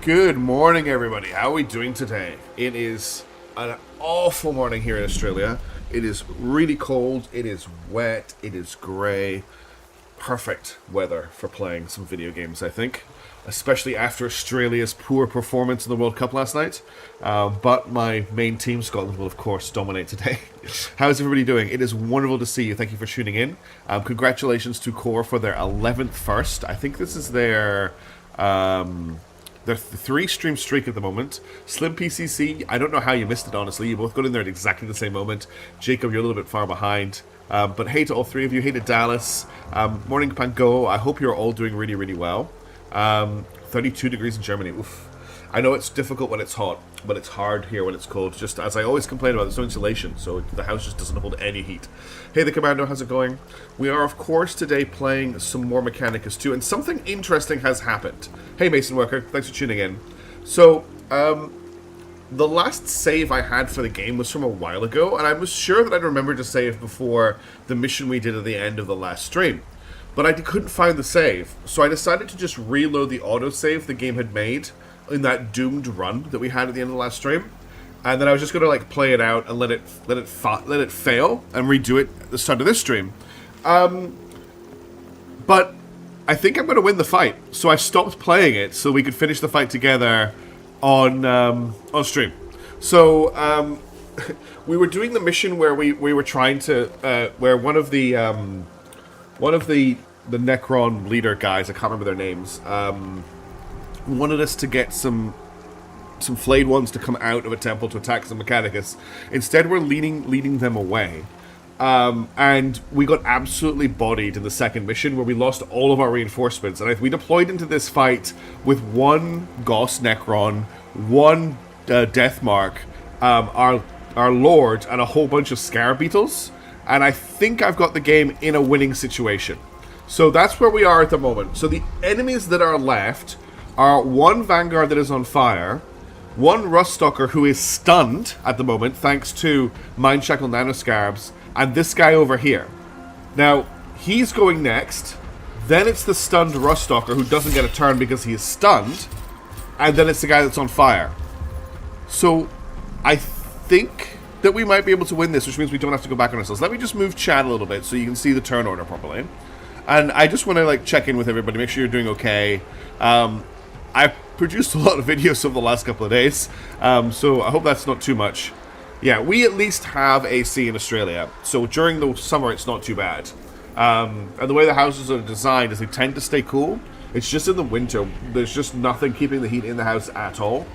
Good morning, everybody. How are we doing today? It is an awful morning here in Australia. It is really cold, it is wet, it is grey. Perfect weather for playing some video games, I think. Especially after Australia's poor performance in the World Cup last night. But my main team, Scotland, will of course dominate today. How's everybody doing? It is wonderful to see you. Thank you for tuning in. Congratulations to Core for their 11th first. I think this is their three-stream streak at the moment. Slim PCC, I don't know how you missed it, honestly. You both got in there at exactly the same moment. Jacob, you're a little bit far behind. But hey to all three of you. Hey to Dallas. Morning, Pango. I hope you're all doing really, really well. 32 degrees in Germany. Oof. I know it's difficult when it's hot, but it's hard here when it's cold. Just as I always complain about, there's no insulation, so the house just doesn't hold any heat. Hey, the Commando, how's it going? We are, of course, today playing some more Mechanicus 2, and something interesting has happened. Hey, Mason Worker, thanks for tuning in. So, the last save I had for the game was from a while ago, and I was sure that I'd remembered to save before the mission we did at the end of the last stream. But I couldn't find the save, so I decided to just reload the autosave the game had made in that doomed run that we had at the end of the last stream, and then I was just gonna like play it out and let it fail and redo it at the start of this stream. But I think I'm gonna win the fight, so I stopped playing it so we could finish the fight together on stream. So we were doing the mission where we were trying to where one of the Necron leader guys, I can't remember their names, wanted us to get some flayed ones to come out of a temple to attack some Mechanicus. Instead, we're leading them away. And we got absolutely bodied in the second mission where we lost all of our reinforcements. And we deployed into this fight with one Gauss Necron, one Death Mark, our Lord, and a whole bunch of Scar Beetles. And I think I've got the game in a winning situation. So that's where we are at the moment. So the enemies that are left are one Vanguard that is on fire, one Ruststalker who is stunned at the moment thanks to Mind Shackle Nanoscarbs, and this guy over here. Now, he's going next, then it's the stunned Ruststalker who doesn't get a turn because he is stunned, and then it's the guy that's on fire. So, I think that we might be able to win this, which means we don't have to go back on ourselves. Let me just move chat a little bit so you can see the turn order properly. And I just want to like check in with everybody, make sure you're doing okay. I've produced a lot of videos over the last couple of days, so I hope that's not too much. Yeah, we at least have AC in Australia, so during the summer it's not too bad. And the way the houses are designed is they tend to stay cool. It's just in the winter, there's just nothing keeping the heat in the house at all.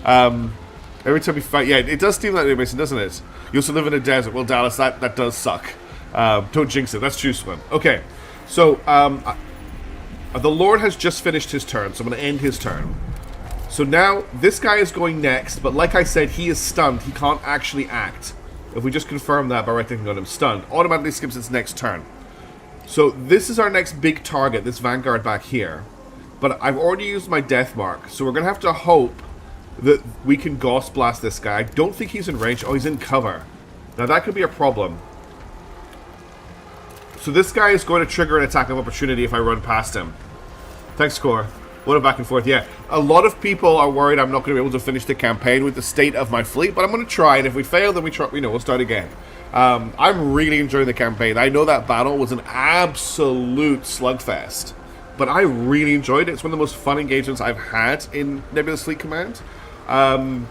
Every time we fight, yeah, it does seem like that, Mason, doesn't it? You also live in a desert. Well, Dallas, that does suck. Don't jinx it, that's true, Swim. Okay, so, the Lord has just finished his turn, so I'm going to end his turn. So now, this guy is going next, but like I said, he is stunned. He can't actually act. If we just confirm that by right-clicking on him, stunned, automatically skips its next turn. So this is our next big target, this Vanguard back here. But I've already used my Death Mark, so we're going to have to hope that we can Gauss Blast this guy. I don't think he's in range. Oh, he's in cover. Now that could be a problem. So this guy is going to trigger an attack of opportunity if I run past him. Thanks, Core. What a back and forth. Yeah, a lot of people are worried I'm not going to be able to finish the campaign with the state of my fleet, but I'm going to try, and if we fail, then we'll start again. I'm really enjoying the campaign. I know that battle was an absolute slugfest, but I really enjoyed it. It's one of the most fun engagements I've had in Nebulous Fleet Command. And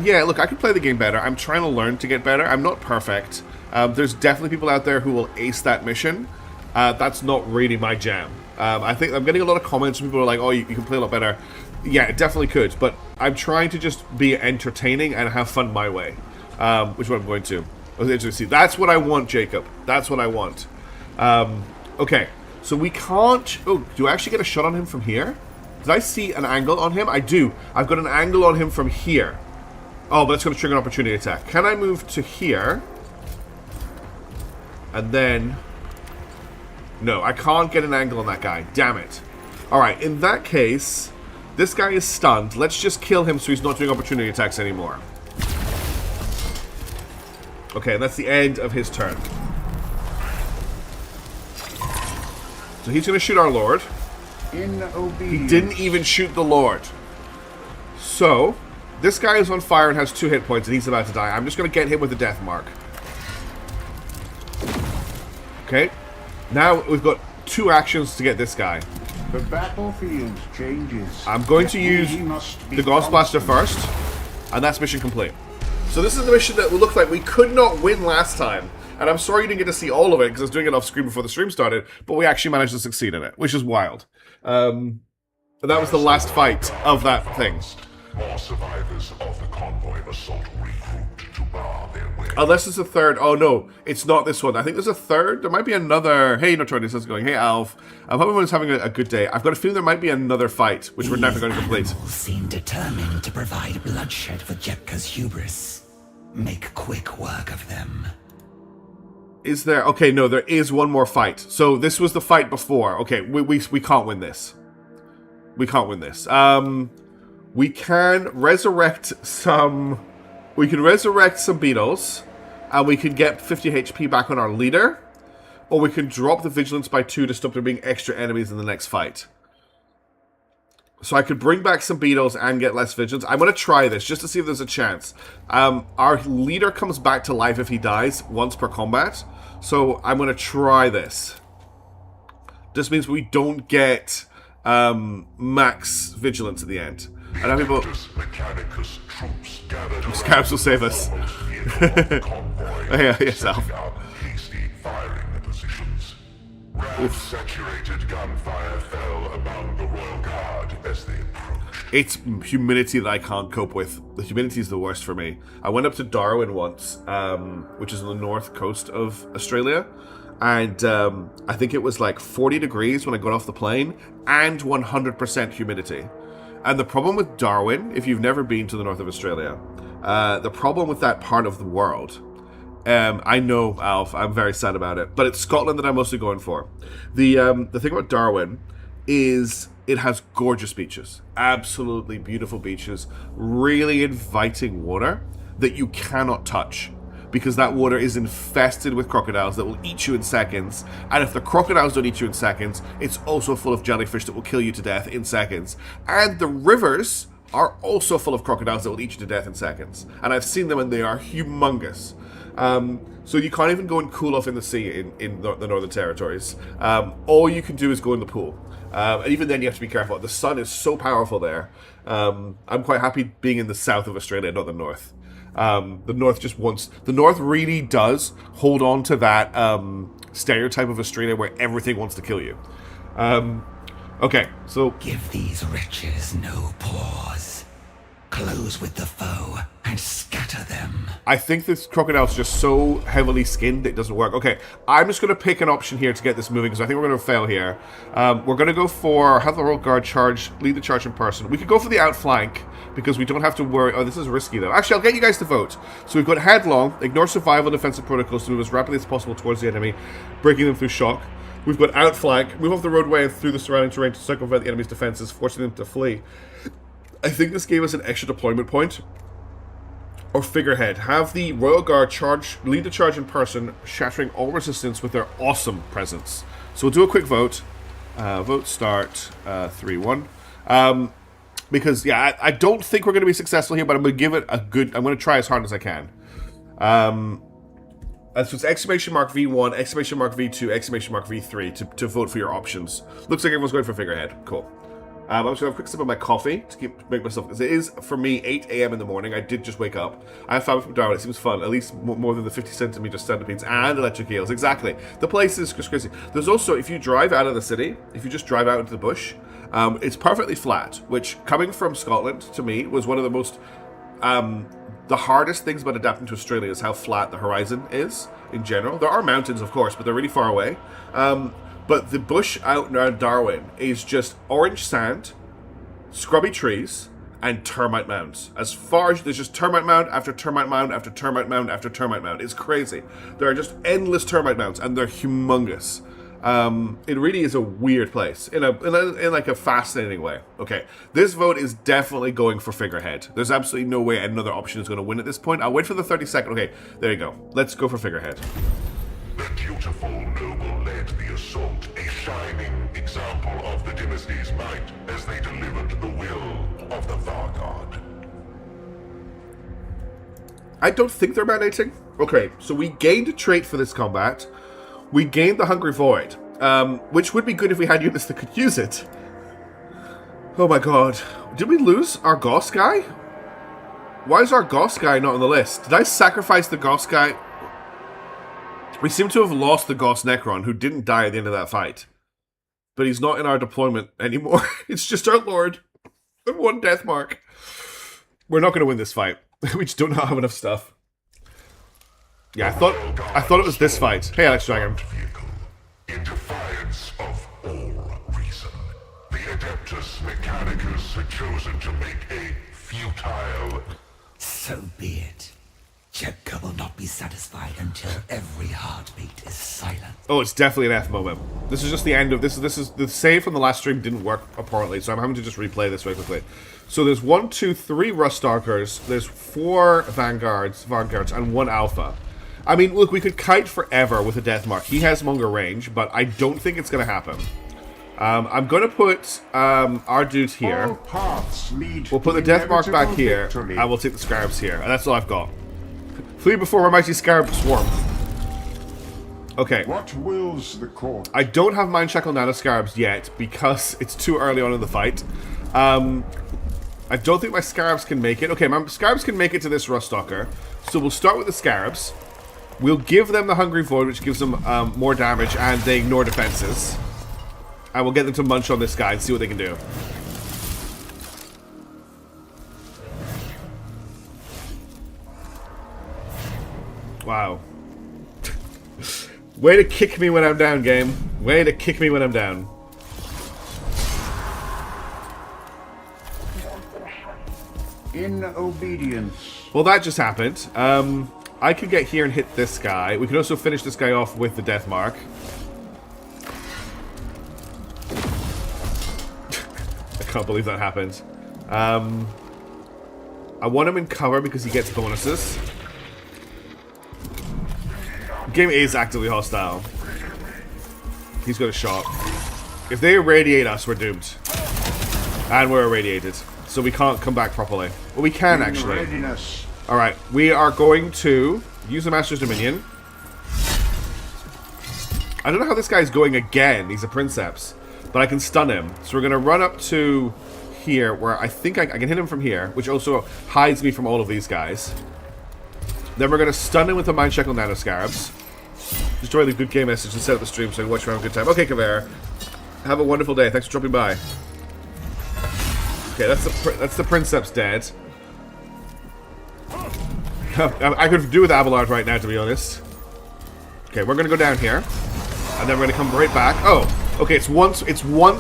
yeah, look, I can play the game better. I'm trying to learn to get better. I'm not perfect. There's definitely people out there who will ace that mission. That's not really my jam. I think I'm getting a lot of comments from people who are like, oh, you can play a lot better. Yeah, it definitely could, but I'm trying to just be entertaining and have fun my way, which is what I'm going to. See, that's what I want, Jacob. That's what I want. Okay, so we can't... Oh, do I actually get a shot on him from here? Did I see an angle on him? I do. I've got an angle on him from here. Oh, but that's going to trigger an opportunity attack. Can I move to here? And then... No, I can't get an angle on that guy. Damn it. Alright, in that case, this guy is stunned. Let's just kill him so he's not doing opportunity attacks anymore. Okay, and that's the end of his turn. So he's going to shoot our Lord. In OB. He didn't even shoot the Lord. So, this guy is on fire and has 2 hit points, and he's about to die. I'm just going to get him with the death mark. Okay. Now we've got 2 actions to get this guy. The battlefield changes. I'm going to use the Gauss Blaster first, and that's mission complete. So this is the mission that looked like we could not win last time. And I'm sorry you didn't get to see all of it, because I was doing it off screen before the stream started, but we actually managed to succeed in it, which is wild. And that was the last fight of that thing. More survivors of the convoy assault regrouped to bar their way. Unless it's a third. Oh no, it's not this one. I think there's a third. There might be another. Hey, Notorious, how's it going? Hey, Alf. I hope everyone's having a good day. I've got a feeling there might be another fight, which we're never going to complete. Seem determined to provide bloodshed for Jepka's hubris. Make quick work of them. Is there? Okay, no, there is one more fight. So this was the fight before. Okay, we can't win this. We can't win this. We can resurrect some... We can resurrect some beetles, and we can get 50 HP back on our leader, or we can drop the vigilance by 2 to stop there being extra enemies in the next fight. So I could bring back some beetles and get less vigilance. I'm going to try this, just to see if there's a chance. Our leader comes back to life if he dies, once per combat. So I'm going to try this. This means we don't get max vigilance at the end. I know people... Mechanicus troops gathered Scouts will save us. Yeah, yes, Alf. Hasty firing positions. Saturated gunfire fell among the Royal Guard as they approached. It's humidity that I can't cope with. The humidity is the worst for me. I went up to Darwin once, which is on the north coast of Australia, and I think it was like 40 degrees when I got off the plane, and 100% humidity. And the problem with Darwin, if you've never been to the north of Australia, the problem with that part of the world, I know, Alf, I'm very sad about it, but it's Scotland that I'm mostly going for. The thing about Darwin is it has gorgeous beaches, absolutely beautiful beaches, really inviting water that you cannot touch, because that water is infested with crocodiles that will eat you in seconds. And if the crocodiles don't eat you in seconds, it's also full of jellyfish that will kill you to death in seconds. And the rivers are also full of crocodiles that will eat you to death in seconds. And I've seen them and they are humongous. So you can't even go and cool off in the sea in the Northern Territories. All you can do is go in the pool. And even then you have to be careful. The sun is so powerful there. I'm quite happy being in the south of Australia, not the north. The North just wants... The North really does hold on to that stereotype of Australia where everything wants to kill you. Okay, so... Give these wretches no pause. Close with the foe and scatter them. I think this crocodile's just so heavily skinned it doesn't work. Okay, I'm just going to pick an option here to get this moving because I think we're going to fail here. We're going to go for have the Royal Guard charge, lead the charge in person. We could go for the outflank because we don't have to worry. Oh, this is risky though. Actually, I'll get you guys to vote. So we've got headlong, ignore survival defensive protocols to move as rapidly as possible towards the enemy, breaking them through shock. We've got outflank, move off the roadway and through the surrounding terrain to circumvent the enemy's defenses, forcing them to flee. I think this gave us an extra deployment point. Or figurehead. Have the Royal Guard charge, lead the charge in person, shattering all resistance with their awesome presence. So we'll do a quick vote. Vote start 3-1. Because, yeah, I don't think we're going to be successful here, but I'm going to give it a good... I'm going to try as hard as I can. So it's exclamation mark V1, exclamation mark V2, exclamation mark V3 to vote for your options. Looks like everyone's going for figurehead. Cool. I'm just going to have a quick sip of my coffee to make myself... Because it is, for me, 8 a.m. in the morning. I did just wake up. I have family from Darwin. It seems fun. At least more than the 50 centimeter centipedes and electric eels. Exactly. The place is just crazy. There's also, if you drive out of the city, if you just drive out into the bush, it's perfectly flat, which, coming from Scotland, to me, was one of the most... the hardest things about adapting to Australia is how flat the horizon is, in general. There are mountains, of course, but they're really far away. But the bush out around Darwin is just orange sand, scrubby trees, and termite mounds. As far as there's just termite mound after termite mound after termite mound after termite mound. It's crazy. There are just endless termite mounds, and they're humongous. It really is a weird place in like a fascinating way. Okay, this vote is definitely going for figurehead. There's absolutely no way another option is going to win at this point. I'll wait for the 30-second. Okay, there you go. Let's go for figurehead. The dutiful noble led the assault, a shining example of the dynasty's might as they delivered the will of the Vanguard. I don't think they're mandating. Okay, so we gained a trait for this combat. We gained the Hungry Void, which would be good if we had units that could use it. Oh my god. Did we lose our Goss guy? Why is our Goss guy not on the list? Did I sacrifice the Goss guy? We seem to have lost the Goss Necron, who didn't die at the end of that fight. But he's not in our deployment anymore. It's just our Lord. And one death mark. We're not going to win this fight. We just don't have enough stuff. Yeah, I thought it was this fight. Hey, Alex Dragon. In defiance of all reason, the Adeptus Mechanicus had chosen to make a futile... So be it. Jepka will not be satisfied until every heartbeat is silent. Oh, it's definitely an F moment. This is just the end of this. This is the save from the last stream didn't work apparently, so I'm having to just replay this very quickly. So there's 1, 2, 3 Rustalkers, there's 4 Vanguards, and 1 Alpha. I mean, look, we could kite forever with a Death Mark. He has longer range, but I don't think it's going to happen. I'm going to put our dude here. All paths lead We'll put the to Death Mark back inevitable here, victory. and we'll take the Scarabs here. And that's all I've got. Flee before our mighty Scarab swarm. Okay. What wills the court? I don't have Mind Shackle Nano Scarabs yet, because it's too early on in the fight. I don't think my Scarabs can make it. Okay, my Scarabs can make it to this Rustalker. So we'll start with the Scarabs. We'll give them the Hungry Void, which gives them more damage, and they ignore defenses. And we'll get them to munch on this guy and see what they can do. Wow. Way to kick me when I'm down, game. Way to kick me when I'm down. In obedience. Well, that just happened. I could get here and hit this guy. We can also finish this guy off with the Death Mark. I can't believe that happened. I want him in cover because he gets bonuses. Game is actively hostile. He's got a shot. If they irradiate us, we're doomed. And we're irradiated. So we can't come back properly. Well, we can actually. Readiness. Alright, we are going to use the Master's Dominion. I don't know how this guy's going again. He's a Princeps. But I can stun him. So we're going to run up to here, where I think I can hit him from here, which also hides me from all of these guys. Then we're going to stun him with the Mind Shackle Nano Scarabs. Destroy the good game message and set up the stream so I can watch you have a good time. Okay, Kavera. Have a wonderful day. Thanks for dropping by. Okay, that's the Princeps dead. I could do with Abelard right now, to be honest. Okay, we're going to go down here. And then we're going to come right back. Oh, okay, it's once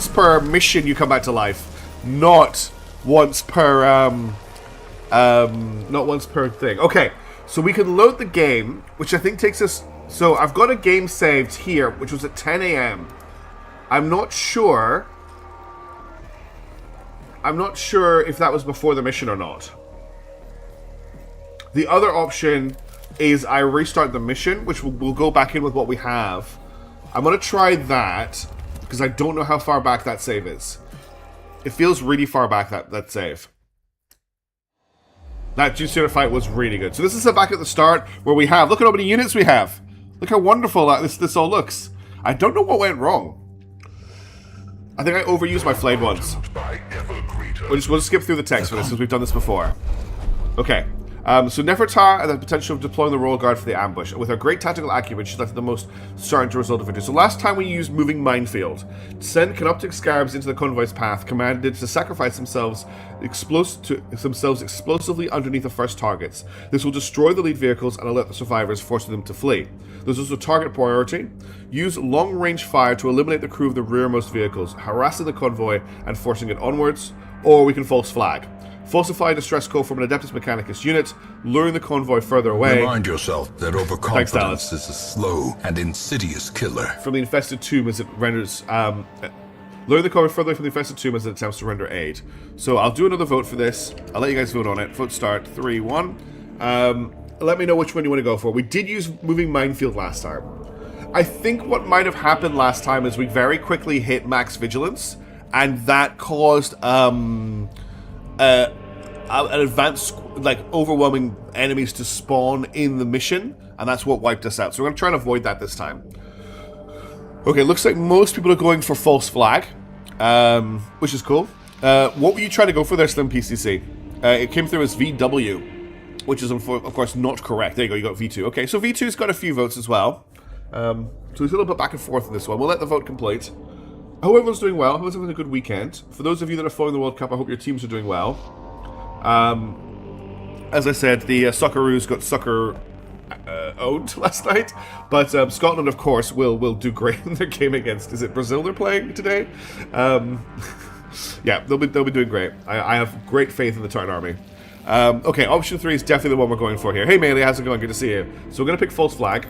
per mission you come back to life. Not once per, not once per thing. Okay, so we can load the game, which I think takes us... So I've got a game saved here, which was at 10 a.m. I'm not sure if that was before the mission or not. The other option is I restart the mission, which we'll go back in with what we have. I'm going to try that, because I don't know how far back that save is. It feels really far back, that save. That Juice fight was really good. So this is back at the start, where we have... Look at how many units we have! Look how wonderful this all looks. I don't know what went wrong. I think I overused my flayed ones. We'll just skip through the text for this, since we've done this before. Okay. So Nefertar had the potential of deploying the Royal Guard for the ambush. With her great tactical acumen, she's left the most certain to result of victory. So last time we used Moving Minefield. Send Canoptic Scarabs into the convoy's path, commanded to sacrifice themselves explosively underneath the first targets. This will destroy the lead vehicles and alert the survivors, forcing them to flee. There's also target priority. Use long-range fire to eliminate the crew of the rearmost vehicles, harassing the convoy and forcing it onwards. Or we can false flag. Falsify a distress call from an Adeptus Mechanicus unit, luring the convoy further away. Remind yourself that overconfidence is a slow and insidious killer. From the infested tomb as it renders... luring the convoy further away from the infested tomb as it attempts to render aid. So I'll do another vote for this. I'll let you guys vote on it. Vote start. 3, 1. Let me know which one you want to go for. We did use Moving Minefield last time. I think what might have happened last time is we very quickly hit max vigilance, and that caused... an advanced, like, overwhelming enemies to spawn in the mission, and that's what wiped us out. So we're going to try and avoid that this time. Okay, looks like most people are going for false flag, which is cool. What were you trying to go for there, Slim PCC? It came through as VW, which is, of course, not correct. There you go, you got V2. Okay, so V2's got a few votes as well. So there's a little bit back and forth in this one. We'll let the vote complete. I hope everyone's doing well. I hope everyone's having a good weekend. For those of you that are following the World Cup, I hope your teams are doing well. As I said, the Socceroos got sucker owned last night, but Scotland, of course, will do great in their game against. Is it Brazil they're playing today? Yeah, they'll be doing great. I have great faith in the Tartan Army. Okay, option 3 is definitely the one we're going for here. Hey, Melee, how's it going? Good to see you. So we're gonna pick false flag.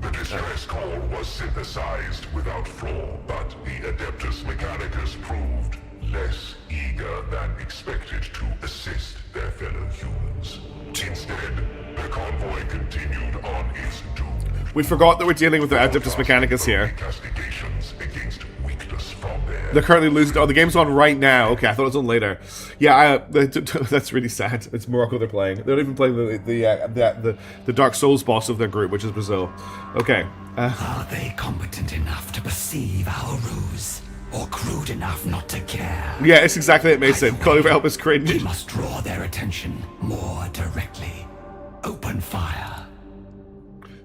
The distress call was synthesized without flaw, but the Adeptus Mechanicus proved less eager than expected to assist their fellow humans. Instead, the convoy continued on its doom. We forgot that we're dealing with the Adeptus Mechanicus here. Castigations against weakness from their They're currently losing. Oh, the game's on right now. Okay, I thought it was on later. Yeah, that's really sad. It's Morocco they're playing. They're not even playing the Dark Souls boss of their group, which is Brazil. Okay. Are they competent enough to perceive our ruse? Or crude enough not to care? Yeah, it's exactly it, Mason. Calling for help is cringe. We must draw their attention more directly. Open fire.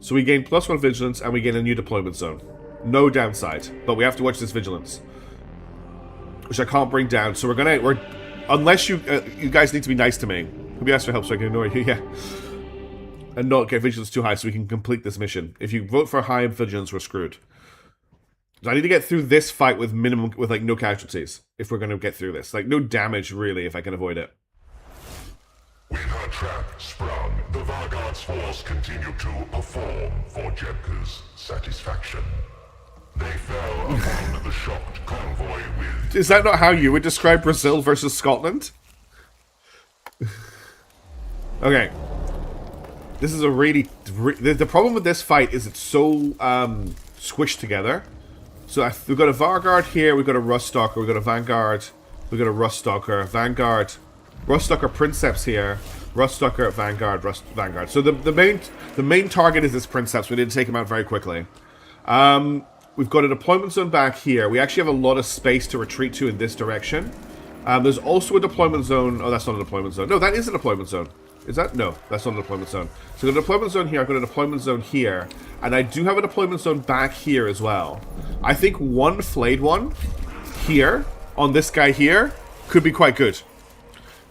So we gain +1 vigilance and we gain a new deployment zone. No downside, but we have to watch this vigilance, which I can't bring down. So we're unless you guys need to be nice to me. Who be asked for help so I can ignore you? Yeah, and not get vigilance too high so we can complete this mission. If you vote for high vigilance, we're screwed. So I need to get through this fight with like no casualties. If we're going to get through this, like no damage really, if I can avoid it. With her trap sprung, the Vanguard's force continued to perform for Jepka's satisfaction. They fell upon the shocked convoy with... Is that not how you would describe Brazil versus Scotland? Okay. This is a really... The problem with this fight is it's so squished together. So we've got a Vanguard here, we've got a Ruststalker, we've got a Vanguard, we've got a Ruststalker, Vanguard, Ruststalker Princeps here, Ruststalker, Vanguard, Vanguard. So the main target is this Princeps. We need to take him out very quickly. We've got a deployment zone back here. We actually have a lot of space to retreat to in this direction. There's also a deployment zone. Oh, that's not a deployment zone. No, that is a deployment zone. Is that? No, that's not a deployment zone. So I've got a deployment zone here, I've got a deployment zone here, and I do have a deployment zone back here as well. I think one flayed one here, on this guy here, could be quite good.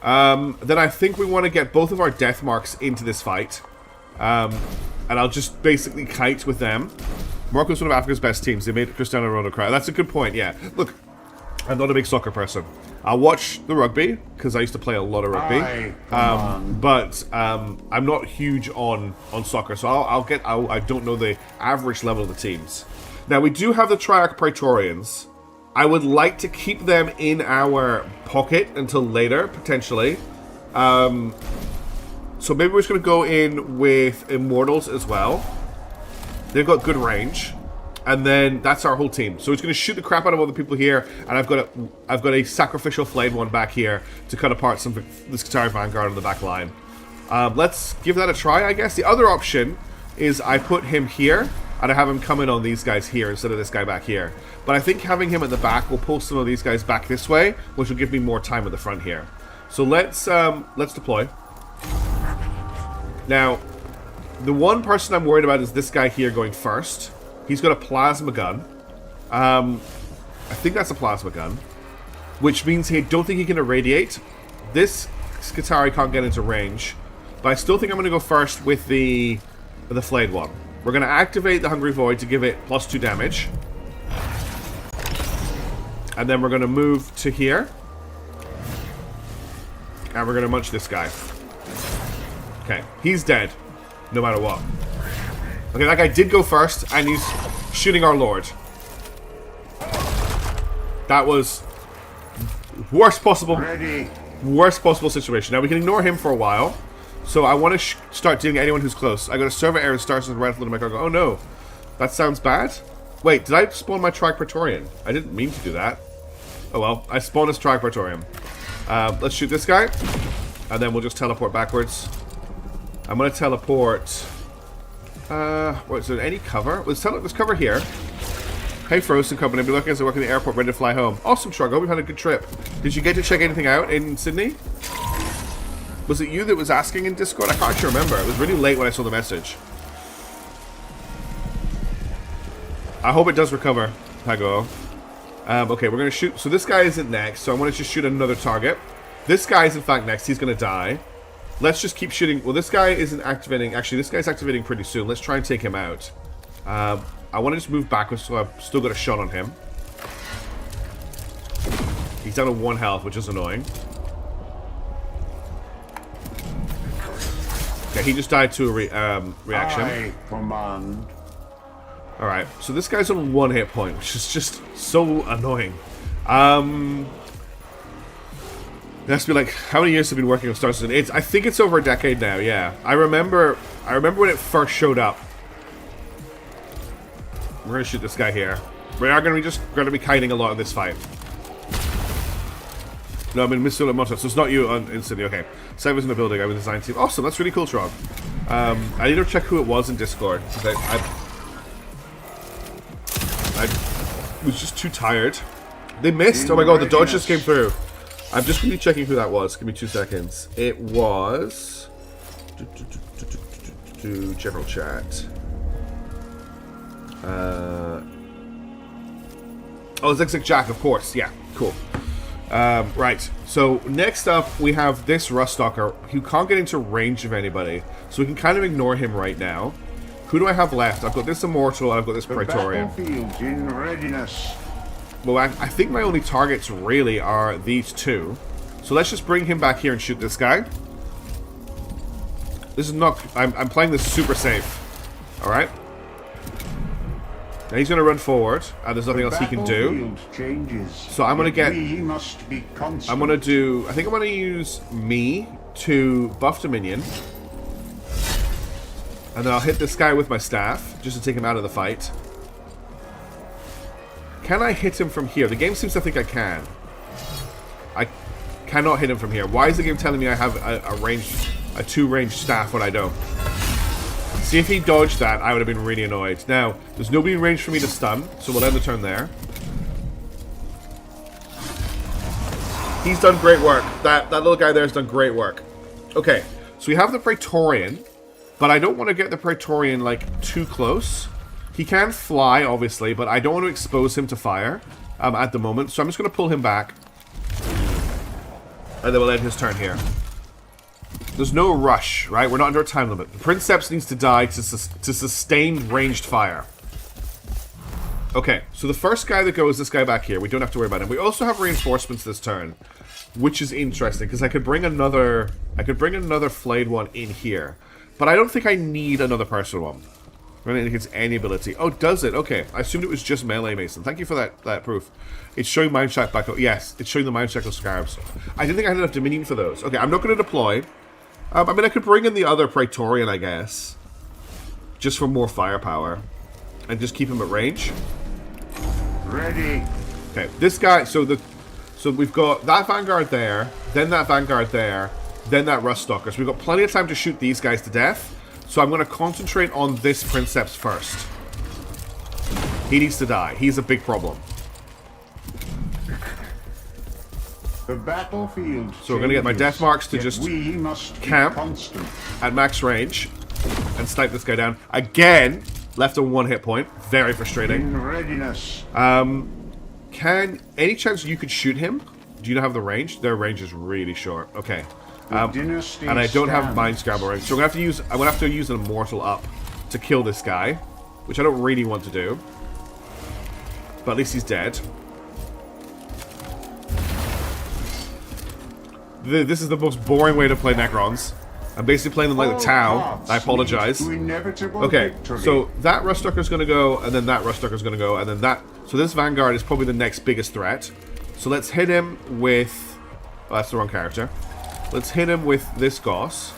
Then I think we want to get both of our death marks into this fight. And I'll just basically kite with them. Morocco's one of Africa's best teams. They made Cristiano Ronaldo cry. That's a good point, yeah. Look, I'm not a big soccer person. I'll watch the rugby, because I used to play a lot of rugby. But I'm not huge on soccer, so I don't know the average level of the teams. Now, we do have the Triarch Praetorians. I would like to keep them in our pocket until later, potentially. So maybe we're just going to go in with Immortals as well. They've got good range. And then that's our whole team. So it's going to shoot the crap out of other people here, and I've got a sacrificial flayed one back here to cut apart some this Qatari Vanguard on the back line. Let's give that a try, I guess. The other option is I put him here, and I have him come in on these guys here instead of this guy back here. But I think having him at the back will pull some of these guys back this way, which will give me more time at the front here. So let's deploy. Now, the one person I'm worried about is this guy here going first. He's got a plasma gun. I think that's a plasma gun. Which means I don't think he can irradiate. This Qatari can't get into range. But I still think I'm going to go first with the flayed one. We're going to activate the Hungry Void to give it +2 damage. And then we're going to move to here. And we're going to munch this guy. Okay, he's dead. No matter what. Okay, that guy did go first, and he's shooting our lord. That was worst possible situation. Now we can ignore him for a while. So I want to start dealing anyone who's close. I got a server error starts with red in my cargo. Oh no, that sounds bad. Wait, did I spawn my Triarch Praetorian? I didn't mean to do that. Oh well, I spawned his Triarch Praetorian. Let's shoot this guy. And then we'll just teleport backwards. I'm going to teleport... What, is there any cover? Let's cover here. Hey, Frozen Company. I've been looking as I work in the airport, ready to fly home. Awesome, Shrug. Hope we've had a good trip. Did you get to check anything out in Sydney? Was it you that was asking in Discord? I can't actually remember. It was really late when I saw the message. I hope it does recover, Pago. Okay, we're going to shoot. So this guy isn't next, so I want to just shoot another target. This guy is, in fact, next. He's going to die. Let's just keep shooting. Well, this guy isn't activating. Actually, this guy's activating pretty soon. Let's try and take him out. I want to just move backwards so I've still got a shot on him. He's down to 1 health, which is annoying. Okay, he just died to a reaction. I command. Alright, so this guy's on 1 hit point, which is just so annoying. It has to be like, how many years have you been working on Star Citizen? I think it's over a decade now, yeah. I remember when it first showed up. We're gonna shoot this guy here. We are gonna be kiting a lot in this fight. No, I mean Mr. Lamotta, so it's not you instantly, okay. Cyber's in the building, I'm in the design team. Awesome, that's really cool, Tron. I need to check who it was in Discord, because I was just too tired. They missed! Oh my god, the dodge just came through. I'm just going to be checking who that was. Give me 2 seconds. It was... General chat. Oh, Zigzag Jack, of course. Yeah, cool. Right. So, next up, we have this Ruststalker, who can't get into range of anybody. So we can kind of ignore him right now. Who do I have left? I've got this Immortal, and I've got this Praetorian. Battlefield's in readiness. Well, I think my only targets really are these two. So let's just bring him back here and shoot this guy. This is not... I'm playing this super safe. Alright? Now he's going to run forward, and there's nothing else he can do. Changes. So I'm going to get... We must be constant. I'm going to do... I think I'm going to use me to buff the minion. And then I'll hit this guy with my staff, just to take him out of the fight. Can I hit him from here? The game seems to think I can. I cannot hit him from here. Why is the game telling me I have a 2-range staff when I don't? See, if he dodged that, I would have been really annoyed. Now, there's nobody in range for me to stun, so we'll end the turn there. He's done great work. That little guy there has done great work. Okay, so we have the Praetorian, but I don't want to get the Praetorian, like, too close. He can fly, obviously, but I don't want to expose him to fire at the moment. So I'm just going to pull him back. And then we'll end his turn here. There's no rush, right? We're not under a time limit. The Princeps needs to die to sustain ranged fire. Okay, so the first guy that goes is this guy back here. We don't have to worry about him. We also have reinforcements this turn, which is interesting, because I could bring another flayed one in here. But I don't think I need another personal one. I don't think it's any ability. Oh, does it? Okay. I assumed it was just melee, Mason. Thank you for that proof. It's showing Mind Shackle back up. Yes, it's showing the Mind Shackle Scarabs. I didn't think I had enough Dominion for those. Okay, I'm not going to deploy. I mean, I could bring in the other Praetorian, I guess. Just for more firepower. And just keep him at range. Ready. Okay, this guy... So we've got that Vanguard there, then that Vanguard there, then that Ruststalker. So we've got plenty of time to shoot these guys to death. So I'm going to concentrate on this Princeps first. He needs to die. He's a big problem. The battlefield. So we're going to get my death marks to just camp at max range and snipe this guy down. Again, left on 1 hit point. Very frustrating. In readiness. Any chance you could shoot him? Do you not have the range? Their range is really short. Okay. And I don't have Mind Scrabble range, so I'm gonna have to use an Immortal up to kill this guy, which I don't really want to do. But at least he's dead. This is the most boring way to play Necrons. I'm basically playing them like the Tau. I apologize. Okay, so that Ruststalker's gonna go, and then that Ruststalker's gonna go, and then that. So this Vanguard is probably the next biggest threat. So let's hit him with... Oh, that's the wrong character. Let's hit him with this Goss.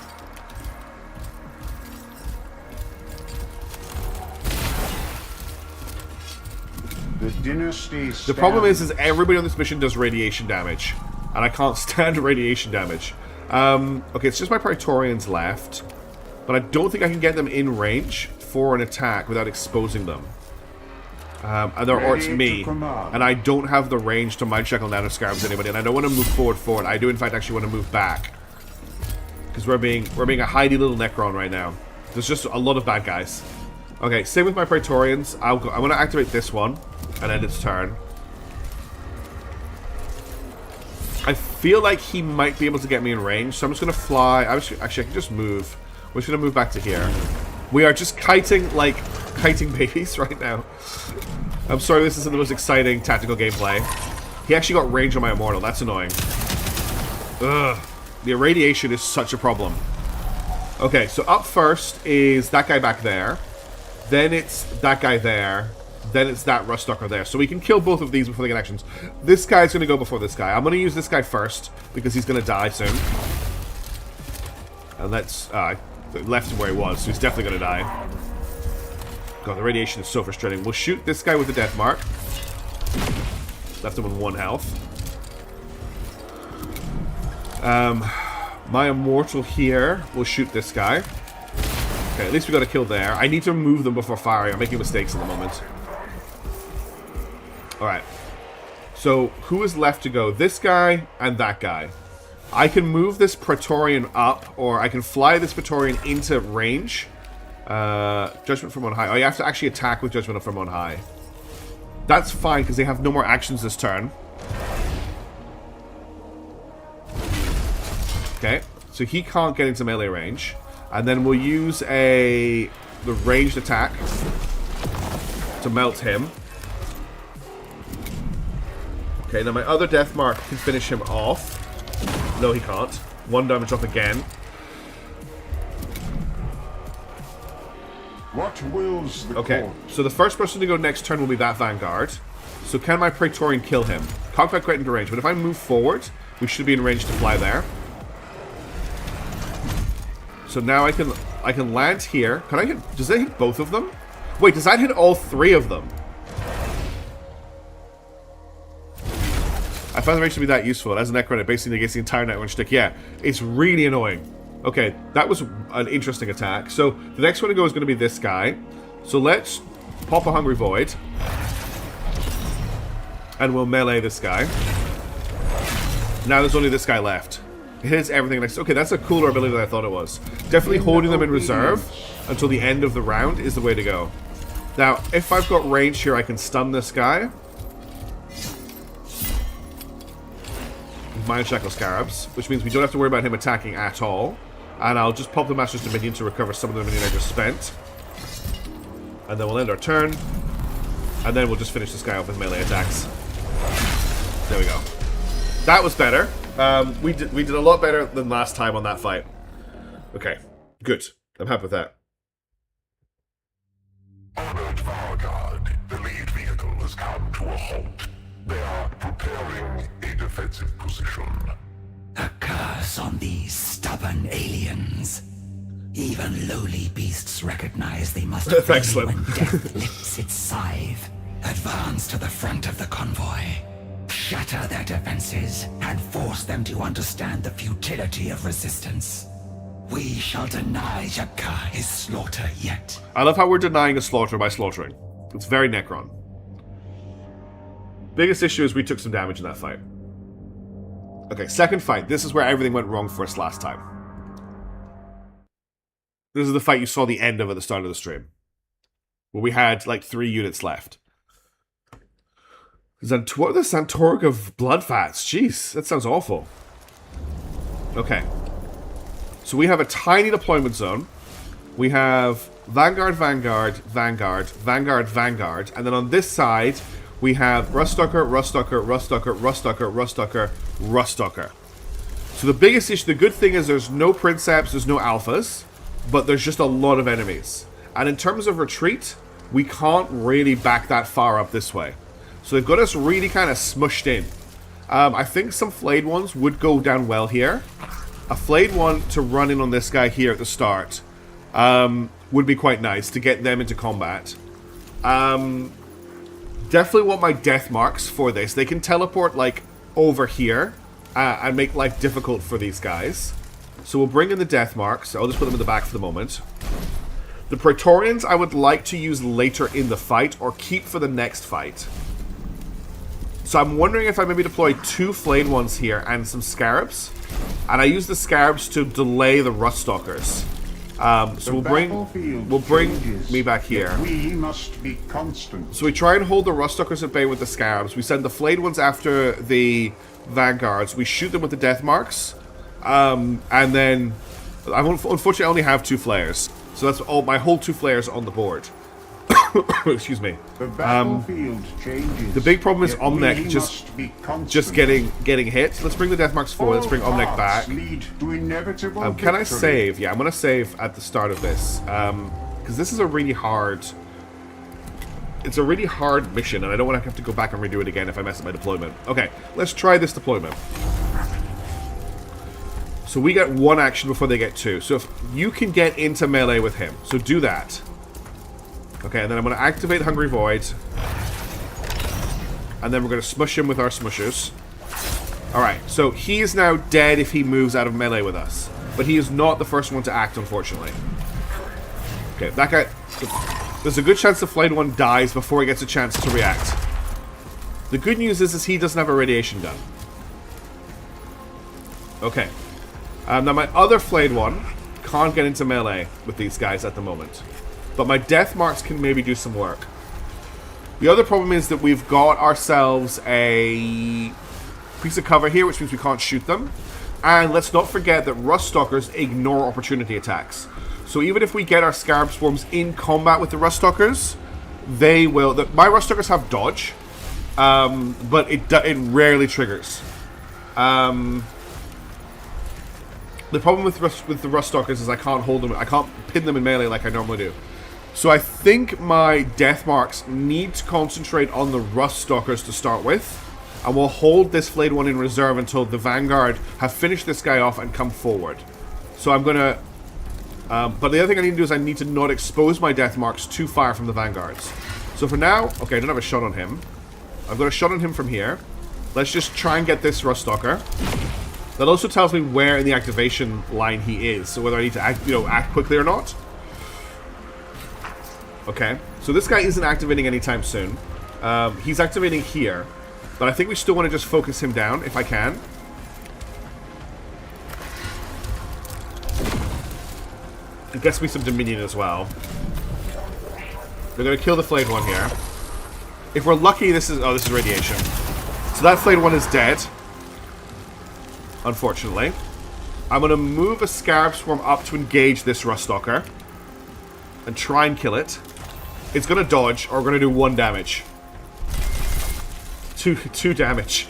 The dynasty. The problem is everybody on this mission does radiation damage. And I can't stand radiation damage. Okay, it's just my Praetorians left. But I don't think I can get them in range for an attack without exposing them. Or it's me. And I don't have the range to mind shackle nanoscarabs anybody. And I don't want to move forward. I do, in fact, actually want to move back. Because we're being a hidey little Necron right now. There's just a lot of bad guys. Okay, same with my Praetorians. I'm going to activate this one and end its turn. I feel like he might be able to get me in range, so I'm just going to fly. Actually, I can just move. We're just going to move back to here. We are just kiting, like, kiting babies right now. I'm sorry this isn't the most exciting tactical gameplay. He actually got range on my Immortal. That's annoying. Ugh. The irradiation is such a problem. Okay, so up first is that guy back there. Then it's that guy there. Then it's that Rustdocker there. So we can kill both of these before they get actions. This guy's going to go before this guy. I'm going to use this guy first because he's going to die soon. And let's... left him where he was, so he's definitely going to die. God, the radiation is so frustrating. We'll shoot this guy with the death mark. Left him with 1 health. My Immortal here will shoot this guy. Okay, at least we got a kill there. I need to move them before firing. I'm making mistakes at the moment. Alright. So, who is left to go? This guy and that guy. I can move this Praetorian up, or I can fly this Praetorian into range. Judgment from on high. Oh, you have to actually attack with Judgment from on high. That's fine, because they have no more actions this turn. Okay, so he can't get into melee range. And then we'll use the ranged attack to melt him. Okay, now my other death mark can finish him off. No, he can't. 1 damage off again. What wills the court? So the first person to go next turn will be that Vanguard. So can my Praetorian kill him? Can't quite get into range, but if I move forward, we should be in range to fly there. So now I can land here. Can I hit? Does that hit both of them? Wait, does that hit all 3 of them? I find the range to be that useful. As a Necron, it basically negates the entire Necron shtick. Yeah, it's really annoying. Okay, that was an interesting attack. So the next one to go is going to be this guy. So let's pop a Hungry Void. And we'll melee this guy. Now there's only this guy left. It hits everything next. Okay, that's a cooler ability than I thought it was. Definitely holding them in reserve until the end of the round is the way to go. Now, if I've got range here, I can stun this guy. Mind Shackle Scarabs, which means we don't have to worry about him attacking at all. And I'll just pop the Master's Dominion to recover some of the Dominion I just spent. And then we'll end our turn. And then we'll just finish this guy off with melee attacks. There we go. That was better. We did a lot better than last time on that fight. Okay, good. I'm happy with that. Honored Vanguard, the lead vehicle has come to a halt. They are preparing a defensive position. A curse on these stubborn aliens. Even lowly beasts recognize they must Thanks, flee when death lifts its scythe. Advance to the front of the convoy. Shatter their defenses and force them to understand the futility of resistance. We shall deny Yakka his slaughter yet. I love how we're denying a slaughter by slaughtering. It's very Necron. Biggest issue is we took some damage in that fight. Okay, second fight. This is where everything went wrong for us last time. This is the fight you saw the end of at the start of the stream. Where we had, like, 3 units left. What the Santorg of Bloodfats? Jeez, that sounds awful. Okay. So we have a tiny deployment zone. We have Vanguard, Vanguard, Vanguard, Vanguard, Vanguard. And then on this side, we have Rustdocker, Rustdocker, Rustdocker, Rustdocker, Rustdocker, Rustdocker. So the biggest issue, the good thing is there's no Princeps, there's no Alphas, but there's just a lot of enemies. And in terms of retreat, we can't really back that far up this way. So they've got us really kind of smushed in. I think some flayed ones would go down well here. A flayed one to run in on this guy here at the start would be quite nice to get them into combat. Definitely want my death marks for this. They can teleport, like, over here and make life difficult for these guys. So we'll bring in the death marks. I'll just put them in the back for the moment. The Praetorians I would like to use later in the fight or keep for the next fight. So I'm wondering if I maybe deploy 2 flayed ones here and some scarabs. And I use the scarabs to delay the rust stalkers. So we'll bring me back here. We must be constant. So we try and hold the rust stalkers at bay with the scarabs. We send the flayed ones after the vanguards. We shoot them with the death marks. And then I unfortunately only have 2 flares. So that's all my whole 2 flares on the board. Excuse me. The battlefield changes. The big problem is Omnek just getting hit. Let's bring the death marks forward. Let's bring Omnek back. Can I save? Yeah, I'm gonna save at the start of this because this is a really hard. It's a really hard mission, and I don't want to have to go back and redo it again if I mess up my deployment. Okay, let's try this deployment. So we get 1 action before they get 2. So if you can get into melee with him, so do that. Okay, and then I'm going to activate Hungry Void. And then we're going to smush him with our smushers. Alright, so he is now dead if he moves out of melee with us. But he is not the first one to act, unfortunately. Okay, that guy... There's a good chance the flayed one dies before he gets a chance to react. The good news is he doesn't have a radiation gun. Okay. Now my other flayed one can't get into melee with these guys at the moment. But my death marks can maybe do some work. The other problem is that we've got ourselves a piece of cover here, which means we can't shoot them. And let's not forget that rust stalkers ignore opportunity attacks. So even if we get our scarab swarms in combat with the rust stalkers, they will... My rust stalkers have dodge, but it rarely triggers. The problem with the rust stalkers is I can't hold them. I can't pin them in melee like I normally do. So I think my death marks need to concentrate on the rust stalkers to start with, and we'll hold this flayed one in reserve until the vanguard have finished this guy off and come forward. So I'm gonna. But the other thing I need to do is I need to not expose my death marks to fire from the vanguards. So for now, okay, I don't have a shot on him. I've got a shot on him from here. Let's just try and get this rust stalker. That also tells me where in the activation line he is, so whether I need to act quickly or not. Okay, so this guy isn't activating anytime soon. He's activating here, but I think we still want to just focus him down if I can. It gets me some Dominion as well. We're going to kill the flayed one here. If we're lucky, this is radiation. So that flayed one is dead. Unfortunately. I'm going to move a Scarab Swarm up to engage this Rust Stalker. And try and kill it. It's going to dodge, or we're going to do 1 damage. 2 damage.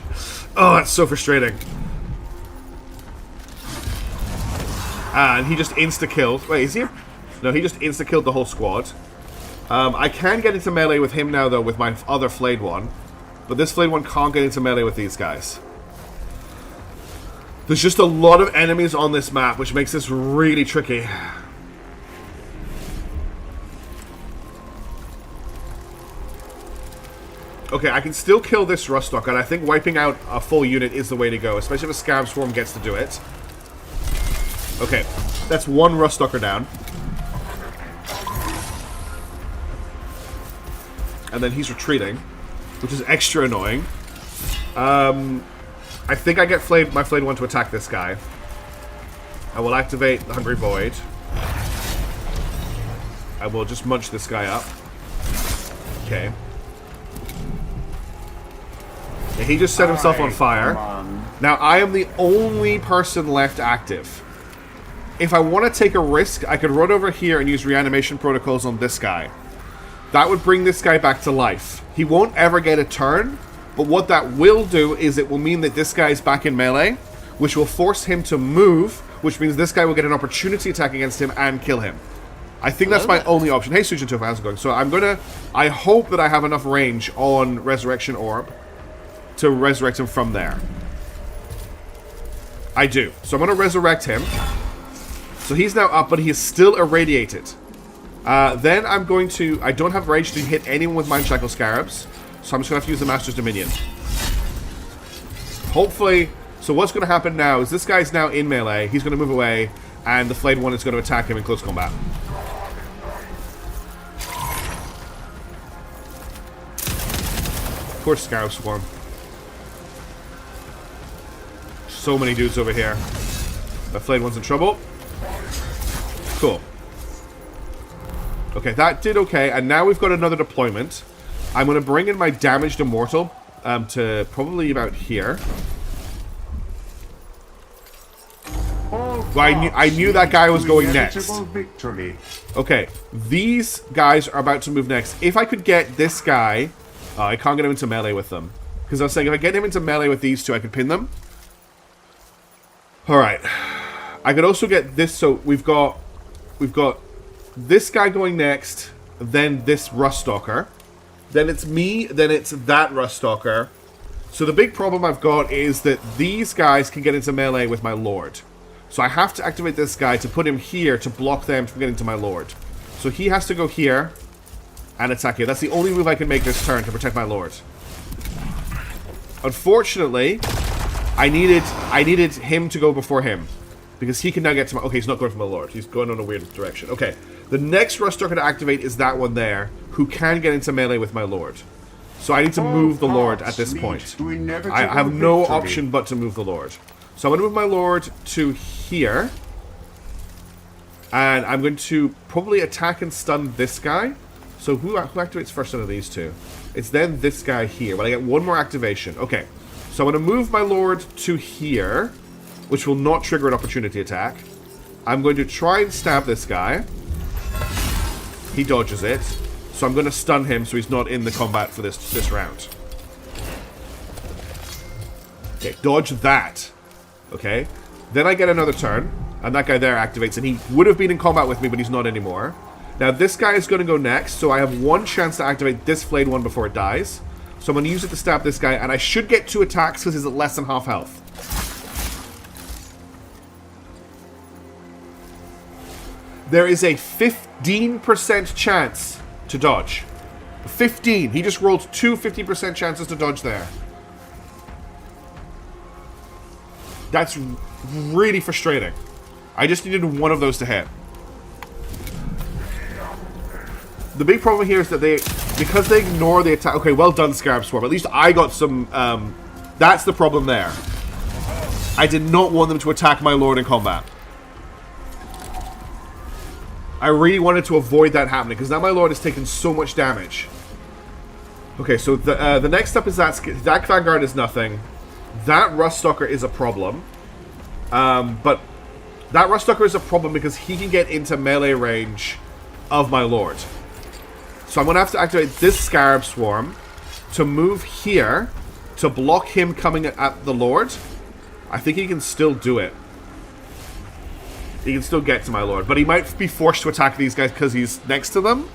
Oh, that's so frustrating. And he just insta-killed. Wait, is he? No, he just insta-killed the whole squad. I can get into melee with him now, though, with my other flayed one. But this flayed one can't get into melee with these guys. There's just a lot of enemies on this map, which makes this really tricky. Okay, I can still kill this Rust Stalker, and I think wiping out a full unit is the way to go, especially if a Scarab Swarm gets to do it. Okay, that's 1 Rust Stalker down. And then he's retreating, which is extra annoying. I think I get my Flayed One to attack this guy. I will activate the Hungry Void. I will just munch this guy up. Okay. Yeah, he just set himself on fire. Now, I am the only person left active. If I want to take a risk, I could run over here and use reanimation protocols on this guy. That would bring this guy back to life. He won't ever get a turn, but what that will do is it will mean that this guy is back in melee, which will force him to move, which means this guy will get an opportunity attack against him and kill him. I think that's my only option. Hey, Sujin Tofu, how's it going? So I hope that I have enough range on Resurrection Orb to resurrect him from there. I do. So I'm going to resurrect him. So he's now up, but he is still irradiated. Then I'm going to... I don't have range to hit anyone with Mind Shackle Scarabs, so I'm just going to have to use the Master's Dominion. Hopefully So what's going to happen now is this guy's now in melee. He's going to move away, and the flayed one is going to attack him in close combat. Poor Scarab Swarm. So many dudes over here. The flayed one's in trouble. Cool. Okay, that did okay, and now we've got another deployment. I'm going to bring in my damaged immortal to probably about here. Well, I knew that guy was going next. Victory. Okay, these guys are about to move next. If I could get this guy... I can't get him into melee with them. Because I was saying, if I get him into melee with these two, I could pin them. Alright. I could also get this, so we've got this guy going next, then this Ruststalker. Then it's me, then it's that Ruststalker. So the big problem I've got is that these guys can get into melee with my Lord. So I have to activate this guy to put him here to block them from getting to my Lord. So he has to go here and attack here. That's the only move I can make this turn to protect my Lord. Unfortunately, I needed him to go before him. Because he can now get to my... Okay, he's not going for my Lord. He's going on a weird direction. Okay, the next Ruststalker to activate is that one there, who can get into melee with my Lord. So I need to move the Lord at this point. I have no option but to move the Lord. So I'm going to move my Lord to here. And I'm going to probably attack and stun this guy. So who activates first out of these two? It's then this guy here. But I get one more activation. Okay. So I'm going to move my Lord to here, which will not trigger an opportunity attack. I'm going to try and stab this guy. He dodges it. So I'm going to stun him so he's not in the combat for this round. Okay, dodge that. Okay. Then I get another turn, and that guy there activates, and he would have been in combat with me, but he's not anymore. Now this guy is going to go next, so I have one chance to activate this flayed one before it dies. So I'm going to use it to stab this guy, and I should get 2 attacks because he's at less than half health. There is a 15% chance to dodge. 15. He just rolled 2 50% chances to dodge there. That's really frustrating. I just needed one of those to hit. The big problem here is that because they ignore the attack... Okay, well done, Scarab Swarm. At least I got some... that's the problem there. I did not want them to attack my Lord in combat. I really wanted to avoid that happening, because now my Lord has taken so much damage. Okay, so the next up is that Vanguard is nothing. That Ruststalker is a problem. But that Ruststalker is a problem because he can get into melee range of my Lord. So I'm going to have to activate this Scarab Swarm to move here to block him coming at the Lord. I think he can still do it. He can still get to my Lord, but he might be forced to attack these guys because he's next to them.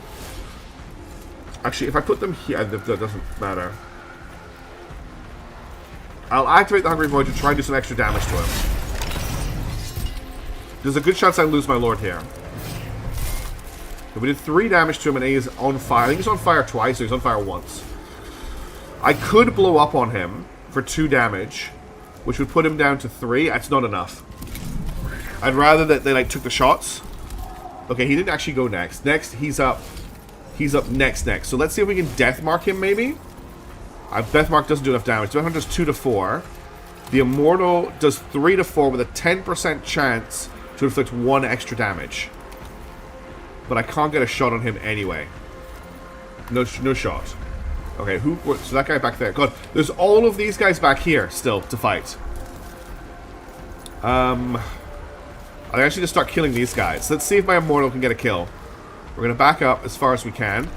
Actually, if I put them here, that doesn't matter. I'll activate the Hungry Void to try and do some extra damage to him. There's a good chance I lose my Lord here. But we did 3 damage to him and he is on fire. I think he's on fire twice, so he's on fire once. I could blow up on him for 2 damage, which would put him down to 3. That's not enough. I'd rather that they like took the shots. Okay, he didn't actually go next. Next, he's up. He's up next. So let's see if we can death mark him, maybe. Death mark doesn't do enough damage. Death mark does 2 to 4. The Immortal does 3 to 4 with a 10% chance to inflict 1 extra damage. But I can't get a shot on him anyway. No shot. Okay, so that guy back there. God, there's all of these guys back here still to fight. I actually just start killing these guys. Let's see if my Immortal can get a kill. We're going to back up as far as we can.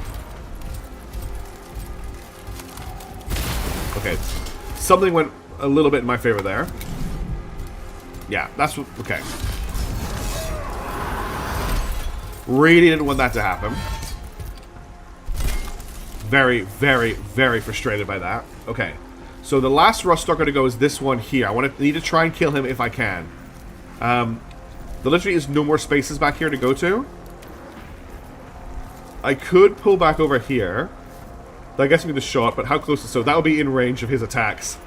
Okay. Something went a little bit in my favor there. Yeah, that's what... Okay. Really didn't want that to happen. Very, very, very frustrated by that. Okay. So the last Ruststalker to go is this one here. I need to try and kill him if I can. There literally is no more spaces back here to go to. I could pull back over here. I guess I'm going to shot, but how close is so? That will be in range of his attacks.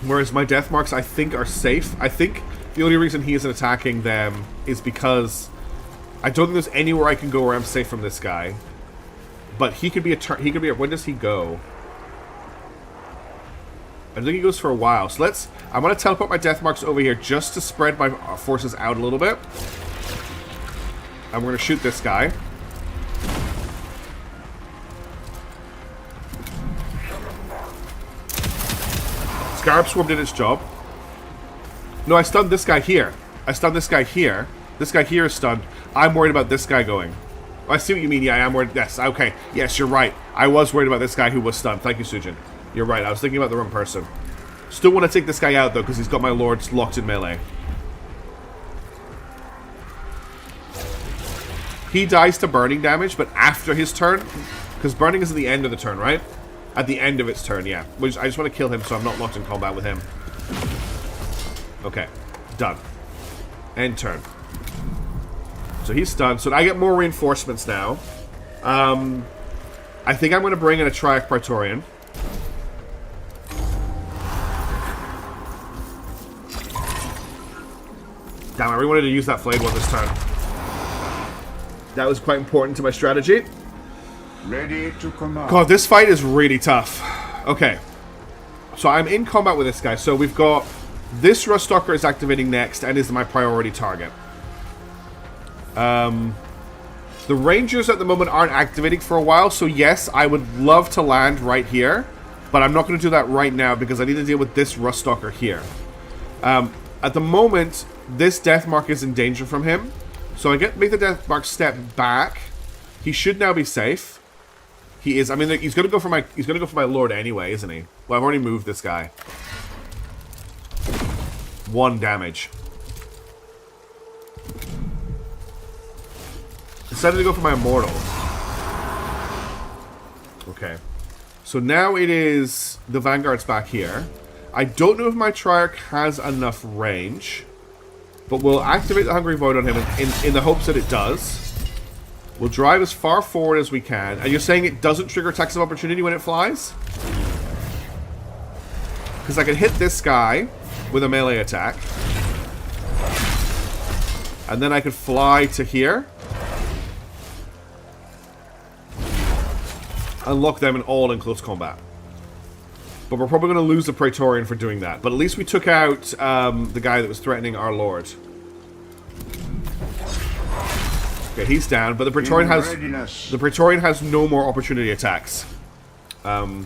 Whereas my death marks, I think, are safe. I think the only reason he isn't attacking them is because I don't think there's anywhere I can go where I'm safe from this guy. But he could be a turn. He could be a. When does he go? I think he goes for a while. So let's. I'm going to teleport my death marks over here just to spread my forces out a little bit. I'm going to shoot this guy. Scarab Swarm did its job. No, I stunned this guy here. I stunned this guy here. This guy here is stunned. I'm worried about this guy going. Oh, I see what you mean. Yeah, I am worried. Yes, okay. Yes, you're right. I was worried about this guy who was stunned. Thank you, Sujin. You're right. I was thinking about the wrong person. Still want to take this guy out, though, because he's got my lords locked in melee. He dies to burning damage, but after his turn. Because burning is at the end of the turn, right? At the end of its turn, yeah. Which I just want to kill him so I'm not locked in combat with him. Okay. Done. End turn. So he's stunned. So I get more reinforcements now. I think I'm going to bring in a Triac Praetorian. Damn, I really wanted to use that flayed one this turn. That was quite important to my strategy. Ready to command. God, this fight is really tough. Okay. So I'm in combat with this guy. So we've got... This Ruststalker is activating next and is my priority target. The Rangers at the moment aren't activating for a while. So yes, I would love to land right here. But I'm not going to do that right now because I need to deal with this Ruststalker here. At the moment, this Deathmark is in danger from him. So I make the Deathmark step back. He should now be safe. He is. I mean, he's gonna go for my Lord anyway, isn't he? Well, I've already moved this guy. 1 damage. Decided to go for my Immortal. Okay. So now it is the Vanguard's back here. I don't know if my Triarch has enough range, but we'll activate the Hungry Void on him in the hopes that it does. We'll drive as far forward as we can. And you're saying it doesn't trigger attacks of opportunity when it flies? Because I can hit this guy with a melee attack. And then I could fly to here. And lock them in all in close combat. But we're probably going to lose the Praetorian for doing that. But at least we took out the guy that was threatening our Lord. Okay, he's down, but the Praetorian has no more opportunity attacks.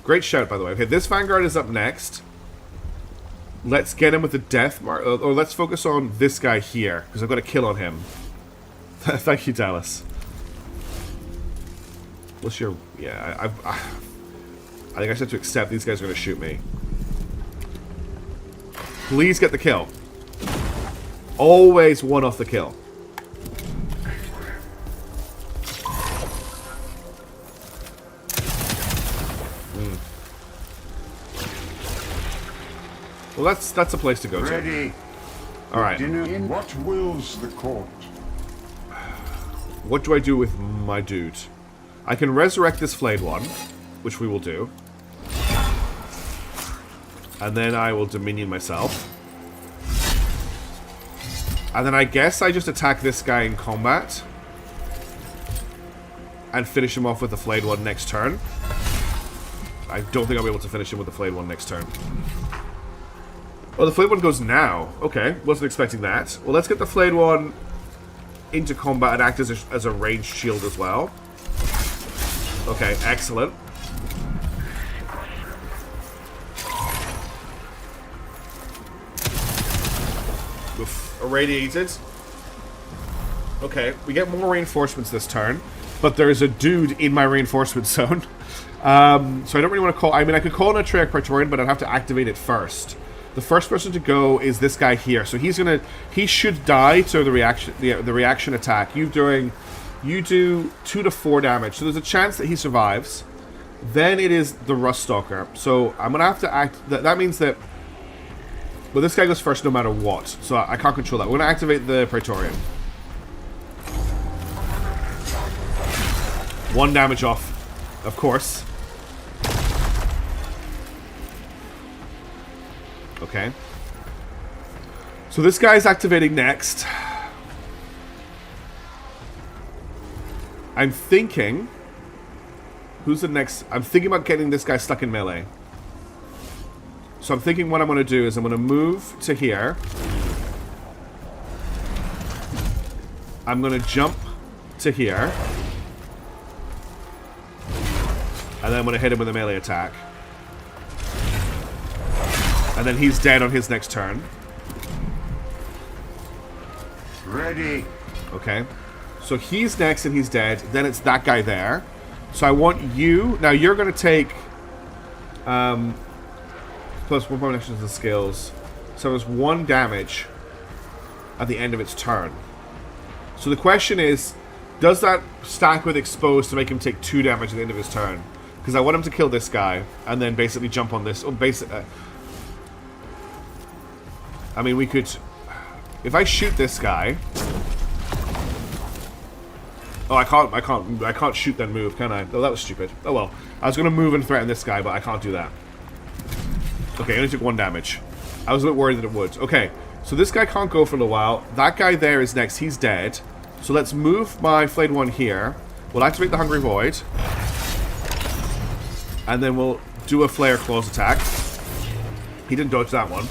Great shout, by the way. Okay, this Vanguard is up next. Let's get him with the death mark, or let's focus on this guy here because I've got a kill on him. Thank you, Dallas. What's your? Yeah, I think I just have to accept these guys are going to shoot me. Please get the kill. Always one off the kill. Well, that's a place to go Ready. to. All right. What wills the court? What do I do with my dude? I can resurrect this flayed one, which we will do. And then I will Dominion myself. And then I guess I just attack this guy in combat. And finish him off with the flayed one next turn. I don't think I'll be able to finish him with the flayed one next turn. Oh, the flayed one goes now. Okay, wasn't expecting that. Well, let's get the flayed one into combat and act as a ranged shield as well. Okay, excellent. Oof, irradiated. Okay, we get more reinforcements this turn, but there's a dude in my reinforcement zone. So I don't really want to call... I mean, I could call in a Triac Praetorian, but I'd have to activate it first. The first person to go is this guy here. So he's gonna... He should die to the reaction attack. You do 2 to 4 damage. So there's a chance that he survives. Then it is the Ruststalker. So I'm gonna have to act... That means that... Well, this guy goes first no matter what. So I can't control that. We're gonna activate the Praetorian. 1 damage off. Of course. Okay. So this guy's activating next. I'm thinking... Who's the next... I'm thinking about getting this guy stuck in melee. So I'm thinking what I'm going to do is I'm going to move to here. I'm going to jump to here. And then I'm going to hit him with a melee attack. And then he's dead on his next turn. Ready. Okay. So he's next and he's dead. Then it's that guy there. So I want you... Now you're going to take... plus 1 point actions and skills. So there's 1 damage at the end of its turn. So the question is, does that stack with exposed to make him take 2 damage at the end of his turn? Because I want him to kill this guy and then basically jump on this. I mean, we could... If I shoot this guy... Oh, I can't shoot then move, can I? Oh, that was stupid. Oh well. I was going to move and threaten this guy, but I can't do that. Okay, I only took 1 damage. I was a bit worried that it would. Okay, so this guy can't go for a little while. That guy there is next. He's dead. So let's move my Flayed One here. We'll activate the Hungry Void. And then we'll do a Flare Claws attack. He didn't dodge that one.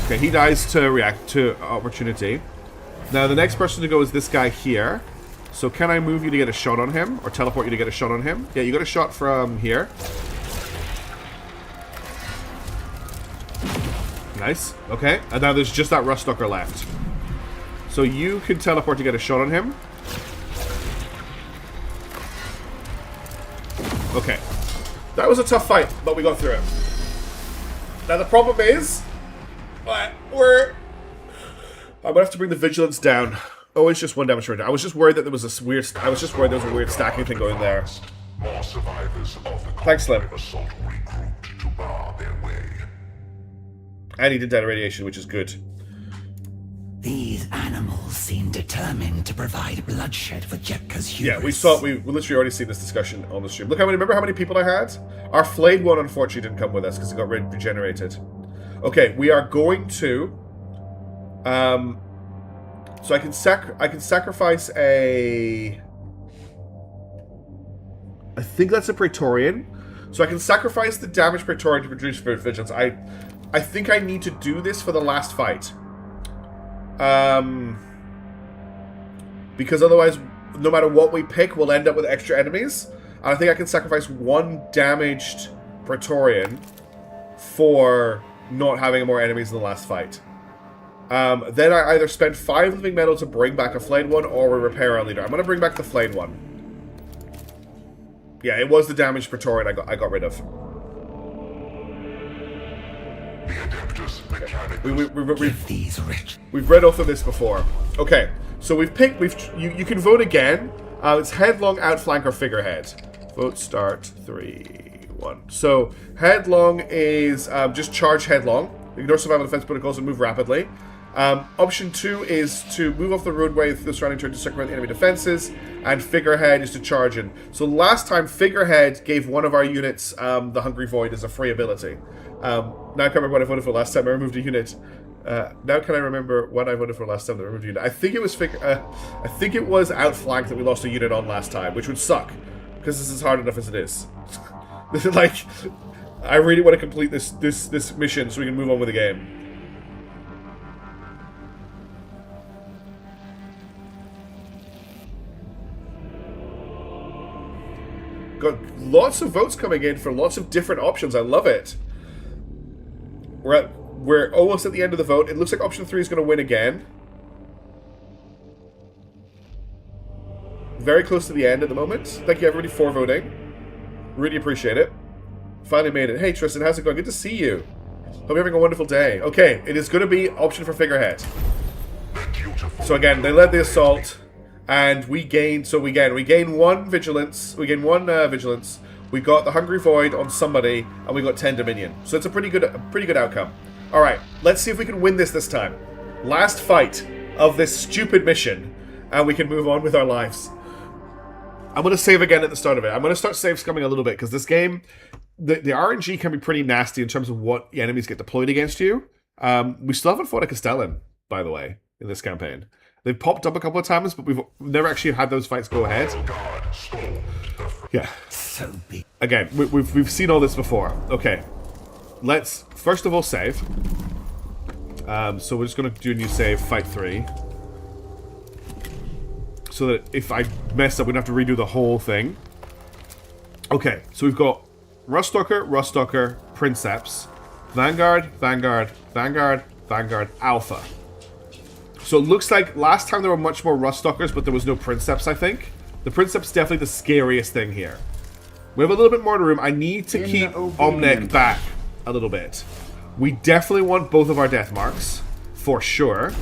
Okay, he dies to react to opportunity. Now, the next person to go is this guy here. So can I move you to get a shot on him? Or teleport you to get a shot on him? Yeah, you got a shot from here. Nice. Okay. And now there's just that Ruststucker left. So you can teleport to get a shot on him. Okay. That was a tough fight, but we got through it. Now the problem is... I'm gonna have to bring the vigilance down. Oh, it's just 1 damage right now. I was just worried that there was a weird... stacking thing going there. More survivors of the Thanks, Slim. assault regrouped to bar their way. And he did that radiation, which is good. These animals seem determined to provide bloodshed for Jepka's hubris. Yeah, we literally already seen this discussion on the stream. Look, remember how many people I had? Our Flayed One, unfortunately, didn't come with us because it got regenerated. Okay, we are going to... So I can sacrifice a... I think that's a Praetorian. So I can sacrifice the damaged Praetorian to produce Spirit Vigilance. I think I need to do this for the last fight. Because otherwise, no matter what we pick, we'll end up with extra enemies. And I think I can sacrifice 1 damaged Praetorian for not having more enemies in the last fight. Then I either spend 5 living metal to bring back a Flayed One, or we repair our leader. I'm going to bring back the Flayed One. Yeah, it was the damaged Praetorian I got rid of. The Adeptus Mechanicus. We've read off of this before. Okay, so we've picked. You can vote again. It's headlong, outflank, or figurehead. Vote start 3, 1. So headlong is just charge headlong. Ignore survival defense protocols and move rapidly. Option 2 is to move off the roadway through the surrounding turn to circumvent the enemy defenses, and figurehead is to charge in. So last time, figurehead gave one of our units the Hungry Void as a free ability. Now I can't remember what I voted for last time. I removed a unit. Now can I remember what I voted for last time that I removed a unit? I think it was outflank that we lost a unit on last time, which would suck because this is hard enough as it is. Like, I really want to complete this mission so we can move on with the game. Got lots of votes coming in for lots of different options. I love it. We're almost at the end of the vote. It looks like option 3 is going to win again. Very close to the end at the moment. Thank you everybody for voting. Really appreciate it. Finally made it. Hey Tristan, how's it going? Good to see you. Hope you're having a wonderful day. Okay, it is going to be option for figurehead. So again, they led the assault, and we gained. So we gained 1 vigilance. We gained 1 vigilance. We got the Hungry Void on somebody, and we got 10 Dominion. So it's a pretty good outcome. All right, let's see if we can win this time. Last fight of this stupid mission, and we can move on with our lives. I'm going to save again at the start of it. I'm going to start save scumming a little bit, because this game, the RNG can be pretty nasty in terms of what enemies get deployed against you. We still haven't fought a Castellan, by the way, in this campaign. They've popped up a couple of times, but we've never actually had those fights go ahead. Yeah. So be. Again, we've seen all this before. Okay. Let's first of all save. So we're just going to do a new save, fight 3. So that if I mess up, we don't have to redo the whole thing. Okay, so we've got Ruststalker, Princeps, Vanguard, Alpha. So it looks like last time there were much more Ruststalkers, but there was no Princeps, I think. The Princeps is definitely the scariest thing here. We have a little bit more room. I need to keep Omnek back a little bit. We definitely want both of our death marks, for sure.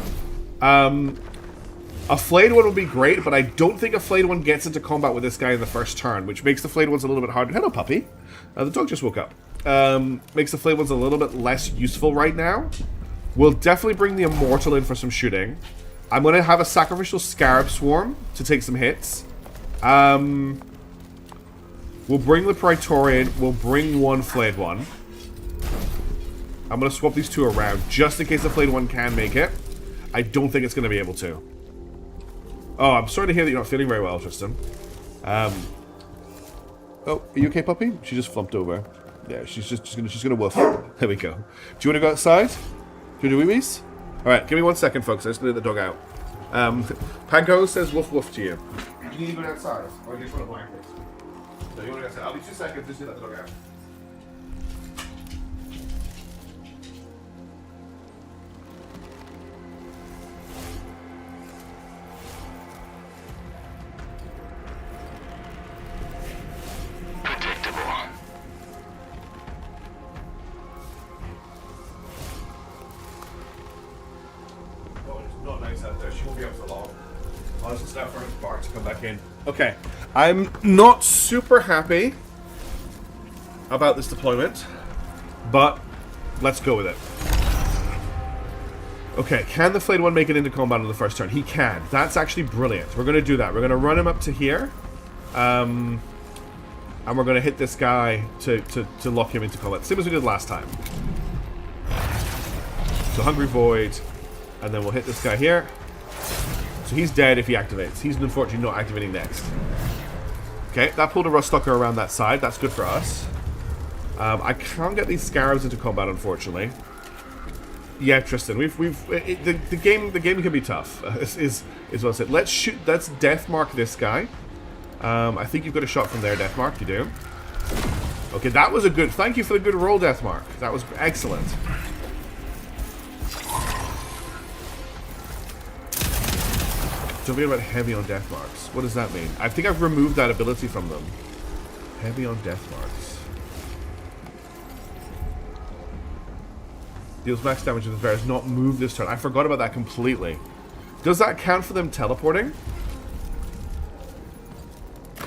A flayed one would be great, but I don't think a flayed one gets into combat with this guy in the first turn, which makes the flayed ones a little bit harder. Hello, puppy. The dog just woke up. Makes the flayed ones a little bit less useful right now. We'll definitely bring the Immortal in for some shooting. I'm going to have a Sacrificial Scarab Swarm to take some hits. We'll bring the Praetorian. We'll bring one flayed one. I'm going to swap these two around just in case the flayed one can make it. I don't think it's going to be able to. Oh, I'm sorry to hear that you're not feeling very well, Tristan. Oh, are you okay, puppy? She just flumped over. Yeah, she's gonna woof. There we go. Do you want to go outside? Do you do wee-wees? Alright, give me 1 second, folks. I'm just gonna let the dog out. Panko says woof woof to you. Do you need to go outside? Or do you just want a blanket? No, you want to go outside. I'll be 2 seconds just to let the dog out. Okay, I'm not super happy about this deployment, but let's go with it. Okay, can the flayed one make it into combat on the first turn? He can. That's actually brilliant. We're going to do that. We're going to run him up to here, and we're going to hit this guy to lock him into combat. Same as we did last time. So Hungry Void, and then we'll hit this guy here. So he's dead if he activates. He's unfortunately not activating next. Okay, that pulled a Ruststalker around that side. That's good for us. I can't get these Scarabs into combat, unfortunately. Yeah, Tristan, the game can be tough. Is what I said. Let's death mark this guy. I think you've got a shot from there, death mark. You do. Okay, that was a good. Thank you for the good roll, death mark. That was excellent. Don't forget about heavy on death marks. What does that mean? I think I've removed that ability from them. Heavy on death marks. Deals max damage with the bears. Not move this turn. I forgot about that completely. Does that count for them teleporting?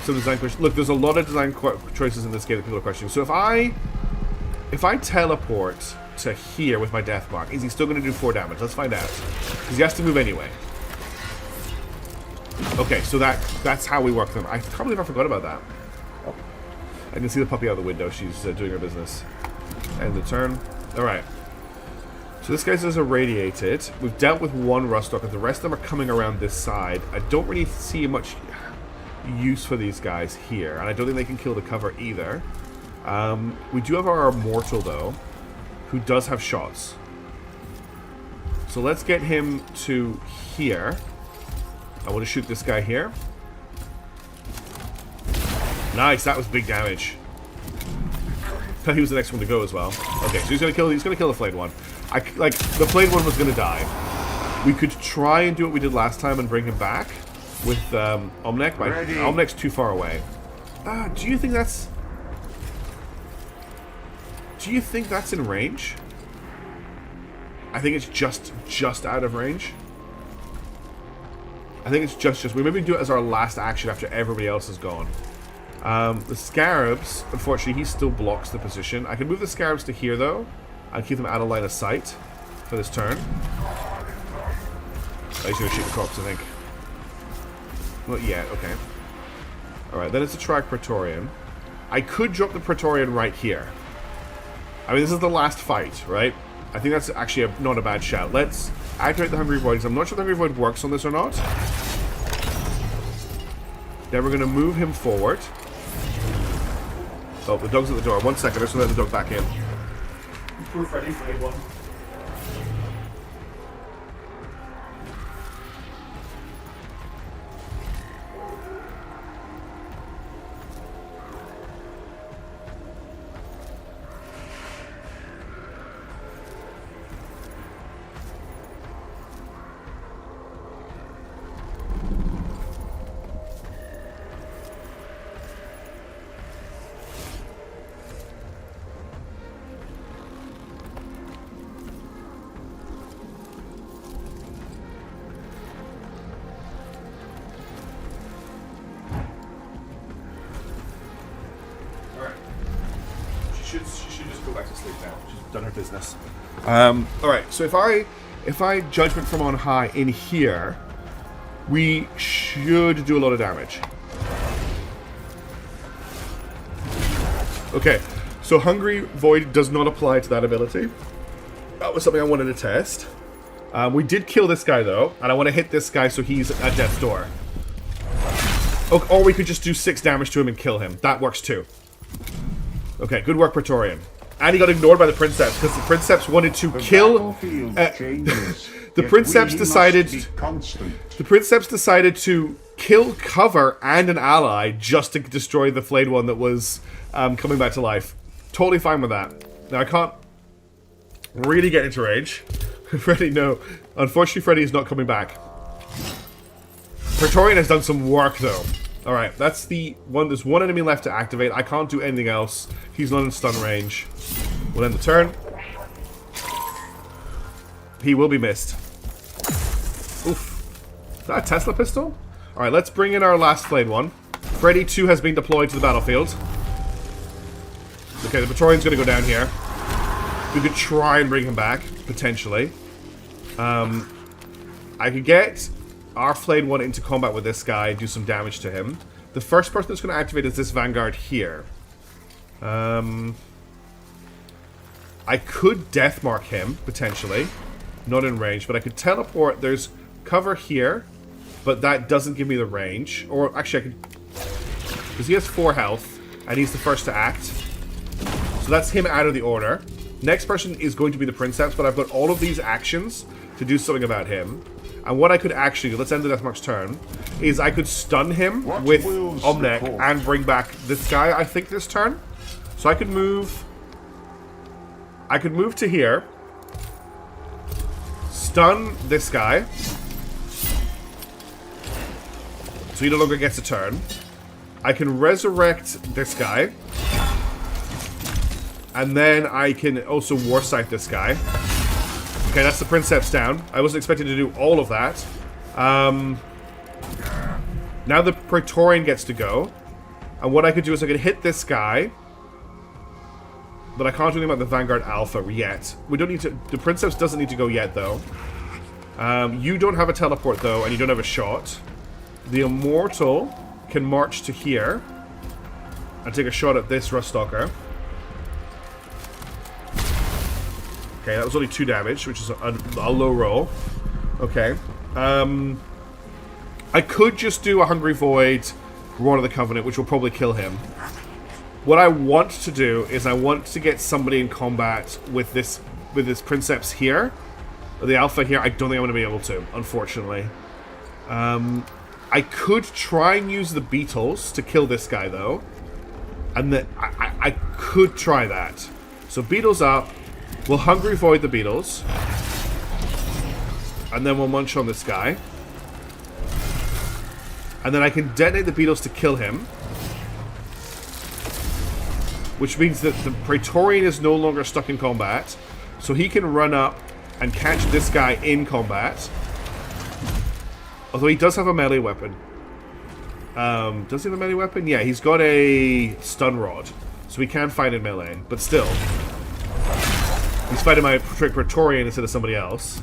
So design question. Look, there's a lot of design choices in this game that people are questioning. So if I teleport to here with my death mark, is he still going to do 4 damage? Let's find out. Because he has to move anyway. Okay, so that's how we work them. I can't believe I forgot about that. I can see the puppy out the window. She's doing her business. End the turn. Alright. So this guy's just irradiated. We've dealt with one Ruststalker. The rest of them are coming around this side. I don't really see much use for these guys here. And I don't think they can kill the cover either. We do have our Immortal, though, who does have shots. So let's get him to here. I want to shoot this guy here. Nice, that was big damage. Thought he was the next one to go as well. Okay, so he's gonna kill the flayed one. The flayed one was gonna die. We could try and do what we did last time and bring him back with Omnek, but Omnek's too far away. Do you think that's in range? I think it's just out of range. I think it's just we maybe do it as our last action after everybody else is gone. The Scarabs, unfortunately, he still blocks the position. I can move the Scarabs to here, though. I'll keep them out of line of sight for this turn. He's going to shoot the corpse, I think. Not yet, okay. Alright, then it's a Track Praetorian. I could drop the Praetorian right here. I mean, this is the last fight, right? I think that's actually not a bad shout. Let's activate the Hungry Void. I'm not sure the Hungry Void works on this or not. Then we're going to move him forward. Oh, the dog's at the door. 1 second. Let's let the dog back in. Poor Freddy, Freddy one. She should just go back to sleep now. She's done her business. Alright, so if I Judgment from on high in here, we should do a lot of damage. Okay, so Hungry Void does not apply to that ability. That was something I wanted to test. We did kill this guy though, and I want to hit this guy so he's at death's door. Or we could just do 6 damage to him and kill him. That works too. Okay, good work, Praetorian. And he got ignored by the Princeps, because the Princeps wanted to kill... the Princeps decided... The Princeps decided to kill cover and an ally just to destroy the flayed one that was coming back to life. Totally fine with that. Now, I can't really get into rage. Freddy, no. Unfortunately, Freddy is not coming back. Praetorian has done some work, though. Alright, that's the one. There's one enemy left to activate. I can't do anything else. He's not in stun range. We'll end the turn. He will be missed. Oof. Is that a Tesla pistol? Alright, let's bring in our last flayed one. Freddy 2 has been deployed to the battlefield. Okay, the Praetorian's going to go down here. We could try and bring him back, potentially. I could get our flayed one into combat with this guy, do some damage to him. The first person that's going to activate is this Vanguard here. I could deathmark him, potentially. Not in range, but I could teleport. There's cover here, but that doesn't give me the range. Or, actually, I could... Because he has 4 health, and he's the first to act. So that's him out of the order. Next person is going to be the Princeps, but I've got all of these actions to do something about him. And what I could actually do, let's end the Deathmark's turn, is I could stun him with Omnek and bring back this guy, I think, this turn. So I could move... I could move to here. Stun this guy. So he no longer gets a turn. I can resurrect this guy. And then I can also Warsight this guy. Okay, that's the Princeps down. I wasn't expecting to do all of that. Now the Praetorian gets to go. And what I could do is I could hit this guy. But I can't do anything about the Vanguard Alpha yet. We don't need to... The Princeps doesn't need to go yet, though. You don't have a teleport, though, and you don't have a shot. The Immortal can march to here. And take a shot at this Ruststalker. Okay, that was only 2 damage, which is a low roll. Okay. I could just do a Hungry Void, Roar of the Covenant, which will probably kill him. What I want to do is I want to get somebody in combat with this Princeps here. The Alpha here, I don't think I'm going to be able to, unfortunately. I could try and use the Beetles to kill this guy, though. And I could try that. So Beetles up. We'll Hungry Void the Beetles. And then we'll munch on this guy. And then I can detonate the Beetles to kill him. Which means that the Praetorian is no longer stuck in combat. So he can run up and catch this guy in combat. Although he does have a melee weapon. Does he have a melee weapon? Yeah, he's got a stun rod. So he can fight in melee. But still... He's fighting my Praetorian instead of somebody else.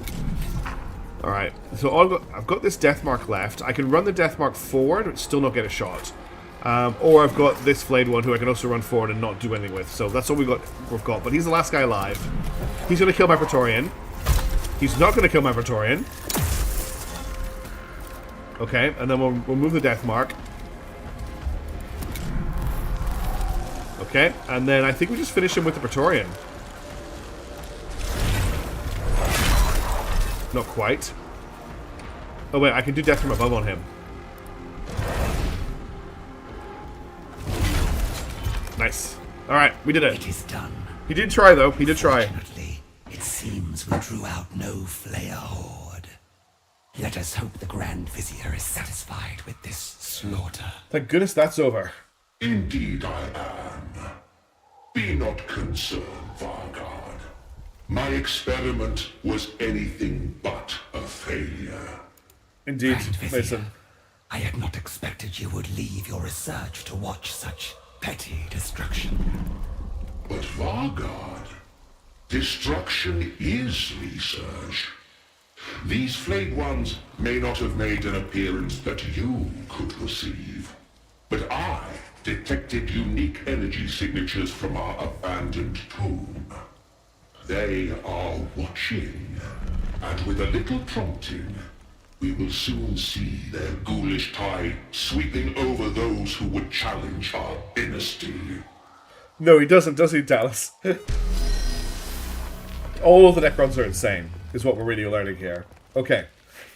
Alright, so I've got this Deathmark left. I can run the Deathmark forward, but still not get a shot. Or I've got this flayed one who I can also run forward and not do anything with. So that's all we've got. But he's the last guy alive. He's going to kill my Praetorian. He's not going to kill my Praetorian. Okay, and then we'll move the death mark. Okay, and then I think we just finish him with the Praetorian. Not quite. Oh wait, I can do death from above on him. Nice. Alright, we did it. It is done. He did try though, he did try. Fortunately, it seems we drew out no Flayer horde. Let us hope the Grand Vizier is satisfied with this slaughter. Thank goodness that's over. Indeed I am. Be not concerned, Vargard. My experiment was anything but a failure. Indeed, Grand Vizier, Mason. I had not expected you would leave your research to watch such petty destruction. But Vargard, destruction is research. These flayed ones may not have made an appearance that you could perceive, but I detected unique energy signatures from our abandoned tomb. They are watching, and with a little prompting, we will soon see their ghoulish tide sweeping over those who would challenge our dynasty. No, he doesn't, does he, Dallas? All of the Necrons are insane, is what we're really learning here. Okay.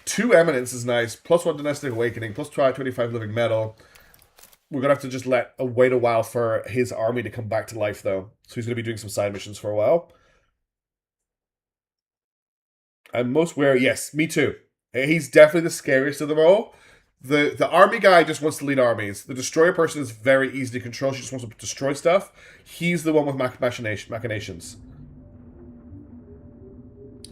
2 Eminence is nice, +1 Dynastic Awakening, +25 Living Metal. We're going to have to just wait a while for his army to come back to life, though. So he's going to be doing some side missions for a while. I'm most wary, yes, me too. He's definitely the scariest of them all. The army guy just wants to lead armies. The destroyer person is very easy to control. She just wants to destroy stuff. He's the one with machinations.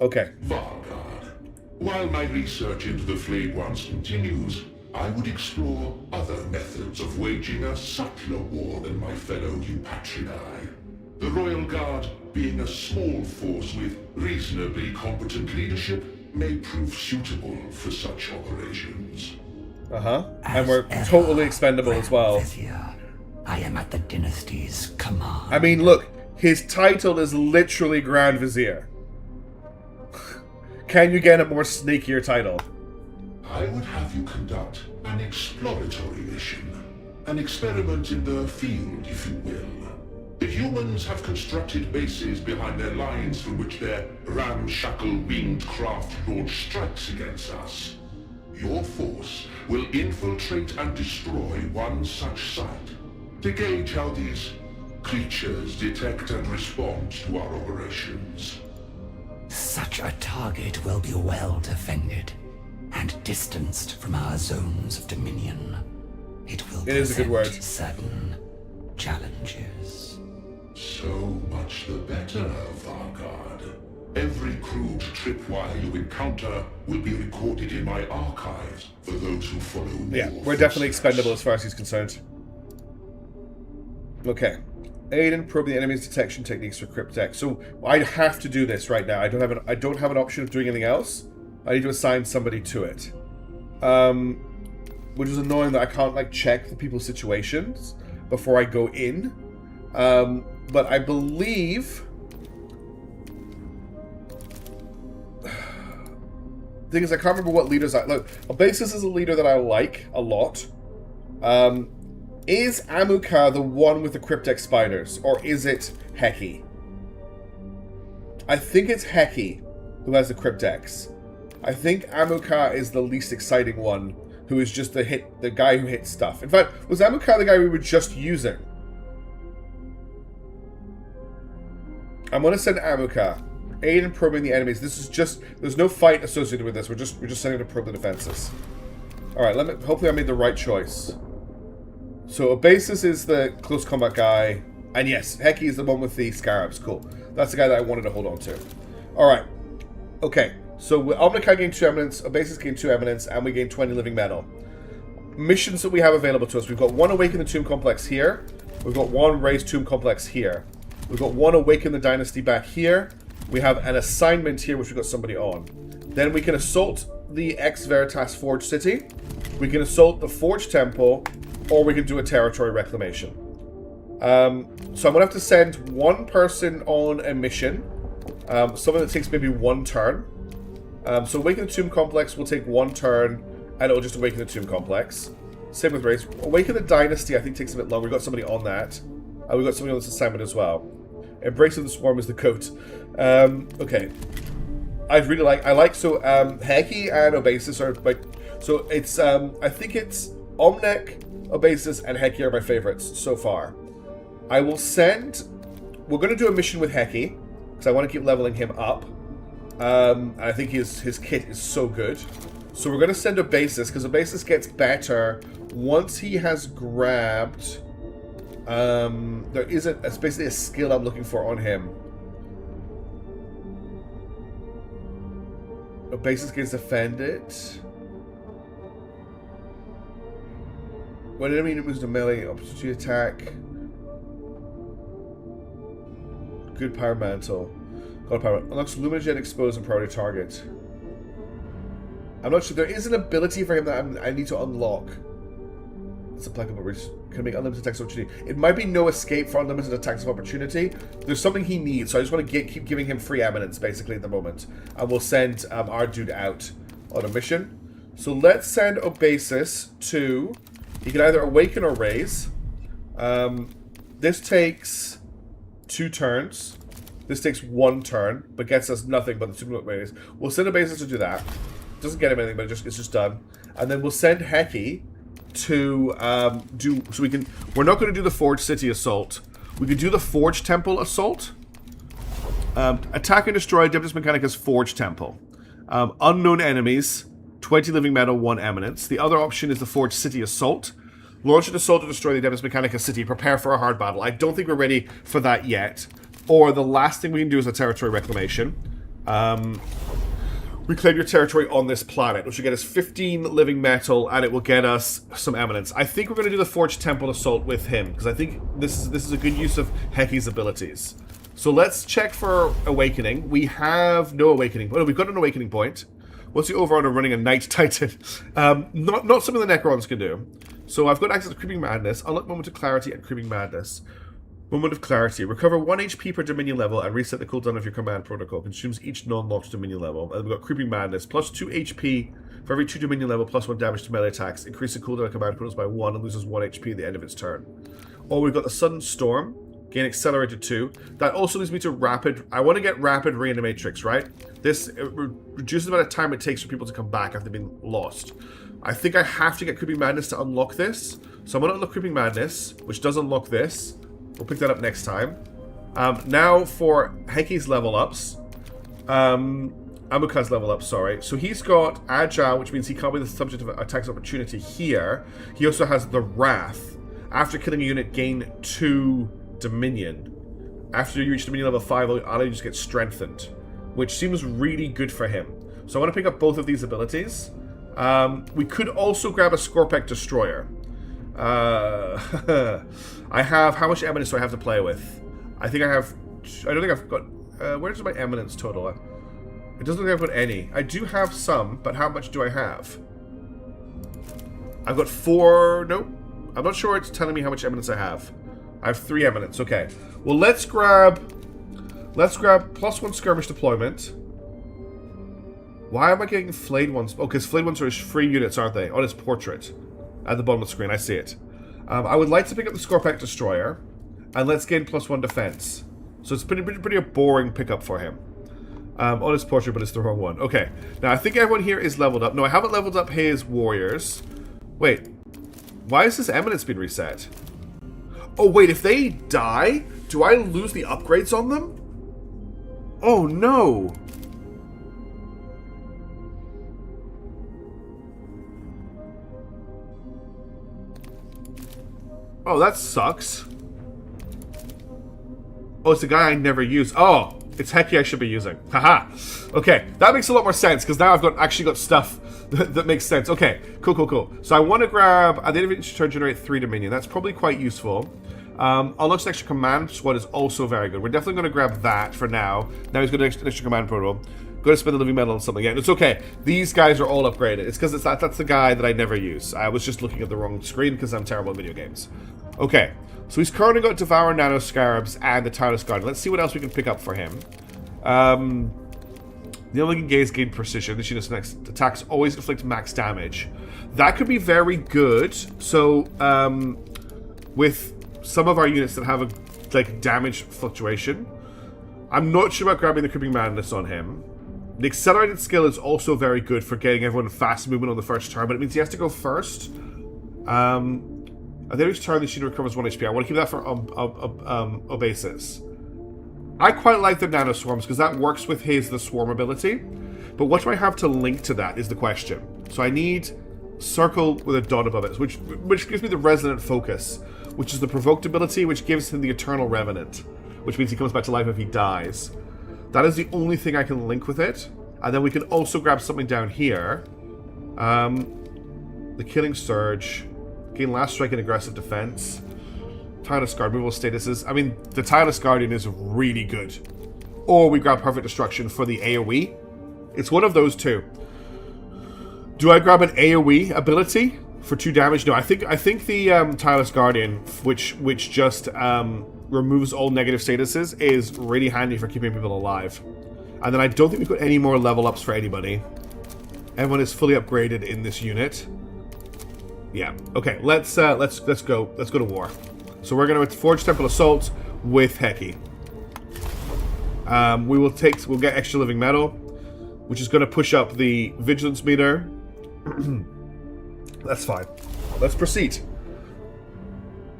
Okay. Vargard, while my research into the Flayed Ones continues, I would explore other methods of waging a subtler war than my fellow Eupatridae. The Royal Guard, being a small force with reasonably competent leadership, may prove suitable for such operations. And we're totally expendable as well. Vizier, I am at the dynasty's command. I mean, look, his title is literally Grand Vizier. Can you get a more sneakier title? I would have you conduct an exploratory mission. An experiment in the field, if you will. The humans have constructed bases behind their lines from which their ramshackle winged craft launch strikes against us. Your force will infiltrate and destroy one such site to gauge how these creatures detect and respond to our operations. Such a target will be well defended and distanced from our zones of dominion. It will It is a good word. certain challenges. So much the better, Vargard. Every crude tripwire you encounter will be recorded in my archives for those who follow me. Yeah, we're definitely expendable as far as he's concerned. Okay. Aid and probe the enemy's detection techniques for cryptech. So I have to do this right now. I don't have an option of doing anything else. I need to assign somebody to it. Which is annoying that I can't like check the people's situations before I go in. But I believe the thing is, I can't remember what leaders I look. Obesis is a leader that I like a lot. Is Amuka the one with the cryptech spiders, or is it Heki? I think it's Heki who has the cryptex. I think Amuka is the least exciting one, who is just the guy who hits stuff. In fact, was Amuka the guy we were just using? I'm gonna send Amuka. Aid in probing the enemies. This is just, there's no fight associated with this. We're just sending to probe the defenses. Alright, hopefully I made the right choice. So Obesis is the close combat guy. And yes, Heki is the one with the scarabs. Cool. That's the guy that I wanted to hold on to. Alright. Okay. So Omnikai gained 2 eminence, Obesis gained 2 eminence, and we gained 20 living metal. Missions that we have available to us. We've got 1 Awaken the Tomb Complex here. We've got 1 Raise Tomb Complex here. We've got 1 Awaken the Dynasty back here. We have an assignment here which we've got somebody on. Then we can assault the Ex Veritas Forge City. We can assault the Forge Temple. or we can do a territory reclamation. So I'm going to have to send one person on a mission. Something that takes maybe 1 turn. So Awaken the Tomb Complex will take 1 turn, and it'll just Awaken the Tomb Complex. Same with Race. Awaken the Dynasty, I think, takes a bit longer. We've got somebody on that. We've got somebody on this assignment as well. Embrace of the Swarm is the coat. Okay. I like, so, Heki and Obasis are, like, so it's, I think it's Omnek, Obasis, and Heki are my favorites so far. I will send, we're going to do a mission with Heki, because I want to keep leveling him up. I think his kit is so good. So we're going to send Obasis, because Obasis gets better once he has grabbed... it's basically a skill I'm looking for on him. Obasis gets offended. When an enemy moves to melee, opportunity attack. Good Power Mantle. God Power. Unlocks Luminagen, Expose, and Priority Target. I'm not sure. There is an ability for him that I need to unlock. It's applicable. Can make unlimited attacks of opportunity. It might be no escape for unlimited attacks of opportunity. There's something he needs, so I just want to keep giving him free eminence, basically, at the moment. And we'll send our dude out on a mission. So let's send Obasis to... He can either Awaken or Raise. This takes 2 turns. This takes 1 turn, but gets us nothing but the 2 Raise. We'll send Obasis to do that. Doesn't get him anything, but it's just done. And then we'll send Heki to so we can, we're not going to do the Forge City Assault. We could do the Forge Temple Assault. Attack and destroy Adeptus Mechanicus Forge Temple. Unknown enemies, 20 living metal, 1 eminence. The other option is the Forge City Assault. Launch an assault to destroy the Adeptus Mechanicus city. Prepare for a hard battle. I don't think we're ready for that yet. Or the last thing we can do is a territory reclamation. Reclaim your territory on this planet, which will get us 15 living metal, and it will get us some eminence. I think we're going to do the Forge Temple Assault with him, because I think this is a good use of Heki's abilities. So let's check for Awakening. We have no Awakening. Oh, no, we've got an Awakening point. What's the overall on running a Knight Titan? Not something the Necrons can do. So I've got access to Creeping Madness, Unlock Moment of Clarity, and Creeping Madness. Moment of Clarity. Recover 1 HP per Dominion level and reset the cooldown of your command protocol. Consumes each non-locked Dominion level. And we've got Creeping Madness. Plus 2 HP for every 2 Dominion level, plus 1 damage to melee attacks. Increase the cooldown of command protocols by 1 and loses 1 HP at the end of its turn. Or we've got the Sudden Storm. Gain Accelerated 2. That also leads me to Rapid. I want to get Rapid Reanimatrix, right? This reduces the amount of time it takes for people to come back after being lost. I think I have to get Creeping Madness to unlock this. So I'm going to unlock Creeping Madness, which does unlock this. We'll pick that up next time. Now for Heki's level ups. Amuka's level up, sorry. So he's got Agile, which means he can't be the subject of attacks opportunity here. He also has the Wrath. After killing a unit, gain 2 Dominion. After you reach Dominion level 5, ally just gets strengthened, which seems really good for him. So I want to pick up both of these abilities. We could also grab a Scorpec Destroyer. I have, how much eminence do I have to play with? I think I have, I don't think I've got, where's my eminence total? It doesn't look like I've got any. I do have some, but how much do I have? I've got 4, nope. I'm not sure it's telling me how much eminence I have. I have 3 eminence, okay. Well, let's grab plus 1 skirmish deployment. Why am I getting flayed ones? Oh, because flayed ones are free units, aren't they? On its portrait. At the bottom of the screen, I see it. I would like to pick up the Scorpec Destroyer, and let's gain plus 1 defense. So it's pretty a boring pickup for him. On his portrait, but it's the wrong one. Okay, now I think everyone here is leveled up. No, I haven't leveled up his warriors. Wait, why is this eminence been reset? Oh wait, if they die, do I lose the upgrades on them? Oh no! Oh, that sucks. Oh, it's the guy I never use. Oh, it's Heki I should be using. Haha. Okay, that makes a lot more sense, because now I've actually got stuff that makes sense. Okay, cool. So I want to grab, at the end of each turn, generate 3 Dominion. That's probably quite useful. Unlocks an extra command squad is also very good. We're definitely going to grab that for now. Now he's got an extra command protocol. Go to spend the living metal on something. Yeah, it's okay. These guys are all upgraded. It's because that's the guy that I never use. I was just looking at the wrong screen because I'm terrible at video games. Okay, so he's currently got Devour Nano Scarabs and the Tireless Guardian. Let's see what else we can pick up for him. The only gaze gain precision. This unit's next attacks always inflict max damage. That could be very good. So, with some of our units that have a damage fluctuation, I'm not sure about grabbing the Creeping Madness on him. The accelerated skill is also very good for getting everyone fast movement on the first turn, but it means he has to go first. At each turn, the unit recovers 1 HP. I want to keep that for Obasis. I quite like the Nano Swarms because that works with the Swarm ability. But what do I have to link to that is the question. So I need Circle with a dot above it, which gives me the Resonant Focus, which is the Provoked ability, which gives him the Eternal Revenant, which means he comes back to life if he dies. That is the only thing I can link with it. And then we can also grab something down here. The Killing Surge. Gain Last Strike and Aggressive Defense. Tireless Guard removal statuses. I mean, the Tireless Guardian is really good. Or we grab Perfect Destruction for the AoE. It's one of those two. Do I grab an AoE ability for 2 damage? No, I think the Tireless Guardian, which just removes all negative statuses, is really handy for keeping people alive. And then I don't think we've got any more level ups for anybody. Everyone is fully upgraded in this unit. Yeah. Okay. Let's go. Let's go to war. So we're going to Forge Temple Assault with Heki. We'll get extra living metal, which is going to push up the vigilance meter. That's fine. Let's proceed.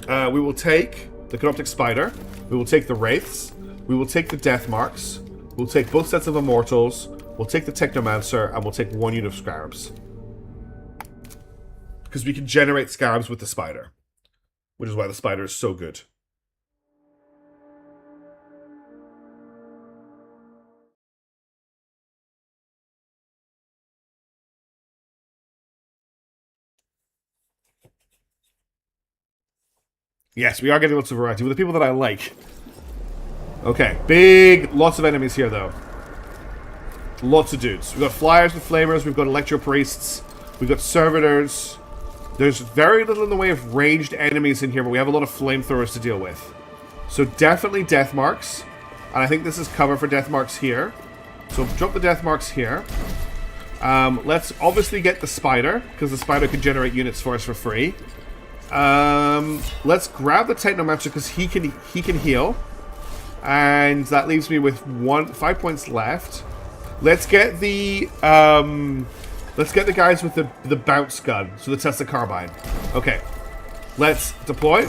We will take the Canoptic Spider. We will take the Wraiths. We will take the Death Marks. We'll take both sets of Immortals. We'll take the Technomancer, and we'll take 1 unit of Scarabs. Because we can generate Scarabs with the Spider. Which is why the Spider is so good. Yes, we are getting lots of variety with the people that I like. Okay, lots of enemies here, though. Lots of dudes. We've got Flyers with Flamers, we've got Electro Priests, we've got Servitors. There's very little in the way of ranged enemies in here, but we have a lot of flamethrowers to deal with. So definitely Death Marks. And I think this is cover for Death Marks here. So drop the Death Marks here. Let's obviously get the Spider, because the Spider can generate units for us for free. Let's grab the Technomancer, because he can heal. And that leaves me with 5 points left. Let's get the guys with the bounce gun, so the Tesla Carbine. Okay, let's deploy.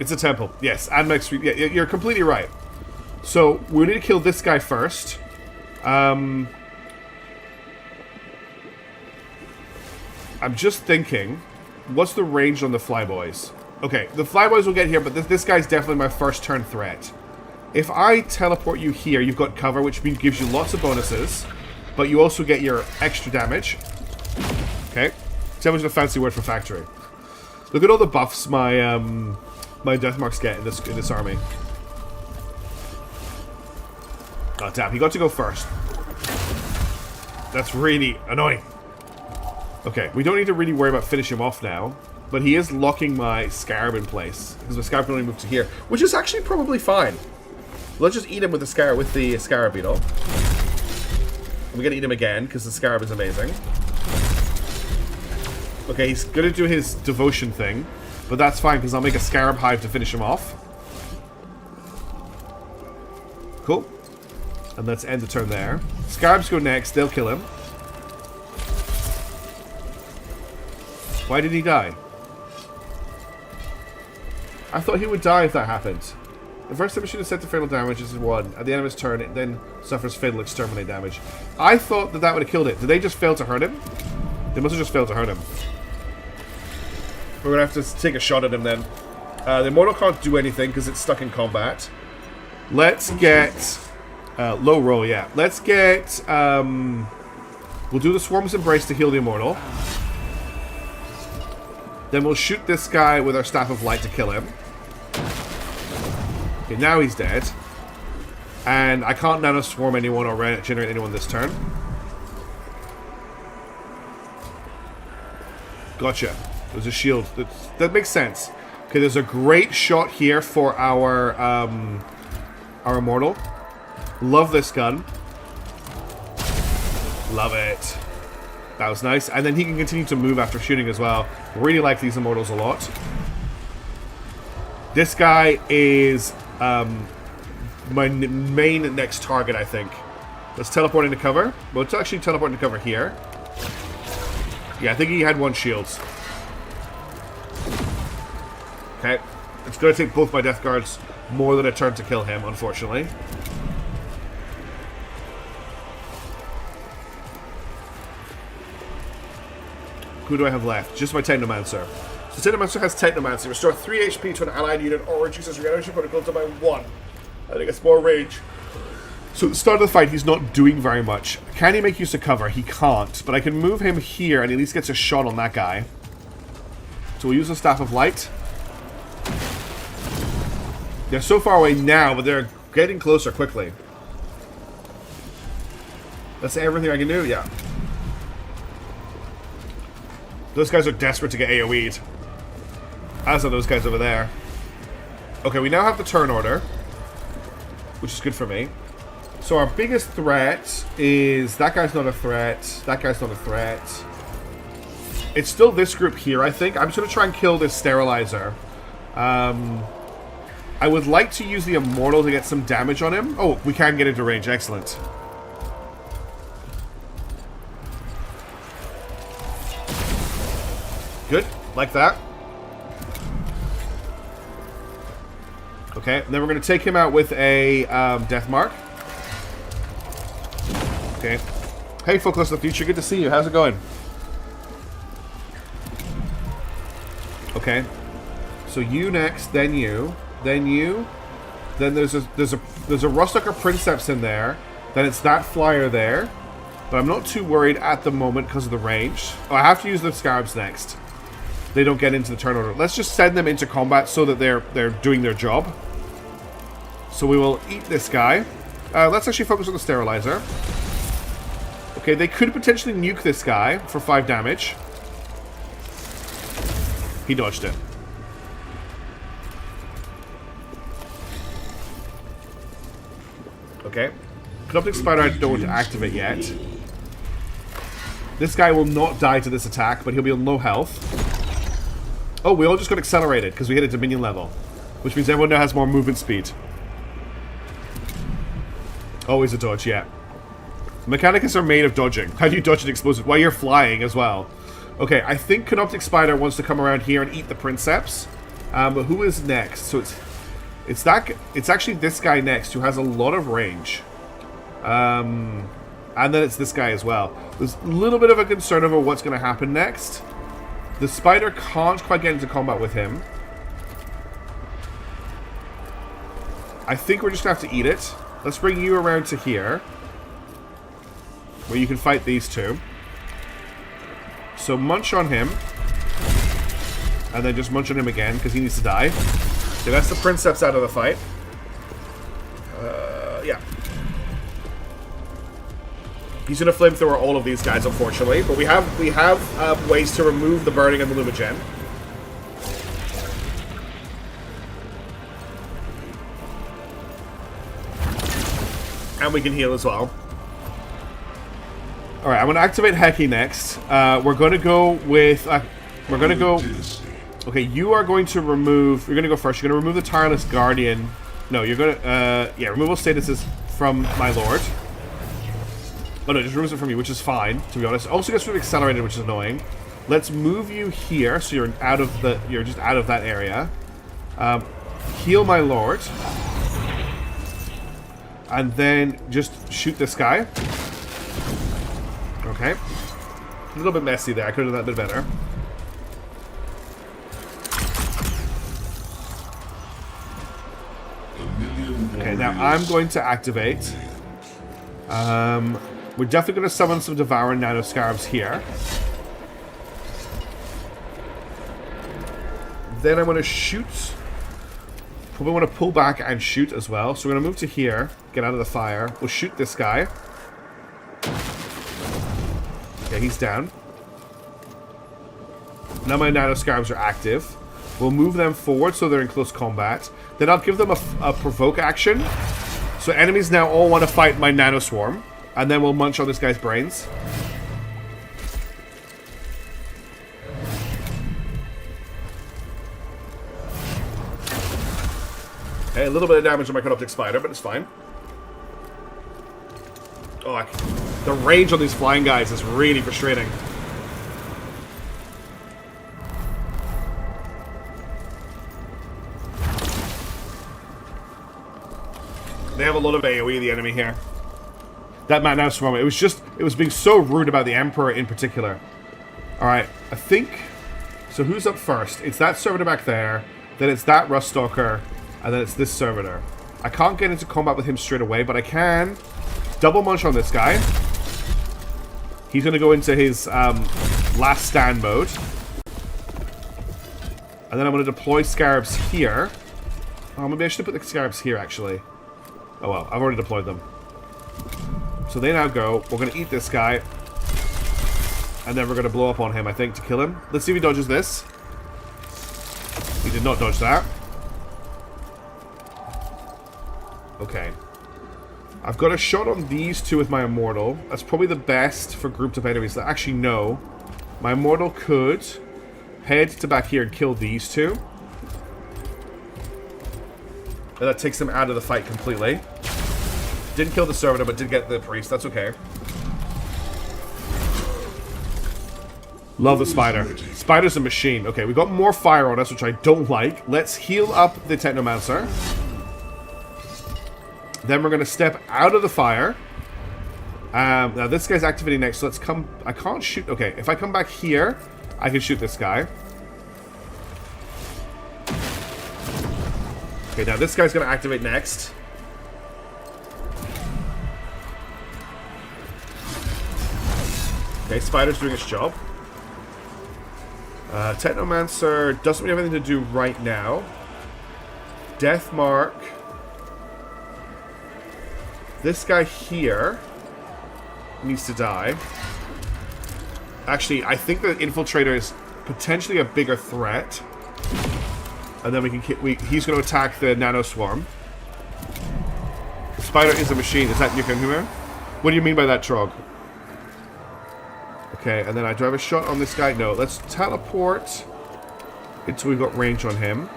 It's a temple, yes, and Max. Yeah, you're completely right. So we need to kill this guy first. I'm just thinking, what's the range on the Flyboys? Okay, the Flyboys will get here, but this guy's definitely my first turn threat. If I teleport you here, you've got cover, which gives you lots of bonuses, but you also get your extra damage. Okay. Damage is a fancy word for factory. Look at all the buffs my my Death Marks get in this army. Oh damn, he got to go first. That's really annoying. Okay, we don't need to really worry about finishing him off now, but he is locking my Scarab in place, because my Scarab can only move to here, which is actually probably fine. Let's just eat him with the Scarab Beetle. We're gonna eat him again, because the Scarab is amazing. Okay, he's gonna do his devotion thing, but that's fine, because I'll make a Scarab Hive to finish him off. Cool. And let's end the turn there. Scarabs go next, they'll kill him. Why did he die? I thought he would die if that happened. The first time machine is set to fatal damage is 1. At the end of his turn, it then suffers fatal exterminate damage. I thought that would have killed it. Did they just fail to hurt him? They must have just failed to hurt him. We're going to have to take a shot at him then. The Immortal can't do anything because it's stuck in combat. Let's get... low roll, yeah. Let's get... we'll do the Swarm's Embrace to heal the Immortal. Then we'll shoot this guy with our Staff of Light to kill him. Okay, now he's dead. And I can't nano swarm anyone or generate anyone this turn. Gotcha. There's a shield. That makes sense. Okay, there's a great shot here for our immortal. Love this gun. Love it. That was nice. And then he can continue to move after shooting as well. Really like these immortals a lot. This guy is my main next target, I think. Let's teleport into cover. Well, let's actually teleport into cover here. Yeah, I think he had 1 shield. Okay. It's going to take both my death guards more than a turn to kill him, unfortunately. Who do I have left? Just my Technomancer. So Technomancer has Technomancer. Restore 3 HP to an allied unit or reduces regeneration protocol to by 1. I think it's more range. So at the start of the fight, he's not doing very much. Can he make use of cover? He can't. But I can move him here and at least gets a shot on that guy. So we'll use the Staff of Light. They're so far away now, but they're getting closer quickly. That's everything I can do? Yeah. Those guys are desperate to get AoE'd. As are those guys over there. Okay, we now have the turn order, which is good for me. So our biggest threat is... That guy's not a threat. That guy's not a threat. It's still this group here, I think. I'm just going to try and kill this Sterilizer. I would like to use the Immortal to get some damage on him. Oh, we can get into range. Excellent. Good. Like that. Okay, and then we're going to take him out with a Death Mark. Okay. Hey, Focus of the Future. Good to see you. How's it going? Okay. So you next, then you, then you. Then there's a Rostocker Princeps in there. Then it's that flyer there. But I'm not too worried at the moment because of the range. Oh, I have to use the Scarabs next. They don't get into the turn order. Let's just send them into combat so that they're doing their job. So we will eat this guy. Let's actually focus on the Sterilizer. Okay, they could potentially nuke this guy for 5 damage. He dodged it. Okay. Canoptic Spider I don't want to activate yet. This guy will not die to this attack, but he'll be on low health. Oh, we all just got accelerated because we hit a Dominion level. Which means everyone now has more movement speed. Always a dodge, yeah. Mechanicus are made of dodging. How do you dodge an explosive? While you're flying as well. Okay, I think Canoptic Spider wants to come around here and eat the Princeps. But who is next? So it's actually this guy next who has a lot of range. And then it's this guy as well. There's a little bit of a concern over what's going to happen next. The spider can't quite get into combat with him. I think we're just going to have to eat it. Let's bring you around to here. Where you can fight these two. So munch on him. And then just munch on him again, because he needs to die. Okay, that's the Princeps out of the fight. Yeah. He's going to flamethrower all of these guys, unfortunately. But we have ways to remove the burning and the Lumigen. And we can heal as well. Alright, I'm going to activate Heki next. We're going to go with... we're going to go... Okay, you are going to remove... You're going to go first. You're going to remove the Tireless Guardian. No, you're going to... yeah, removal statuses from my Lord. Oh no, just removes it from you, which is fine, to be honest. Also gets rid of Accelerated, which is annoying. Let's move you here, so you're out of the... You're just out of that area. Heal my Lord. And then just shoot this guy. Okay. A little bit messy there. I could have done that a bit better. Okay, now I'm going to activate. We're definitely going to summon some Devouring Nano Scarabs here. Then I'm going to shoot probably want to pull back and shoot as well. So we're going to move to here, get out of the fire. We'll shoot this guy. Okay, he's down. Now my nano scarabs are active. We'll move them forward so they're in close combat. Then I'll give them a provoke action. So enemies now all want to fight my nano swarm. And then we'll munch on this guy's brains. Okay, a little bit of damage on my Canoptic Spider, but it's fine. Oh, the range on these flying guys is really frustrating. They have a lot of AoE, the enemy here. That man now swarm. It was being so rude about the Emperor in particular. Alright, I think... So who's up first? It's that servitor back there, then it's that Ruststalker, and then it's this servitor. I can't get into combat with him straight away, but I can double munch on this guy. He's going to go into his last stand mode. And then I'm going to deploy scarabs here. Oh, maybe I should have put the scarabs here, actually. Oh well, I've already deployed them. So they now go. We're going to eat this guy. And then we're going to blow up on him, I think, to kill him. Let's see if he dodges this. He did not dodge that. Okay. I've got a shot on these two with my Immortal. That's probably the best for grouped up enemies. Actually, no. My Immortal could head to back here and kill these two. And that takes them out of the fight completely. Didn't kill the servitor, but did get the priest. That's okay. Love the spider. Spider's a machine. Okay, we've got more fire on us, which I don't like. Let's heal up the Technomancer. Then we're going to step out of the fire. Now this guy's activating next, so let's come... I can't shoot... Okay, if I come back here, I can shoot this guy. Okay, now this guy's going to activate next. Okay, Spider's doing its job. Technomancer doesn't really have anything to do right now. Deathmark. This guy here needs to die. Actually, I think the Infiltrator is potentially a bigger threat. And then we can he's going to attack the Nano Swarm. The Spider is a machine. Is that Yukonhuma? What do you mean by that, Trog? Okay, and then I do have a shot on this guy. No, let's teleport until we've got range on him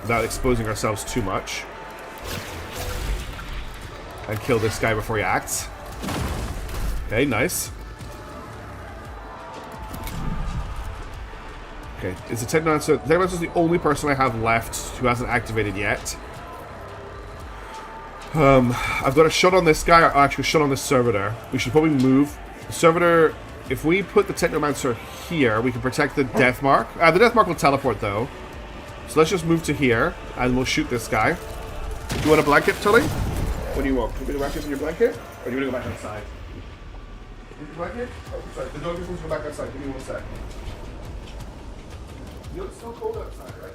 without exposing ourselves too much. And kill this guy before he acts. Okay, nice. Okay, is the Technomancer... Technomancer is the only person I have left who hasn't activated yet. I've got a shot on this guy. Actually, a shot on this servitor. We should probably move... The servitor... If we put the Technomancer here, we can protect the Deathmark. The Deathmark will teleport, though. So let's just move to here, and we'll shoot this guy. Do you want a blanket, Tully? What do you want? Do you want me to wrap you in your blanket? Or do you want to go back outside? Your blanket? Oh, sorry. The dog just wants to go back outside. Give me 1 sec. You know, it's still cold outside, right?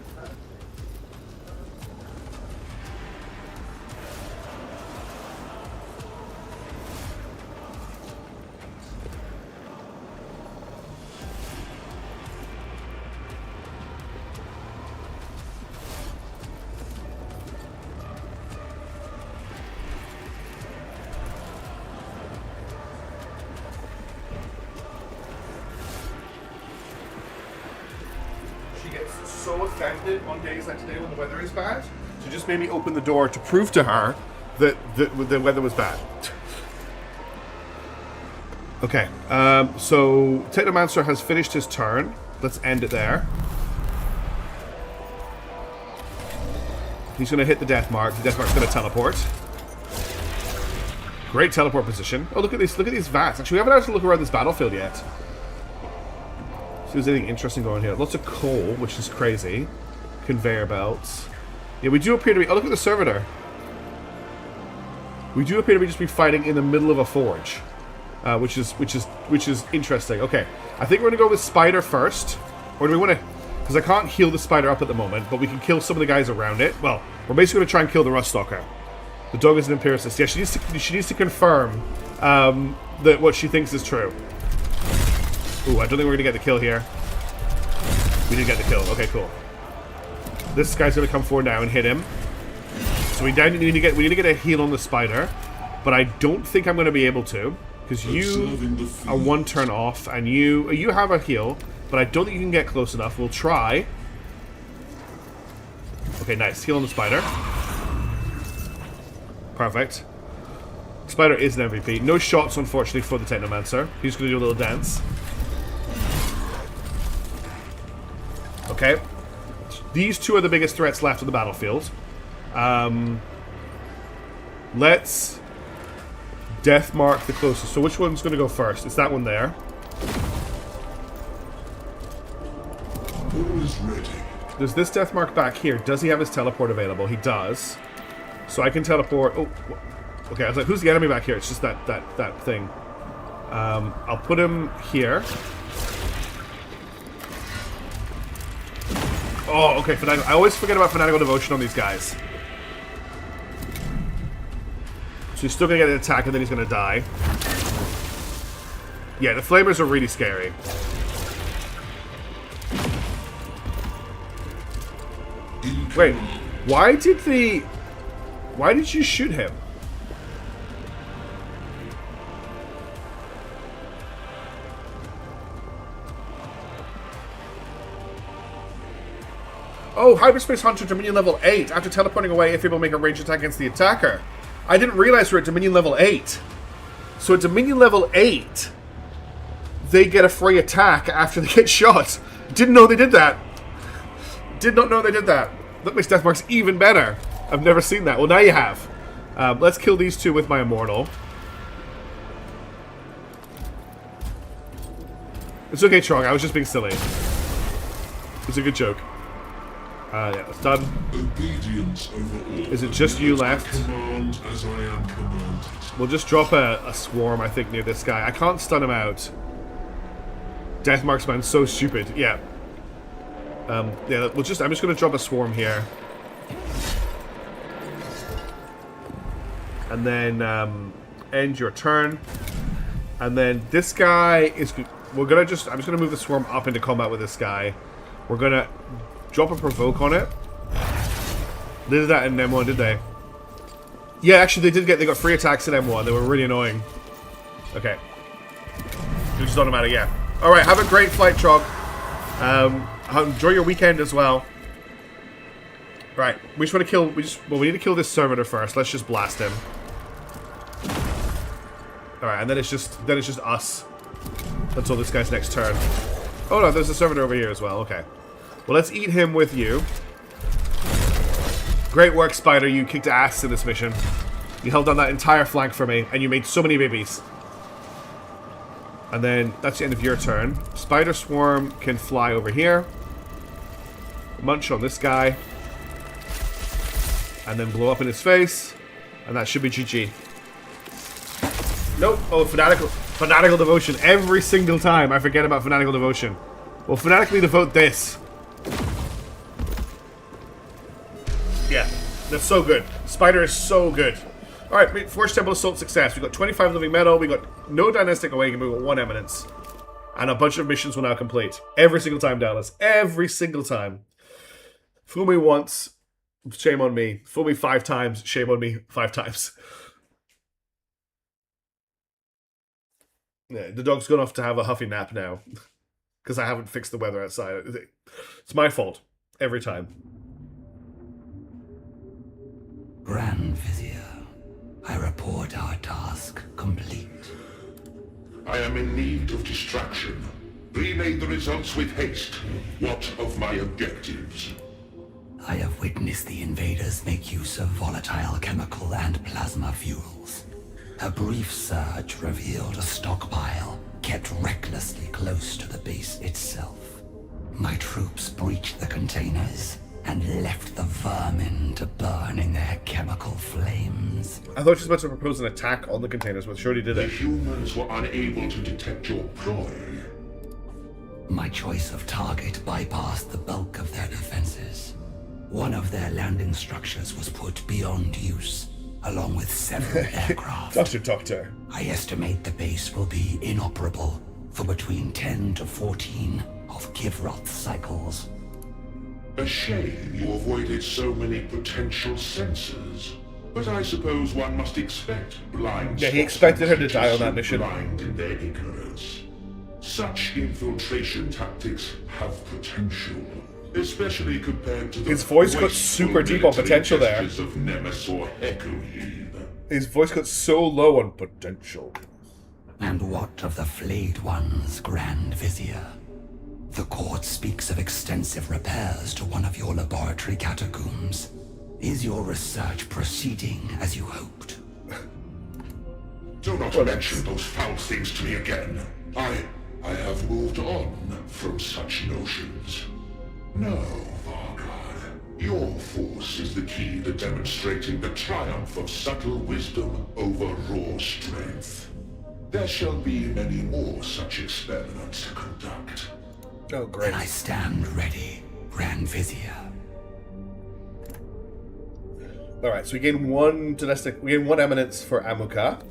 So offended on days like today when the weather is bad, she just made me open the door to prove to her that the weather was bad. Okay, so Technomancer has finished his turn. Let's end it there. He's going to hit the Deathmark. The Deathmark's going to teleport. Great teleport position. Oh, look at this! Look at these vats. Actually, we haven't actually looked around this battlefield yet. There's anything interesting going here. Lots of coal, which is crazy. Conveyor belts. Yeah, we do appear to be... Oh, look at the servitor. We do appear to be just be fighting in the middle of a forge, which is interesting. Okay, I think we're gonna go with Spider first, or do we want to? Because I can't heal the spider up at the moment, but we can kill some of the guys around it. Well, we're basically going to try and kill the Ruststalker. The dog is an empiricist. Yeah, she needs to confirm that what she thinks is true. Ooh, I don't think we're going to get the kill here. We did get the kill. Okay, cool. This guy's going to come forward now and hit him. So we need to get a heal on the spider, but I don't think I'm going to be able to because you are one turn off and you have a heal, but I don't think you can get close enough. We'll try. Okay, nice. Heal on the spider. Perfect. Spider is an MVP. No shots, unfortunately, for the Technomancer. He's going to do a little dance. Okay. These two are the biggest threats left on the battlefield. Let's death mark the closest. So which one's going to go first? It's that one there. All is ready. There's this death mark back here. Does he have his teleport available? He does. So I can teleport. Oh, okay. I was like, who's the enemy back here? It's just that thing. I'll put him here. Oh, okay. I always forget about Fanatical Devotion on these guys. So he's still going to get an attack, and then he's going to die. Yeah, the Flamers are really scary. Wait, why did you shoot him? Oh, Hyperspace Hunter Dominion level 8. After teleporting away, if able to make a ranged attack against the attacker. I didn't realize we're at Dominion level 8. So at Dominion level 8, they get a free attack after they get shot. Didn't know they did that. Did not know they did that. That makes death marks even better. I've never seen that. Well, now you have. Let's kill these two with my Immortal. It's okay, Trong. I was just being silly. It's a good joke. Yeah, it's done. Obedience over all. Is it just you left? Command as I am commanded. We'll just drop a swarm, I think, near this guy. I can't stun him out. Death Marksman's so stupid. Yeah. Yeah, I'm just going to drop a swarm here. And then end your turn. And then this guy is... I'm just going to move the swarm up into combat with this guy. We're going to drop a provoke on it. They did that in M1, did they? Yeah, actually they got free attacks in M1. They were really annoying. Okay. It's just automatic, yeah. Alright, have a great flight, Trog. Enjoy your weekend as well. Right, we just want to kill... we need to kill this servitor first. Let's just blast him. Alright, and then it's just us. Until this guy's next turn. Oh no, there's a servitor over here as well. Okay. Well, let's eat him with you. Great work, Spider. You kicked ass in this mission. You held down that entire flank for me, and you made so many babies. And then, that's the end of your turn. Spider Swarm can fly over here. Munch on this guy. And then blow up in his face. And that should be GG. Nope. Oh, Fanatical Devotion. Every single time I forget about Fanatical Devotion. Well, fanatically devote this. Yeah, that's so good. Spider is so good. Alright, Forge Temple Assault success. We got 25 Living Metal, we got no Dynastic Awakening, we got 1 Eminence. And a bunch of missions will now complete. Every single time, Dallas. Every single time. Fool me once, shame on me. Fool me 5 times, shame on me 5 times. Yeah, the dog's gone off to have a huffy nap now. Because I haven't fixed the weather outside. It's my fault. Every time. Grand Vizier, I report our task complete. I am in need of distraction. Relay the results with haste. What of my objectives? I have witnessed the invaders make use of volatile chemical and plasma fuels. A brief search revealed a stockpile kept recklessly close to the base itself. My troops breached the containers and left the vermin to burn in their chemical flames. I thought she was about to propose an attack on the containers, but she already did The it. humans were unable to detect your ploy. My choice of target bypassed the bulk of their defenses. One of their landing structures was put beyond use, along with several aircraft. Doctor. I estimate the base will be inoperable for between 10 to 14 of Kivroth's cycles. A shame you avoided so many potential sensors. But I suppose one must expect blind Yeah, he expected her to die on that so mission. blind in their ignorance. Such infiltration tactics have potential, especially compared to the His voice got wasteful super deep on military potential there. gestures of Nemesis or Hecohede. His voice got so low on potential. And what of the flayed one's Grand Vizier? The court speaks of extensive repairs to one of your laboratory catacombs. Is your research proceeding as you hoped? Do not mention those foul things to me again. I have moved on from such notions. No, Vargard. Your force is the key to demonstrating the triumph of subtle wisdom over raw strength. There shall be many more such experiments to conduct. Oh, great. Then I stand ready, Grand Vizier. Alright, so we gain one domestic, we gain one eminence for Amuka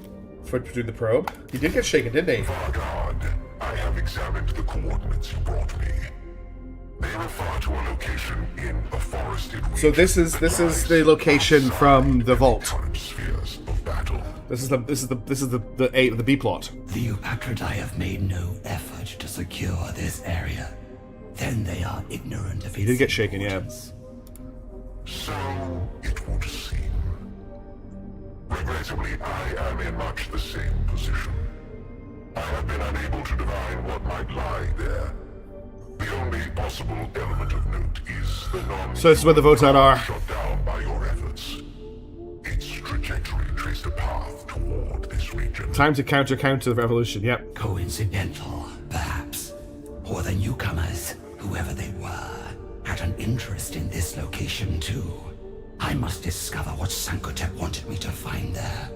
for doing the probe. He did get shaken, didn't he? Vargard, I have examined the coordinates you brought me. They refer to a location in a forested region. So this is the location from the vault. Current spheres of battle. This is the B plot. The Eupatridae have made no effort to secure this area. Then they are ignorant of He did get shaken, yeah. So it would seem. Regrettably, I am in much the same position. I have been unable to divine what might lie there. The only possible element of note is the non- So this is where the Votan are. shut down by your efforts. Its trajectory traced a path toward this region. Time to counter the revolution, yep. Coincidental, perhaps. Or the newcomers, whoever they were, had an interest in this location too. I must discover what Sankotep wanted me to find there.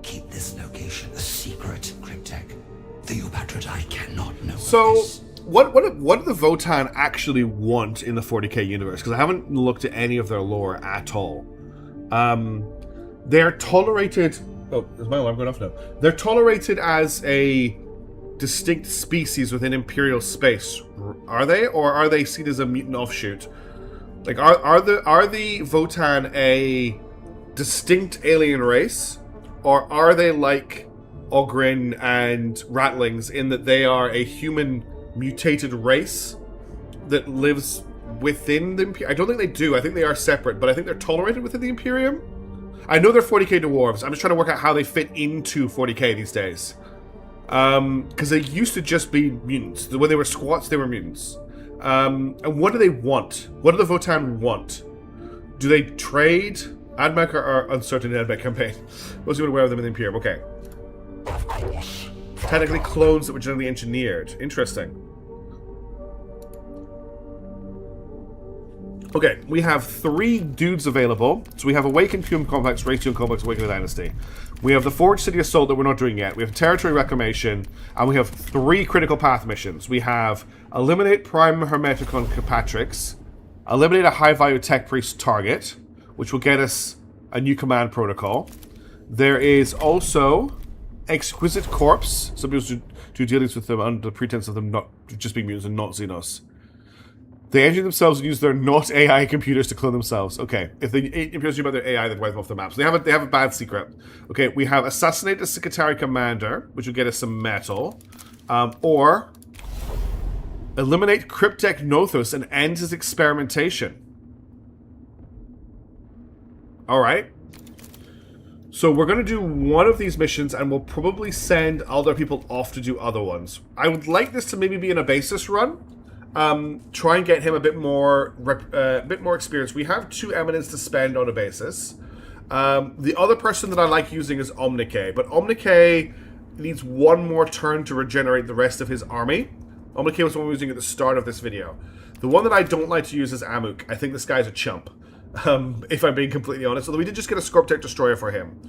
Keep this location a secret, Cryptek. The Eupatridae cannot know of So, this. what do the Votan actually want in the 40k universe? Because I haven't looked at any of their lore at all. They're tolerated... Oh, is my alarm going off now? They're tolerated as a distinct species within Imperial space. Are they? Or are they seen as a mutant offshoot? Like, are the Votan a distinct alien race? Or are they like Ogryn and Ratlings in that they are a human mutated race that lives within the Imperium? I don't think they do. I think they are separate, but I think they're tolerated within the Imperium. I know they're 40k dwarves. I'm just trying to work out how they fit into 40k these days. Because they used to just be mutants. When they were squats, they were mutants. And what do they want? What do the Votan want? Do they trade? Admech are uncertain in Admech campaign. Most people aware of them in the Imperium. Okay. Of course. Technically clones that were genetically engineered. Interesting. Okay, we have 3 dudes available. So we have Awakened Human Complex, Raytheon Complex, Awakened Dynasty. We have the Forge City Assault that we're not doing yet. We have Territory Reclamation. And we have 3 critical path missions. We have Eliminate Prime Hermeticon Capatrix. Eliminate a high-value tech priest target, which will get us a new command protocol. There is also Exquisite Corpse. Some people do dealings with them under the pretense of them not just being mutants and not Xenos. They engineer themselves and use their not AI computers to clone themselves. Okay, if they impose you about their AI, then wipe them off the map. So they have a bad secret. Okay, we have Assassinate the Secretary Commander, which will get us some metal. Or Eliminate Cryptek Nothos and end his experimentation. Alright. So we're going to do one of these missions, and we'll probably send other people off to do other ones. I would like this to maybe be an Abasis run. Try and get him a bit more experience. We have 2 eminence to spend on a basis. The other person that I like using is Omnike, but Omnike needs 1 more turn to regenerate the rest of his army. Omnike was the one we were using at the start of this video. The one that I don't like to use is Amuk. I think this guy's a chump, if I'm being completely honest. Although we did just get a Scorptech Destroyer for him.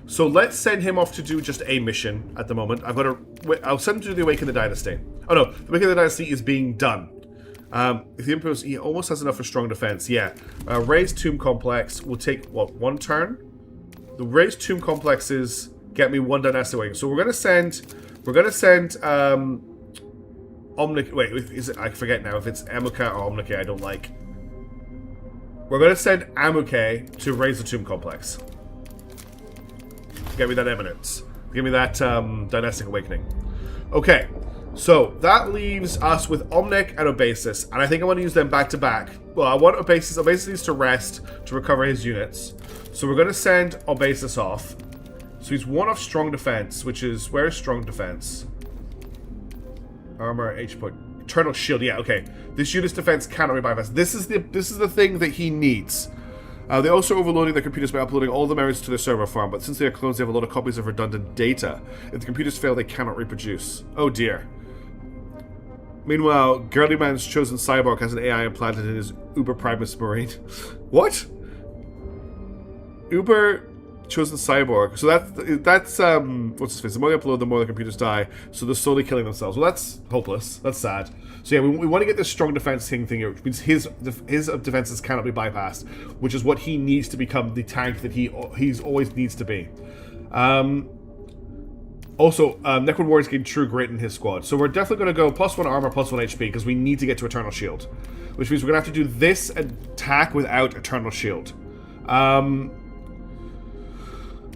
So let's send him off to do just a mission at the moment. I'll send him to do the Awaken the Dynasty. Oh no, the Awaken the Dynasty is being done. If the Emperor's, he almost has enough for strong defense. Yeah. Raised Tomb Complex will take, what, 1 turn? The Raised Tomb Complexes get me 1 Dynasty Awakening. So we're gonna send Omnic, wait, is it, I forget now if it's Amuka or Omnic I don't like. We're gonna send Amuke to raise the Tomb Complex. Get me that Eminence. Give me that Dynastic Awakening. Okay, so that leaves us with Omnic and Obasis, and I think I want to use them back to back. Well, I want Obasis. Obasis needs to rest to recover his units. So we're going to send Obasis off. So he's 1 off Strong Defense, which is, where's Strong Defense? Armor, H point. Eternal Shield, yeah, okay. This unit's defense cannot be bypassed. This is the thing that he needs. They're also overloading their computers by uploading all the memories to their server farm, but since they are clones, they have a lot of copies of redundant data. If the computers fail, they cannot reproduce. Oh dear. Meanwhile, Girly Man's chosen cyborg has an AI implanted in his Uber Primus Marine. What? Uber chosen cyborg. So that's what's his face? The more they upload, the more the computers die. So they're slowly killing themselves. Well, that's hopeless. That's sad. So yeah, we want to get this strong defense thing here, which means his defenses cannot be bypassed, which is what he needs to become the tank that he's always needs to be. Also, Necron Warriors gain True Grit in his squad. So we're definitely going to go +1 armor, +1 HP, because we need to get to Eternal Shield. Which means we're going to have to do this attack without Eternal Shield.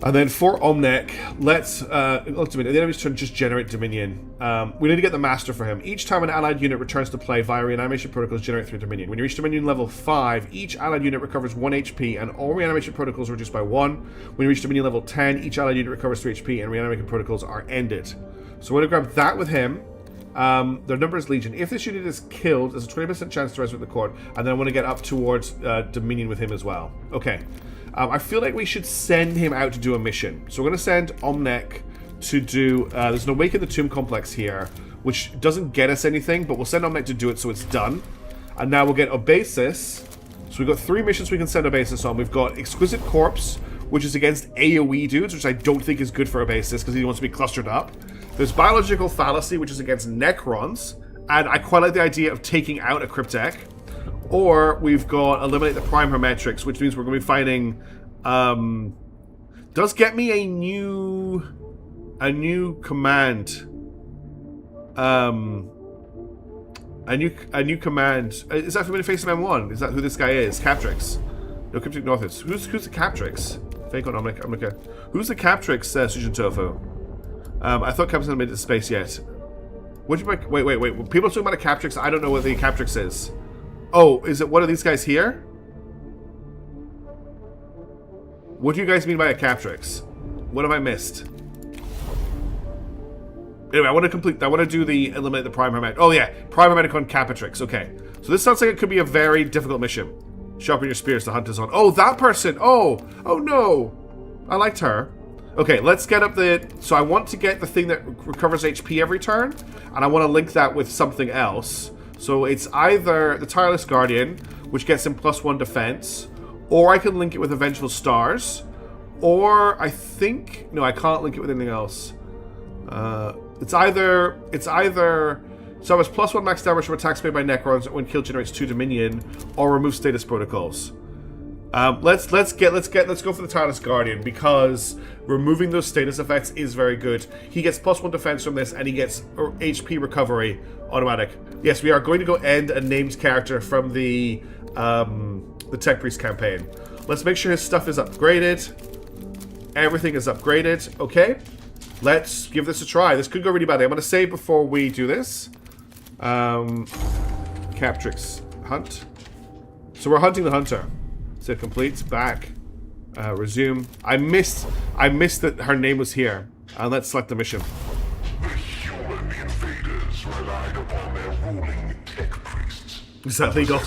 And then for Omnic, let's ultimate. At the enemy's turn, just generate Dominion. We need to get the Master for him. Each time an allied unit returns to play via reanimation protocols, generate 3 Dominion. When you reach Dominion level 5, each allied unit recovers 1 HP, and all reanimation protocols are reduced by 1. When you reach Dominion level 10, each allied unit recovers 3 HP, and reanimation protocols are ended. So we're going to grab that with him. Their number is Legion. If this unit is killed, there's a 20% chance to resurrect the court, and then I want to get up towards Dominion with him as well. Okay. I feel like we should send him out to do a mission. So we're going to send Omnic to do... there's an Awaken the Tomb Complex here, which doesn't get us anything, but we'll send Omnic to do it so it's done. And now we'll get Obasis. So we've got 3 missions we can send Obasis on. We've got Exquisite Corpse, which is against AoE dudes, which I don't think is good for Obasis, because he wants to be clustered up. There's Biological Fallacy, which is against Necrons, and I quite like the idea of taking out a Cryptek. Or we've got Eliminate the Prime Hermetrics, which means we're going to be fighting... does get me a new command. A new command. Is that from Interface of M1? Is that who this guy is? Captrix. No, Cryptic Northwards. Who's the Captrix? Fake on Omnic. Who's the Captrix, Sujin Tofu? I thought Captrix hadn't made it to space yet. What do you make? Wait. People are talking about a Captrix. I don't know what the Captrix is. Oh, is it one of these guys here? What do you guys mean by a Captrix? What have I missed? Anyway, I want to do the Eliminate the Prime Hermetic. Oh yeah, Prime Hermetic on Capatrix. Okay. So this sounds like it could be a very difficult mission. Sharpen your spears, the hunt is on. Oh, that person! Oh no! I liked her. Okay, let's get up the... So I want to get the thing that recovers HP every turn, and I want to link that with something else. So it's either the Tireless Guardian, which gets him +1 defense, or I can link it with Avengeful Stars, or I think... No, I can't link it with anything else. It's either... So it's +1 max damage from attacks made by Necrons when killed generates 2 Dominion, or remove status protocols. Let's go for the Tireless Guardian, because removing those status effects is very good. He gets +1 defense from this, and he gets HP recovery automatic. Yes, we are going to go end a named character from the Tech Priest campaign. Let's make sure his stuff is upgraded. Everything is upgraded. Okay, let's give this a try. This could go really badly. I'm going to save before we do this. Captrix hunt. So we're hunting the hunter. So complete. Back. Resume. I missed that her name was here. Let's select the mission. The human invaders relied upon their ruling tech priests. Is that legal? A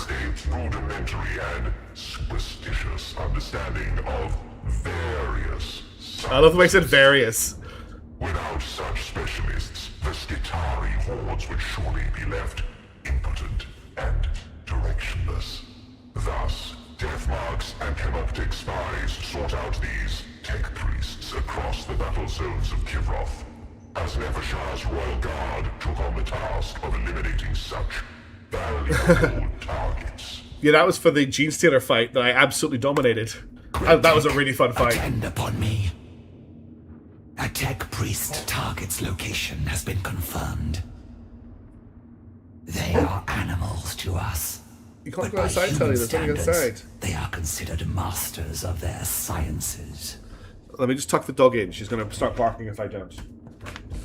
rudimentary and superstitious understanding of various sciences. I love the way I said various. Without such specialists, the Skitari hordes would surely be left impotent and directionless. Thus, Deathmarks and Canoptic spies sought out these tech priests across battle zones of Kivroth, as Nefershar's royal guard took on the task of eliminating such valuable targets. Yeah, that was for the Gene Stealer fight that I absolutely dominated. That was a really fun fight. Attend upon me. A tech priest target's location has been confirmed. They are animals to us. You can't But go by outside, Tony. human There's nothing standards, outside. they are considered masters of their sciences. Let me just tuck the dog in. She's going to start barking if I don't.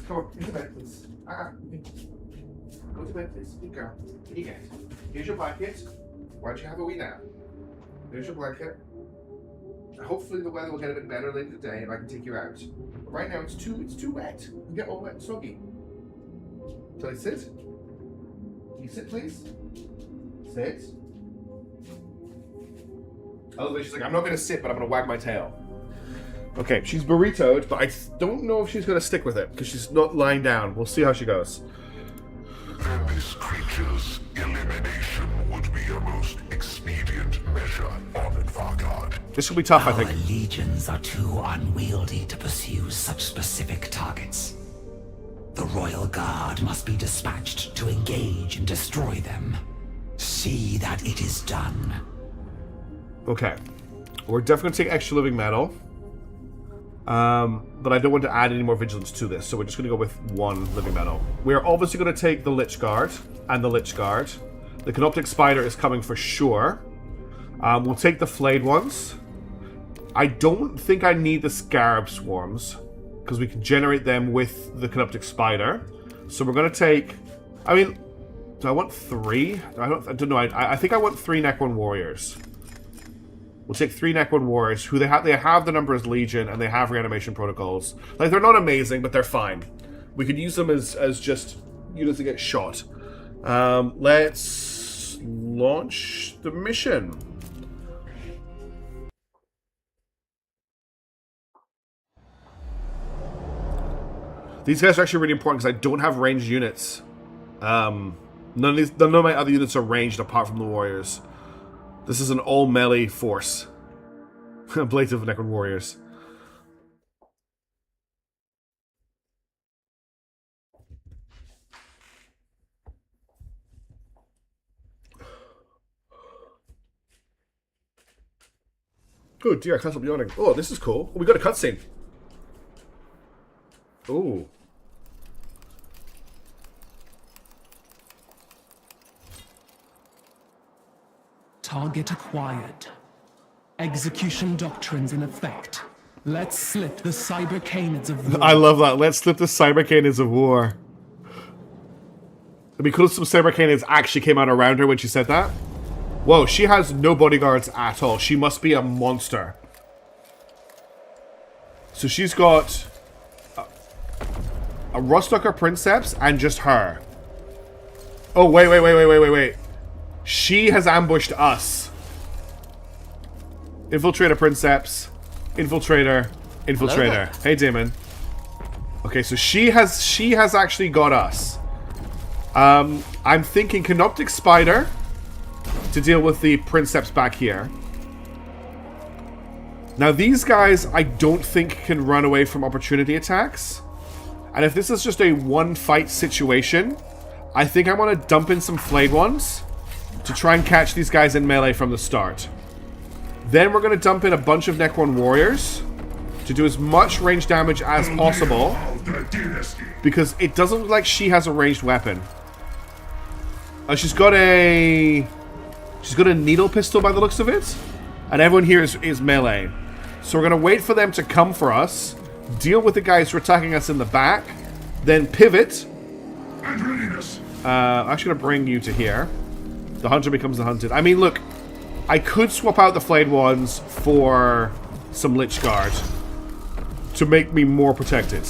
Come on, into bed, please. Go to bed, please. Good girl. Here you get. Here's your blanket. Why don't you have a wee nap? There's your blanket. Hopefully the weather will get a bit better later today and I can take you out. But right now it's too wet. You get all wet and soggy. Shall I sit? Can you sit, please? Sit. Otherwise she's like, I'm not going to sit, but I'm going to wag my tail. Okay, she's burritoed, but I don't know if she's going to stick with it, because she's not lying down. We'll see how she goes. Then this creature's elimination would be a most expedient measure on Vargard. This will be tough, I Our think. legions are too unwieldy to pursue such specific targets. The Royal Guard must be dispatched to engage and destroy them. See that it is done. Okay. We're definitely going to take extra living metal. But I don't want to add any more vigilance to this, so we're just going to go with 1 living metal. We're obviously going to take the Lich Guard and the Lich Guard. The Canoptic Spider is coming for sure. We'll take the Flayed ones. I don't think I need the Scarab Swarms, because we can generate them with the Canoptic Spider. So we're going to take... I mean, do I want 3? I don't know. I think I want 3 Necron Warriors. We'll take 3 Necron Warriors, who they have the number as Legion, and they have reanimation protocols. Like, they're not amazing, but they're fine. We could use them as just units that get shot. Let's launch the mission. These guys are actually really important because I don't have ranged units. None of my other units are ranged apart from the Warriors. This is an all melee force. Blades of Necron Warriors. Oh dear, I can't stop yawning. Oh, this is cool. Oh, we got a cutscene. Oh. Target acquired. Execution doctrines in effect. Let's slip the cyber canids of war. I love that. Let's slip the cyber canids of war. It'd be cool if some cyber canids actually came out around her when she said that. Whoa, she has no bodyguards at all. She must be a monster. So she's got a Rostocker Princeps and just her. Oh, wait. She has ambushed us. Infiltrator Princeps. Infiltrator. Hey, Damon. Okay, so she has actually got us. I'm thinking Canoptic Spider to deal with the Princeps back here. Now, these guys I don't think can run away from opportunity attacks. And if this is just a one-fight situation, I think I want to dump in some Flayed ones to try and catch these guys in melee from the start. Then we're going to dump in a bunch of Necron Warriors to do as much range damage as possible, because it doesn't look like she has a ranged weapon. She's got a needle pistol by the looks of it, and everyone here is melee. So we're going to wait for them to come for us, deal with the guys who are attacking us in the back, then pivot. I'm actually going to bring you to here. The hunter becomes the hunted. I mean, look, I could swap out the Flayed ones for some Lich Guard to make me more protected.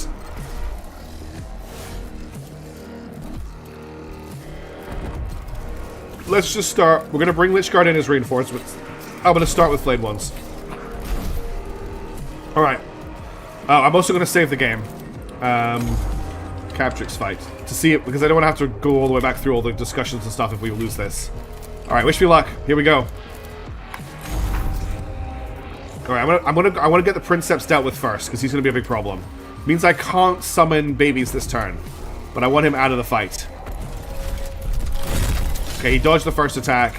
Let's just start. We're going to bring Lich Guard in as reinforcements. I'm going to start with Flayed ones. Alright. I'm also going to save the game. Captrix fight. To see it, because I don't want to have to go all the way back through all the discussions and stuff if we lose this. Alright, wish me luck. Here we go. Alright, I want to get the Princeps dealt with first, because he's going to be a big problem. Means I can't summon babies this turn. But I want him out of the fight. Okay, he dodged the first attack.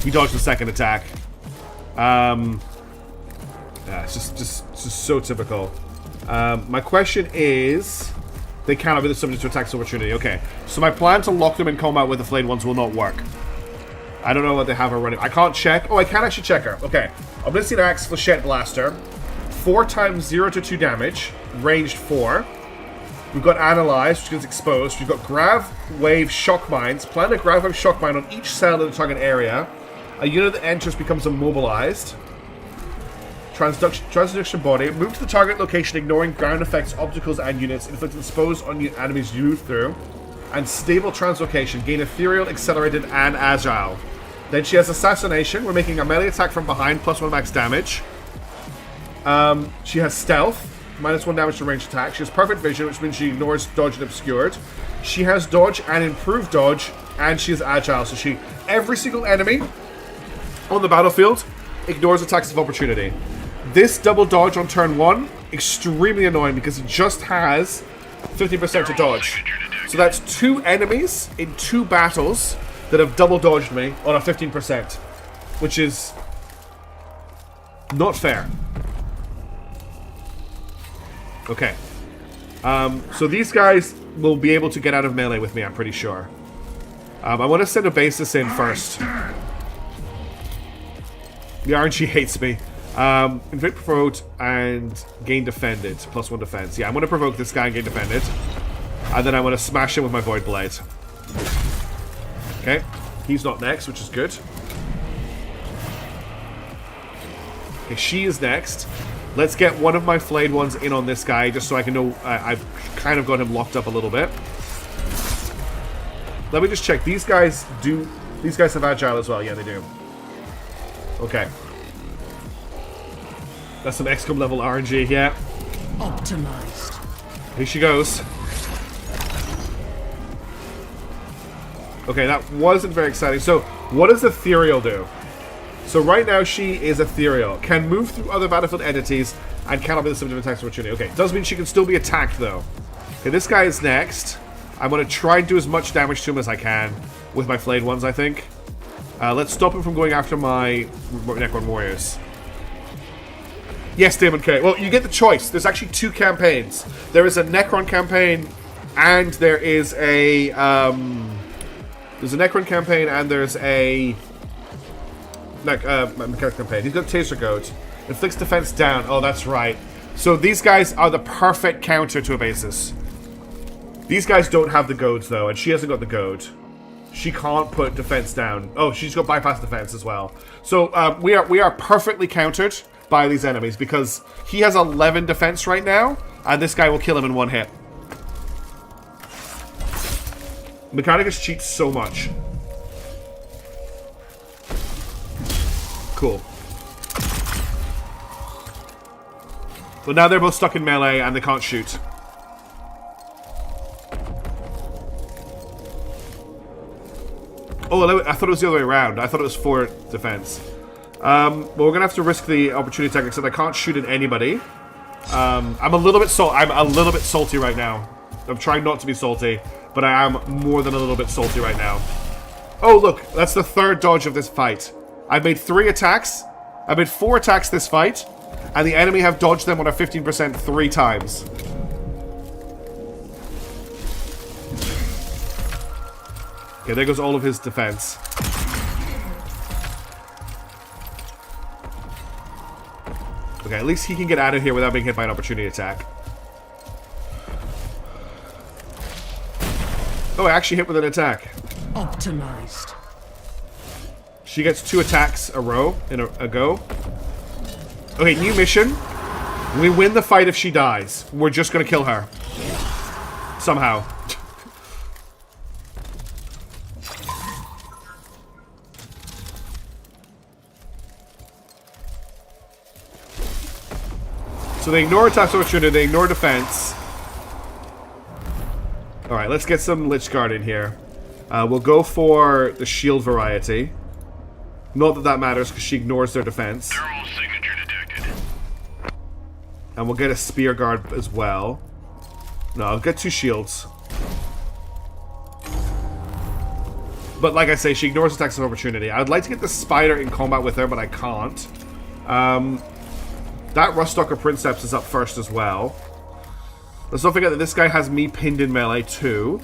He dodged the second attack. Yeah, it's just so typical. My question is... They cannot be the subject to attacks opportunity. Okay, so my plan to lock them in combat with the flayed ones will not work. I don't know what they have her running. I can't check. Oh, I can actually check her. Okay, Omniscient Axe, Flechette Blaster. 4 times 0 to 2 damage. Ranged 4. We've got Analyze, which gets exposed. We've got Grav Wave Shock Mines. Plant a Grav Wave Shock Mine on each cell in the target area. A unit that enters becomes immobilized. Transduction Body. Move to the target location, ignoring ground effects, obstacles, and units. Inflict exposed on enemies you move through. And Stable Translocation. Gain Ethereal, Accelerated, and Agile. Then she has Assassination. We're making a melee attack from behind, +1 max damage. She has Stealth. -1 damage to ranged attack. She has Perfect Vision, which means she ignores Dodge and Obscured. She has Dodge and Improved Dodge. And she has Agile. So every single enemy on the battlefield ignores attacks of opportunity. This double dodge on turn 1, extremely annoying because it just has 50% to dodge. So that's 2 enemies in 2 battles that have double dodged me on a 15%, which is not fair. Okay. So these guys will be able to get out of melee with me, I'm pretty sure. I want to send a basis in first. The RNG hates me. Invoke Provoked and gain Defended. +1 defense. Yeah, I'm going to provoke this guy and gain Defended. And then I'm going to smash him with my Void Blade. Okay. He's not next, which is good. Okay, she is next. Let's get one of my flayed ones in on this guy, just so I can know I've kind of got him locked up a little bit. Let me just check. These guys have Agile as well. Yeah, they do. Okay. That's some XCOM level RNG, yeah. Optimized. Here she goes. Okay, that wasn't very exciting. So, what does Ethereal do? So right now she is Ethereal. Can move through other battlefield entities and cannot be the subject of attacks of opportunity. Okay, does mean she can still be attacked though. Okay, this guy is next. I'm going to try and do as much damage to him as I can with my flayed ones, I think. Let's stop him from going after my Necron Warriors. Yes, Damon K. Well, you get the choice. There's actually 2 campaigns. There is a Necron campaign, and there is a there's a Necron campaign, and there's a Mechanicus campaign. He's got Taser Goat. Inflicts defense down. Oh, that's right. So these guys are the perfect counter to a basis. These guys don't have the goads though, and she hasn't got the goad. She can't put defense down. Oh, she's got bypass defense as well. So we are perfectly countered by these enemies because he has 11 defense right now, and this guy will kill him in 1 hit. Mechanicus cheats so much. Cool. But now they're both stuck in melee and they can't shoot. Oh, I thought it was the other way around. I thought it was 4 defense. Well, we're gonna have to risk the opportunity attack, except I can't shoot at anybody. I'm a little bit salty right now. I'm trying not to be salty, but I am more than a little bit salty right now. Oh, look, that's the 3rd dodge of this fight. I've made 3 attacks. I've made 4 attacks this fight, and the enemy have dodged them on a 15% 3 times. Okay, there goes all of his defense. Okay, at least he can get out of here without being hit by an opportunity attack. Oh, I actually hit with an attack. Optimized. She gets 2 attacks a row in a go. Okay, new mission. We win the fight if she dies. We're just gonna kill her. Somehow. So they ignore attacks of opportunity, they ignore defense. Alright, let's get some Lich Guard in here. We'll go for the shield variety. Not that that matters, because she ignores their defense. Thermal signature detected. And we'll get a spear guard as well. No, I'll get 2 shields. But like I say, she ignores attacks of opportunity. I'd like to get the spider in combat with her, but I can't. That Ruststalker Princeps is up first as well. Let's not forget that this guy has me pinned in melee too.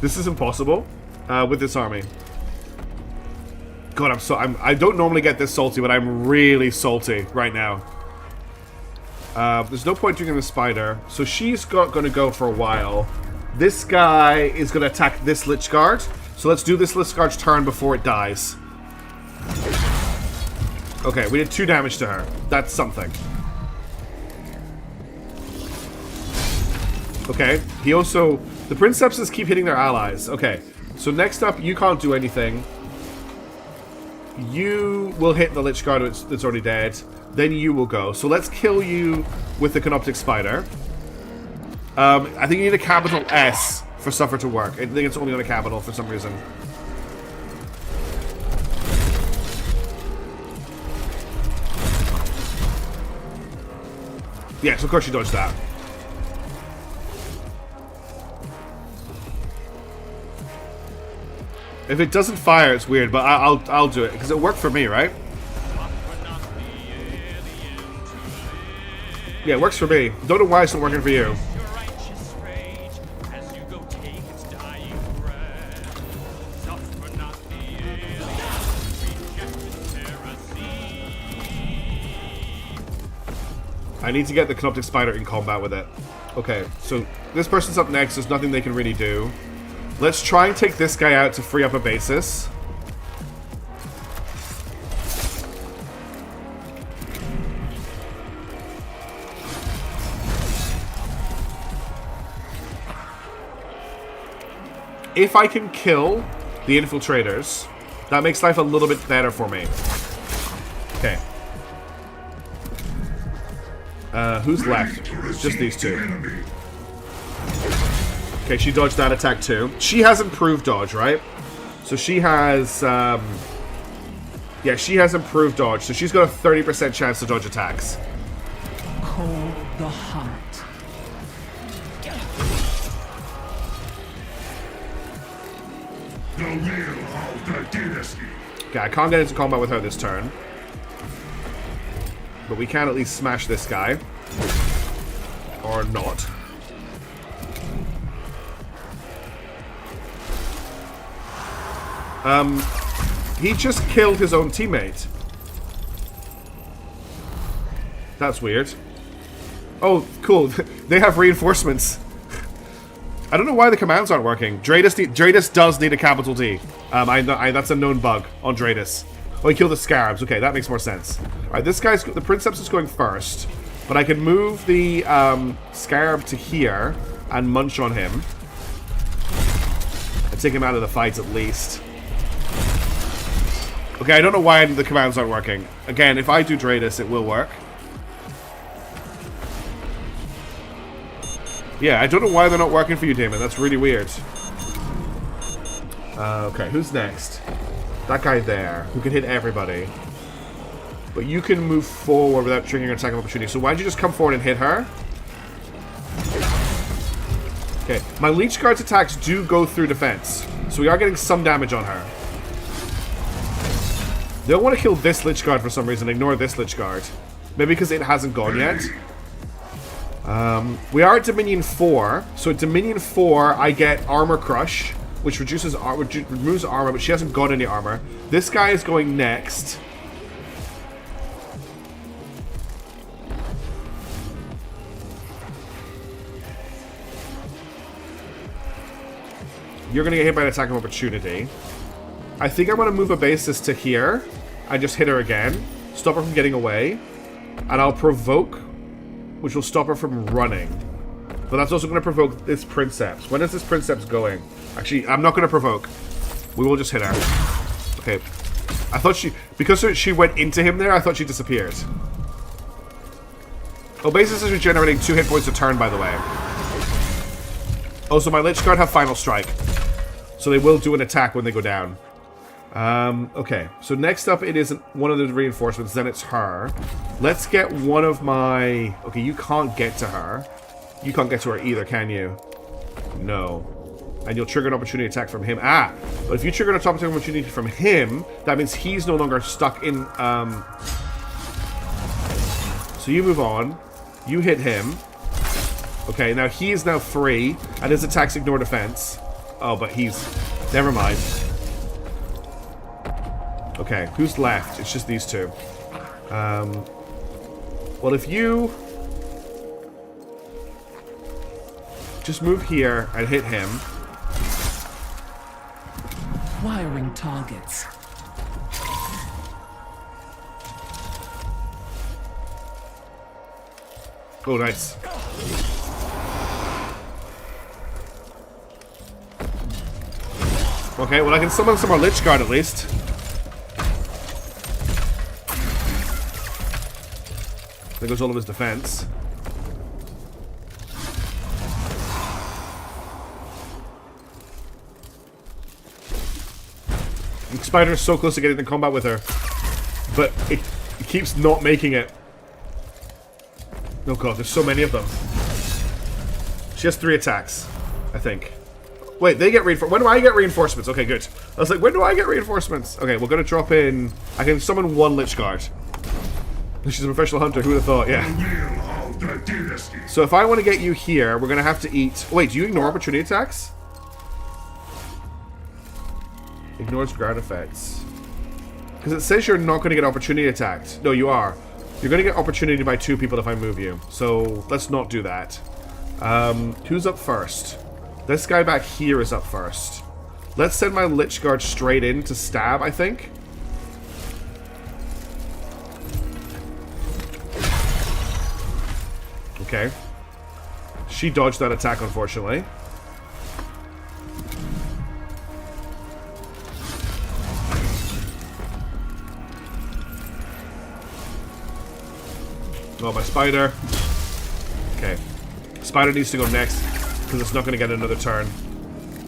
This is impossible with this army. God, I don't normally get this salty, but I'm really salty right now. There's no point drinking the spider, so she's going to go for a while. This guy is going to attack this Lich Guard, so let's do this Lich Guard's turn before it dies. Okay, we did 2 damage to her. That's something. Okay, he also... The Princepses keep hitting their allies. Okay, so next up, you can't do anything. You will hit the Lich Guard that's already dead. Then you will go. So let's kill you with the Canoptic Spider. I think you need a capital S for Suffer to work. I think it's only on a capital for some reason. Yes, of course you dodged that. If it doesn't fire, it's weird, but I'll do it because it worked for me, right? Yeah, it works for me. Don't know why it's not working for you. I need to get the Canoptic Spider in combat with it. Okay, so this person's up next. There's nothing they can really do. Let's try and take this guy out to free up a basis. If I can kill the infiltrators, that makes life a little bit better for me. Okay. Who's left? Just these 2. Okay, she dodged that attack too. She has improved dodge, right? So she has... yeah, she has improved dodge. So she's got a 30% chance to dodge attacks. Call the hunt. The will of the dynasty. Okay, I can't get into combat with her this turn. But we can at least smash this guy. Or not. He just killed his own teammate. That's weird. Oh, cool. They have reinforcements. I don't know why the commands aren't working. Dratus does need a capital D. That's a known bug on Dratus. Oh, he killed the Scarabs. Okay, that makes more sense. Alright, this guy's... The Princeps is going first. But I can move the Scarab to here and munch on him. And take him out of the fight at least. Okay, I don't know why the commands aren't working. Again, if I do Dratus, it will work. Yeah, I don't know why they're not working for you, Damon. That's really weird. Okay, who's next? That guy there, who can hit everybody. But you can move forward without triggering an attack of opportunity. So why don't you just come forward and hit her? Okay, my Leech Guard's attacks do go through defense. So we are getting some damage on her. They don't want to kill this Lich Guard for some reason. Ignore this Lich Guard. Maybe because it hasn't gone yet. We are at Dominion 4. So at Dominion 4, I get Armor Crush, which removes armor, but she hasn't got any armor. This guy is going next. You're going to get hit by an attack of opportunity. I think I'm going to move a basis to here. I just hit her again. Stop her from getting away. And I'll provoke, which will stop her from running. But that's also going to provoke this Princeps. When is this Princeps going? Actually, I'm not going to provoke. We will just hit her. Okay. I thought she... Because she went into him there, I thought she disappeared. Oh, basis is regenerating 2 hit points a turn, by the way. Oh, so my Lich Guard have Final Strike. So they will do an attack when they go down. Okay, so next up it isn't one of the reinforcements, then it's her. Let's get one of my... Okay, you can't get to her. You can't get to her either, can you? No. And you'll trigger an opportunity attack from him. Ah! But if you trigger an opportunity from him, that means he's no longer stuck in... So you move on. You hit him. Okay, now he is now free, and his attacks ignore defense. Oh, but he's... Never mind. Okay, who's left? It's just these two. Well, if you... just move here and hit him. Wiring targets. Oh, nice. Okay, well I can summon some more Lich Guard at least. There goes all of his defense. And Spider's so close to getting in combat with her. But it keeps not making it. Oh god, there's so many of them. She has 3 attacks, I think. Wait, they get reinforcements. When do I get reinforcements? Okay, good. I was like, when do I get reinforcements? Okay, we're gonna drop in... I can summon 1 Lich Guard. She's a professional hunter, who would have thought? Yeah. So if I want to get you here, we're gonna have to eat... Wait, do you ignore opportunity attacks? Ignores guard effects. Because it says you're not going to get opportunity attacked. No, you are. You're going to get opportunity by 2 people if I move you. So let's not do that. Who's up first? This guy back here is up first. Let's send my Lich Guard straight in to stab, I think. Okay. She dodged that attack, unfortunately. Oh, my spider. Okay. Spider needs to go next, because it's not going to get another turn.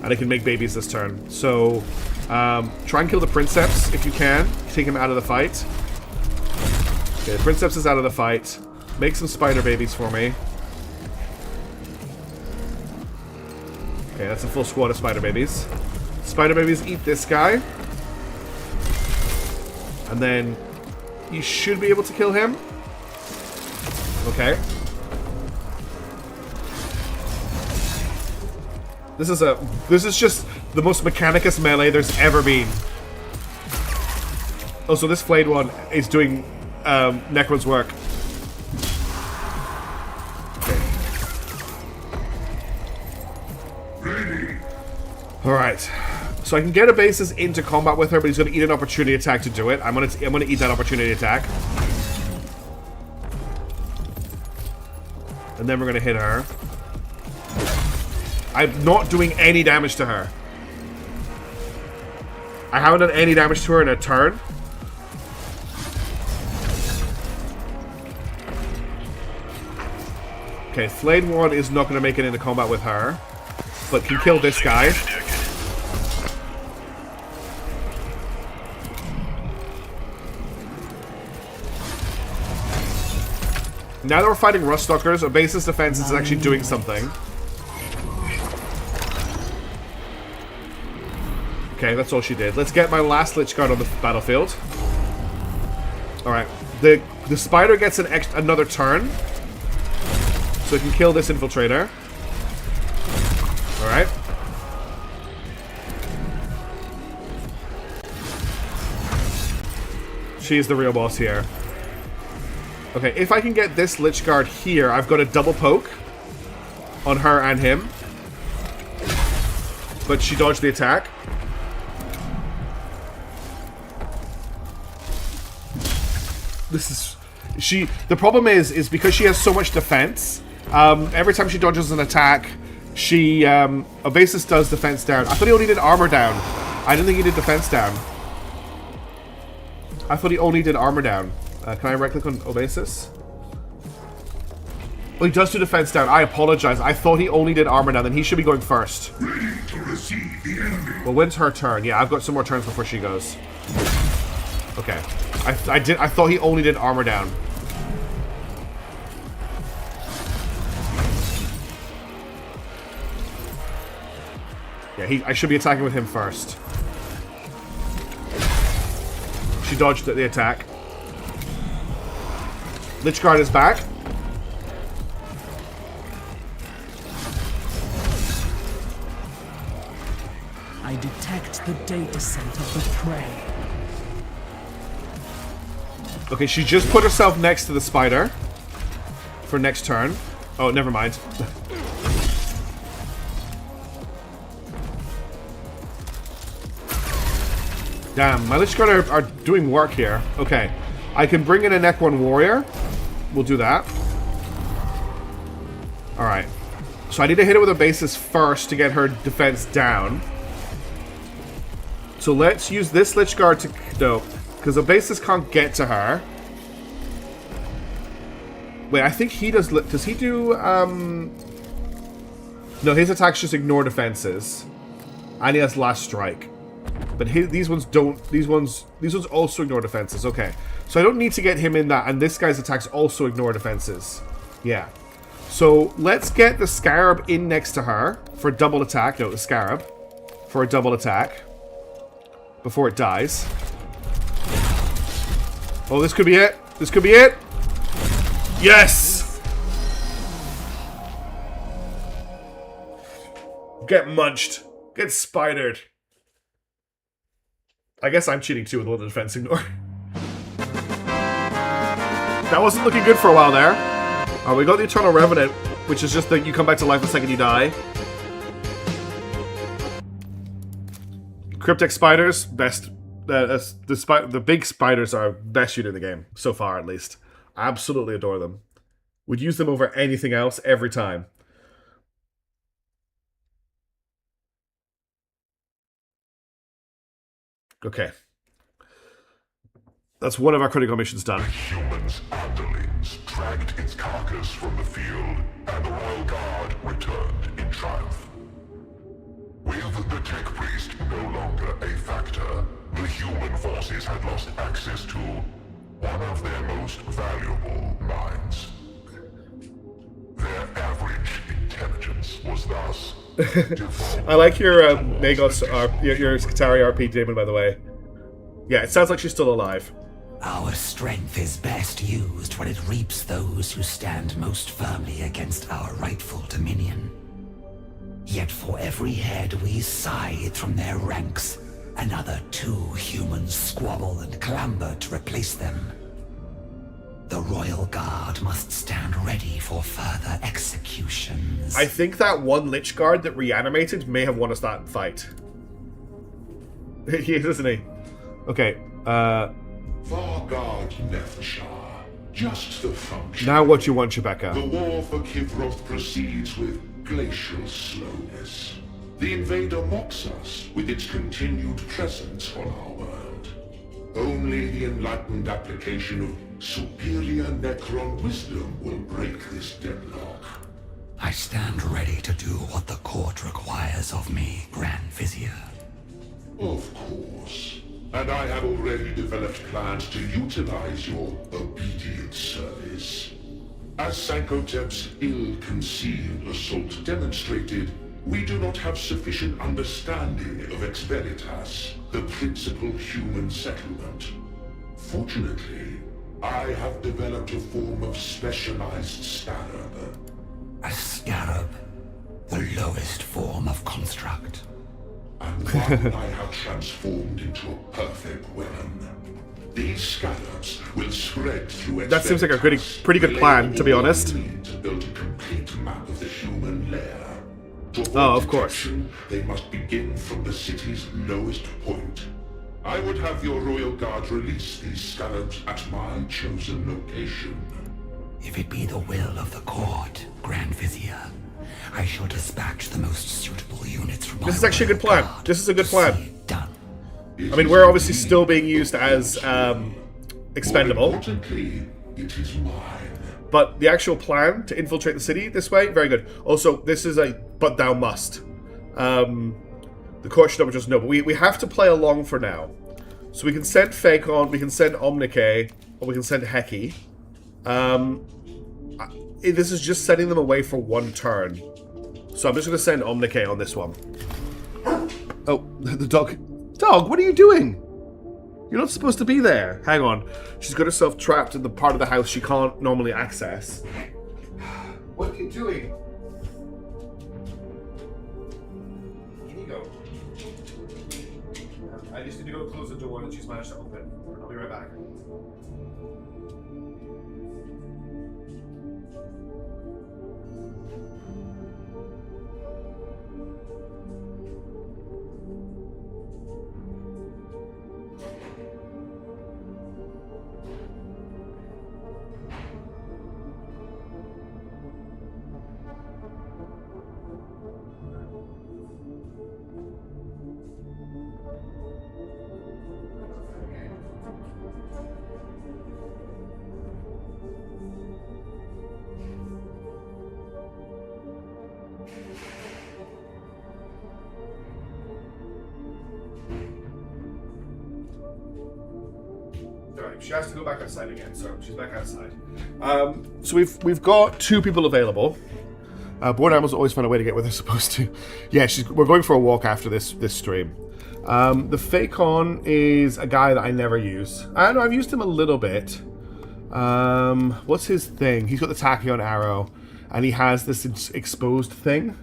And it can make babies this turn. So, try and kill the Princeps if you can. Take him out of the fight. Okay, the Princeps is out of the fight. Make some spider babies for me. Okay, that's a full squad of spider babies. Spider babies eat this guy. And then you should be able to kill him. Okay. This is just the most Mechanicus melee there's ever been. Oh, so this flayed one is doing Necron's work. Okay. Alright. So I can get a basis into combat with her, but he's gonna eat an opportunity attack to do it. I'm gonna eat that opportunity attack. And then we're going to hit her. I'm not doing any damage to her. I haven't done any damage to her in a turn. Okay, Flayed one is not going to make it into combat with her. But can kill this guy. Now that we're fighting Ruststalkers, a base's defense is actually doing something. Okay, that's all she did. Let's get my last Lich Guard on the battlefield. Alright. The spider gets another turn. So it can kill this infiltrator. Alright. She's the real boss here. Okay, if I can get this Lich Guard here, I've got a double poke on her and him. But she dodged the attack. The problem is because she has so much defense, every time she dodges an attack, Obasis does defense down. I thought he only did armor down. I didn't think he did defense down. I thought he only did armor down. Can I right-click on Obasis? Oh, he does do defense down. I apologize. I thought he only did armor down. Then he should be going first. Ready to receive the enemy. Well, when's her turn? Yeah, I've got some more turns before she goes. Okay. I thought he only did armor down. Yeah, I should be attacking with him first. She dodged the attack. Lich Guard is back. I detect the data scent of the prey. Okay, she just put herself next to the spider for next turn. Oh, never mind. Damn, my Lich Guard are doing work here. Okay, I can bring in a Necron Warrior. We'll do that. Alright. So I need to hit it with a basis first to get her defense down. So let's use this Lich Guard to... No, because the basis can't get to her. Wait, I think he does... Does he do... No, his attacks just ignore defenses. And he has Last Strike. But these ones don't... These ones also ignore defenses. Okay. So I don't need to get him in that. And this guy's attacks also ignore defenses. Yeah. So let's get the Scarab in next to her for a double attack. No, the Scarab. For a double attack. Before it dies. Oh, this could be it. This could be it. Yes! Get munched. Get spidered. I guess I'm cheating too with one of the defense ignore. That wasn't looking good for a while there. We got the Eternal Revenant, which is just that you come back to life the second you die. Cryptic Spiders, best. The big spiders are best unit in the game, so far at least. Absolutely adore them. Would use them over anything else every time. Okay. That's one of our critical missions done. The humans' underlings dragged its carcass from the field, and the Royal Guard returned in triumph. With the Tech Priest no longer a factor, the human forces had lost access to one of their most valuable minds. Their average intelligence was thus devolved. I like your Magos, your Skitari RP, Damon, by the way. Yeah, it sounds like she's still alive. Our strength is best used when it reaps those who stand most firmly against our rightful dominion. Yet for every head we scythe from their ranks, another 2 humans squabble and clamber to replace them. The Royal Guard must stand ready for further executions. I think that one Lich Guard that reanimated may have won us that fight. He is, isn't he? Okay, Vargard Nevershar, just the function. Now what you want, Rebecca? The war for Kivroth proceeds with glacial slowness. The invader mocks us with its continued presence on our world. Only the enlightened application of superior Necron wisdom will break this deadlock. I stand ready to do what the court requires of me, Grand Vizier. Of course. And I have already developed plans to utilize your obedient service. As Sankotep's ill-concealed assault demonstrated, we do not have sufficient understanding of Expeditas, the principal human settlement. Fortunately, I have developed a form of specialized scarab. A scarab, the lowest form of construct. And one I have transformed into a perfect weapon. These scarabs will spread through. That seems like a pretty good plan, to be honest. To build a complete map of the human lair. Oh, of course. They must begin from the city's lowest point. I would have your Royal Guard release these scarabs at my chosen location. If it be the will of the court, Grand Vizier, I shall dispatch the most suitable units from my This is actually a good plan. Guard. This is a good plan. See it done. I mean, we're obviously still being used as expendable. More importantly, it is mine. But the actual plan to infiltrate the city this way, very good. Also, this is a but thou must. The court should not just know, but we have to play along for now. So we can send Fakon, we can send Omnike, or we can send Heki. This is just sending them away for one turn. So I'm just going to send Omnike on this one. Oh, the dog. Dog, what are you doing? You're not supposed to be there. Hang on. She's got herself trapped in the part of the house she can't normally access. What are you doing? Here you go. I just need to go close the door that she's managed to open. I'll be right back. She has to go back outside again, so she's back outside. So we've got 2 people available. Warhammer's always find a way to get where they're supposed to. Yeah, we're going for a walk after this stream. The Fakon is a guy that I never use. I know I've used him a little bit. What's his thing? He's got the tachyon arrow, and he has this exposed thing.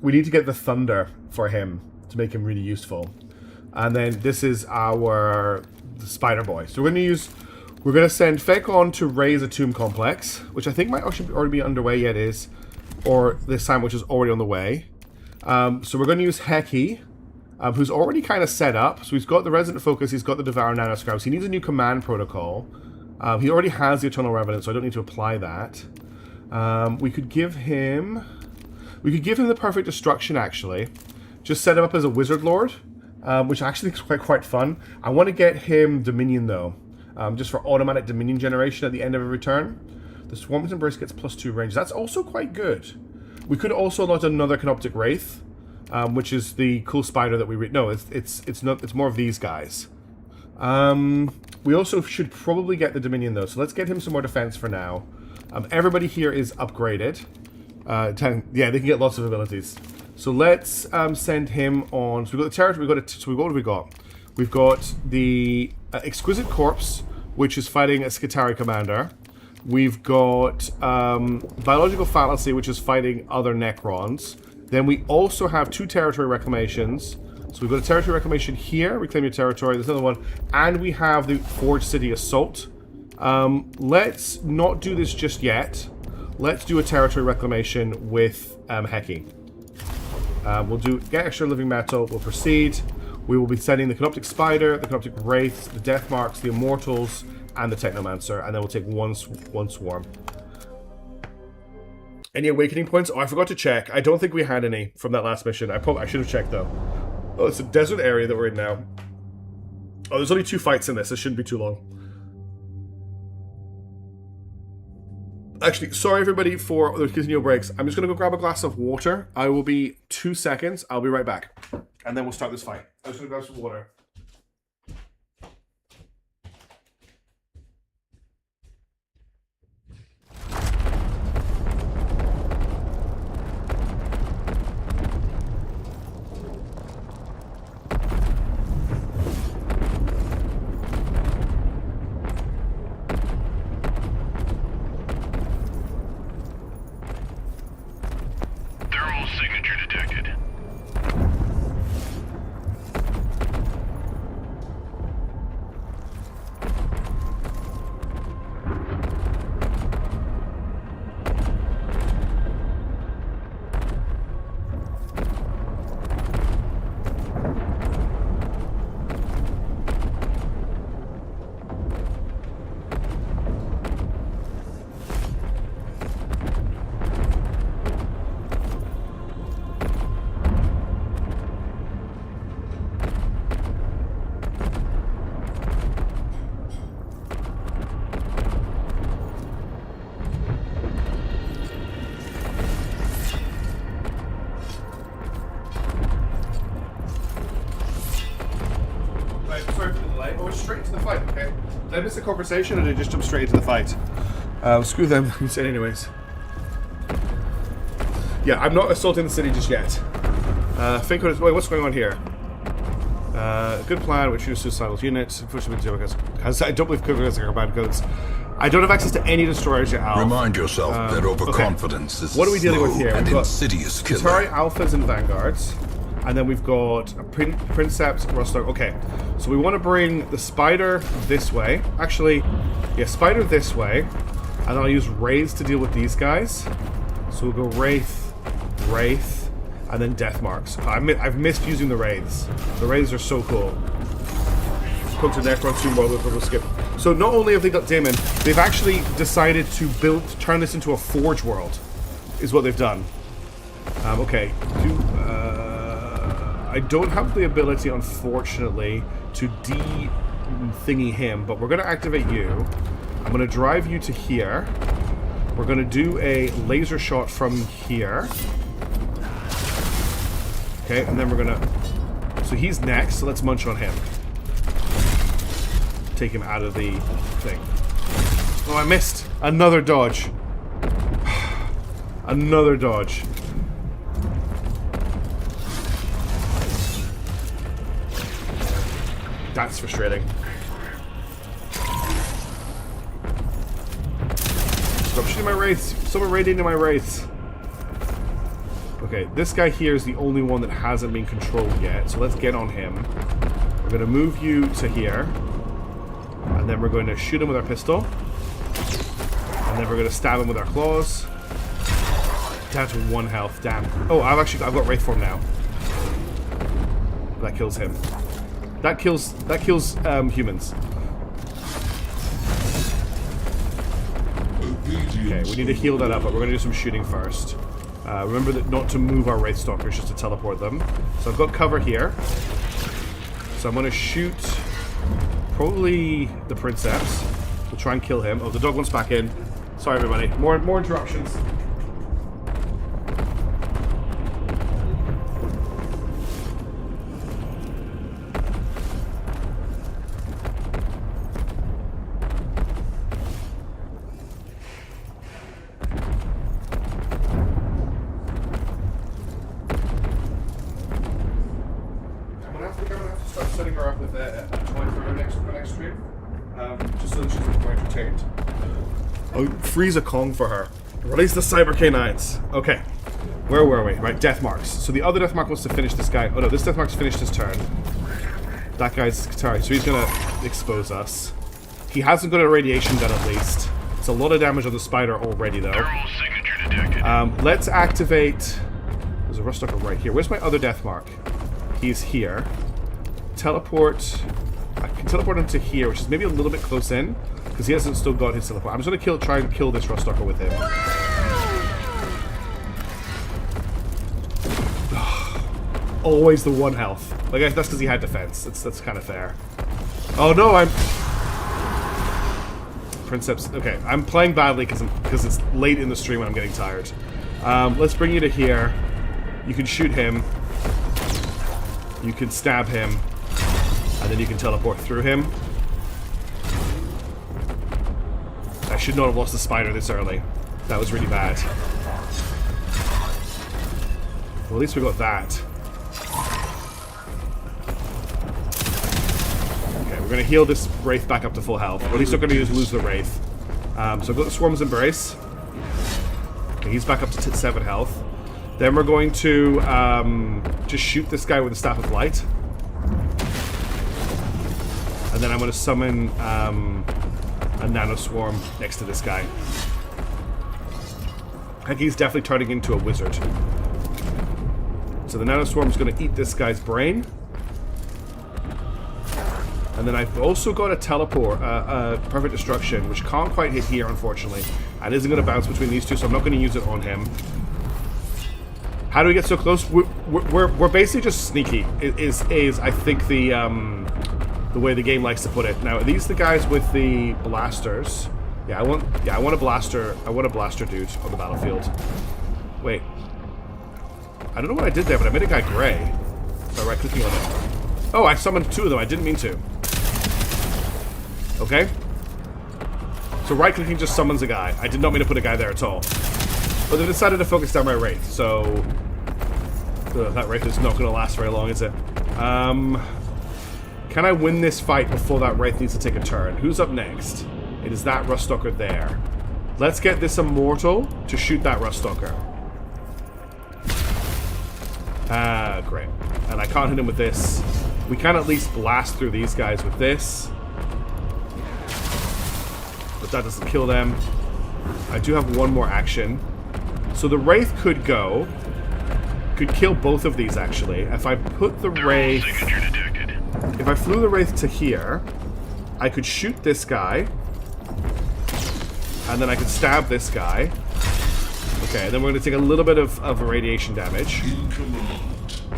We need to get the thunder for him to make him really useful. And then this is our Spider Boy. So we're going to send Fakon to raise a tomb complex, which I think might actually already be underway. Yeah, it is. Or this time, which is already on the way. So we're going to use Heki, who's already kind of set up. So he's got the Resident Focus, he's got the Devour Nanoscribes. He needs a new command protocol. He already has the Eternal Revenant, so I don't need to apply that. We could give him the Perfect Destruction, actually. Just set him up as a Wizard Lord. Which actually is quite fun. I want to get him Dominion, though. Just for automatic Dominion generation at the end of every turn. The Swamp's Embrace gets +2 range. That's also quite good. We could also launch another Canoptic Wraith, which is the cool spider that we... No, it's not. It's more of these guys. We also should probably get the Dominion, though. So let's get him some more defense for now. Everybody here is upgraded. Yeah, they can get lots of abilities. So let's send him on. So we've got the territory. What have we got? We've got the Exquisite Corpse, which is fighting a Skitari commander. We've got Biological Fallacy, which is fighting other Necrons. Then we also have 2 territory reclamations. So we've got a territory reclamation here. Reclaim your territory. There's another one, and we have the Forge City Assault. Let's not do this just yet. Let's do a territory reclamation with Heki. We'll get extra living metal. We'll proceed. We will be sending the Canoptic Spider, the Canoptic Wraiths, the Death Marks, the Immortals, and the Technomancer, and then we'll take one swarm. Any awakening points? Oh, I forgot to check. I don't think we had any from that last mission. I should have checked, though. Oh, it's a desert area that we're in now. Oh, there's only 2 fights in this. This shouldn't be too long. Actually, sorry everybody for the continual breaks. I'm just going to go grab a glass of water. I will be 2 seconds. I'll be right back. And then we'll start this fight. I'm just going to grab some water. fight? Oh, straight into the fight, okay. Did I miss a conversation or did I just jump straight into the fight? Screw them, you said anyways. Yeah, I'm not assaulting the city just yet. Wait, what's going on here? Good plan, which use suicidal units. Unfortunately, I don't believe cookers are bad codes. I don't have access to any destroyers yet, Alf. Remind yourself that overconfidence is what are we dealing with here? and We've got insidious killer. Atari Alphas and Vanguards. And then we've got a Princeps, Rostock. Okay, so we want to bring the Spider this way. Actually, yeah, Spider this way. And then I'll use Wraiths to deal with these guys. So we'll go Wraith, Wraith, and then Death Marks. I've missed using the Wraiths. The Wraiths are so cool. Come to Necron 2 while we'll skip. So not only have they got Damon, they've actually decided to turn this into a Forge world, is what they've done. Okay. I don't have the ability, unfortunately, to de-thingy him, but we're going to activate you. I'm going to drive you to here. We're going to do a laser shot from here. Okay, and then we're going to... So he's next, so let's munch on him. Take him out of the thing. Oh, I missed! Another dodge. Another dodge. That's frustrating. Stop shooting my wraiths. Someone raid into my wraiths. Okay, this guy here is the only one that hasn't been controlled yet, so let's get on him. We're going to move you to here. And then we're going to shoot him with our pistol. And then we're going to stab him with our claws. Down to 1 health, damn. Oh, I've got Wraith form now. That kills him. That kills humans. Okay, we need to heal that up, but we're going to do some shooting first. Remember that not to move our Wraith Stalkers, just to teleport them. So I've got cover here. So I'm going to shoot probably the Princeps. We'll try and kill him. Oh, the dog wants back in. Sorry, everybody. More interruptions. Freeze a Kong for her. Release the Cyber K9s. Okay. Where were we? Right, Death Marks. So the other Death Mark wants to finish this guy. Oh no, this Death Mark's finished his turn. That guy's Katari, so he's gonna expose us. He hasn't got a radiation gun at least. It's a lot of damage on the spider already though. Let's activate... There's a Rustocker right here. Where's my other Death Mark? He's here. Teleport... I can teleport him to here, which is maybe a little bit close in. Because he hasn't still got his teleport. I'm just going to try and kill this Rustocker with him. Always the 1 health. Like, that's because he had defense. That's kind of fair. Oh no, I'm... Princeps. Okay, I'm playing badly because it's late in the stream when I'm getting tired. Let's bring you to here. You can shoot him. You can stab him. And then you can teleport through him. I should not have lost the spider this early. That was really bad. Well, at least we got that. Okay, we're going to heal this Wraith back up to full health. Or at least we're going to lose the Wraith. So I've got the Swarm's Embrace. Okay, he's back up to 7 health. Then we're going to just shoot this guy with the Staff of Light. And then I'm going to summon a Nano Swarm next to this guy. I think he's definitely turning into a wizard. So the Nano Swarm is going to eat this guy's brain. And then I've also got a teleport, Perfect Destruction, which can't quite hit here, unfortunately. And isn't going to bounce between these two, so I'm not going to use it on him. How do we get so close? We're basically just sneaky, is I think the way the game likes to put it. Now, are these the guys with the blasters? Yeah, I want a blaster. I want a blaster dude on the battlefield. Wait. I don't know what I did there, but I made a guy gray by right-clicking on it. Oh, I summoned 2 of them. I didn't mean to. Okay? So right-clicking just summons a guy. I did not mean to put a guy there at all. But they decided to focus down my Wraith, so... that Wraith is not going to last very long, is it? Can I win this fight before that Wraith needs to take a turn? Who's up next? It is that Ruststalker there. Let's get this Immortal to shoot that Ruststalker. Great. And I can't hit him with this. We can at least blast through these guys with this. But that doesn't kill them. I do have one more action. So the Wraith could go. Could kill both of these, actually. If I put the Wraith... If I flew the Wraith to here, I could shoot this guy. And then I could stab this guy. Okay, then we're going to take a little bit of radiation damage.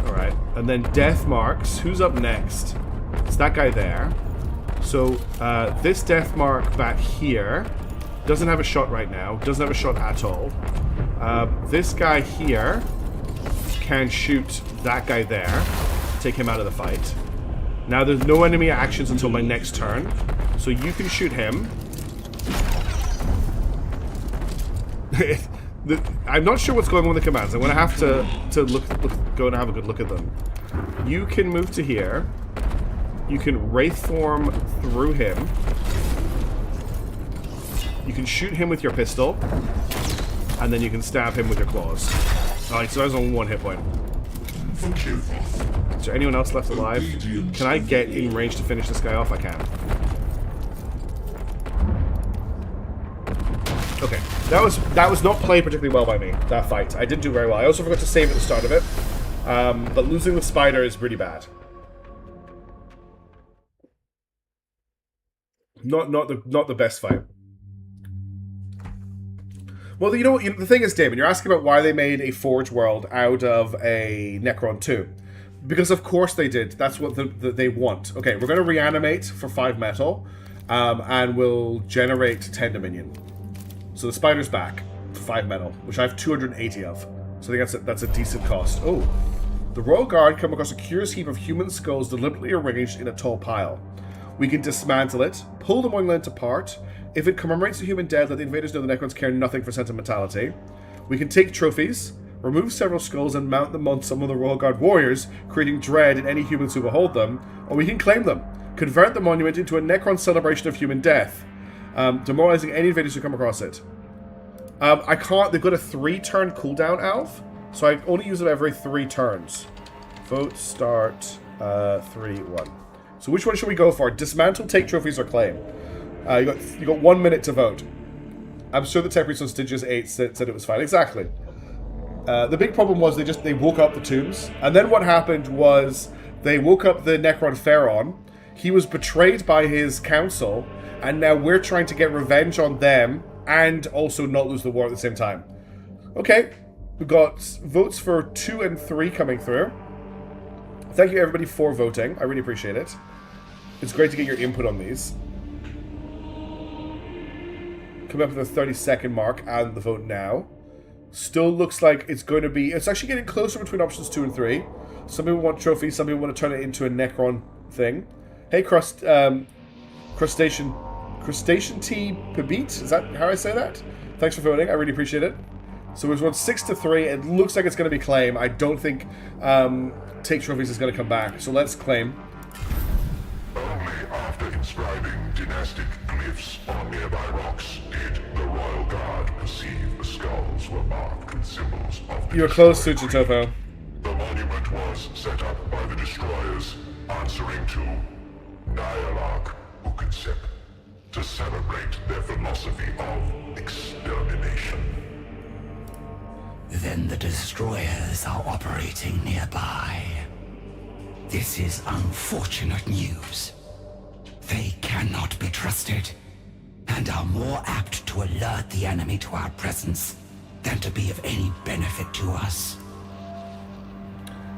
Alright, and then Death Marks. Who's up next? It's that guy there. So, this Death Mark back here doesn't have a shot right now. Doesn't have a shot at all. This guy here can shoot that guy there. Take him out of the fight. Now, there's no enemy actions until my next turn. So you can shoot him. I'm not sure what's going on with the commands. I'm going to have to go and have a good look at them. You can move to here. You can Wraith form through him. You can shoot him with your pistol. And then you can stab him with your claws. Alright, so I was on 1 hit point. Is there anyone else left alive? Can I get in range to finish this guy off? I can. Okay, that was not played particularly well by me, that fight. I didn't do very well. I also forgot to save at the start of it. But losing with Spider is pretty bad. Not the best fight. Well, you know what? The thing is, Damon, you're asking about why they made a Forge world out of a Necron 2. Because of course they did. That's what they want. Okay, we're going to reanimate for 5 metal. And we'll generate 10 Dominion. So the Spider's back for 5 metal, which I have 280 of. So I think that's a decent cost. Oh. The Royal Guard come across a curious heap of human skulls deliberately arranged in a tall pile. We can dismantle it, pull the Monument apart. If it commemorates the human dead, let the invaders know the Necrons care nothing for sentimentality. We can take trophies, remove several skulls, and mount them on some of the Royal Guard warriors, creating dread in any humans who behold them. Or we can claim them, convert the monument into a Necron celebration of human death, demoralizing any invaders who come across it. I can't. They've got a 3-turn cooldown, Alf, so I only use it every 3 turns. Vote start 3-1. So which one should we go for? Dismantle, take trophies, or claim? You got 1 minute to vote. I'm sure the tech priest on Stygius 8 said it was fine. Exactly. The big problem was they woke up the tombs, and then what happened was they woke up the Necron Pharaon. He was betrayed by his council, and now we're trying to get revenge on them and also not lose the war at the same time. Okay, we've got votes for 2 and 3 coming through. Thank you everybody for voting. I really appreciate it. It's great to get your input on these. Coming up to the 30-second mark and the vote now. Still looks like it's going to be... It's actually getting closer between options 2 and 3. Some people want trophies, some people want to turn it into a Necron thing. Hey, Crustacean T. Pabit? Is that how I say that? Thanks for voting. I really appreciate it. So we've won 6-3. It looks like it's going to be claim. I don't think take trophies is going to come back. So let's claim. Only after inscribing dynastic glyphs on nearby rocks did the Royal Guard perceive the skulls were marked with symbols of the You're close, Suchitopo. The monument was set up by the destroyers, answering to Nyarlathotep Ukensep, to celebrate their philosophy of extermination. Then the destroyers are operating nearby. This is unfortunate news. They cannot be trusted, and are more apt to alert the enemy to our presence than to be of any benefit to us.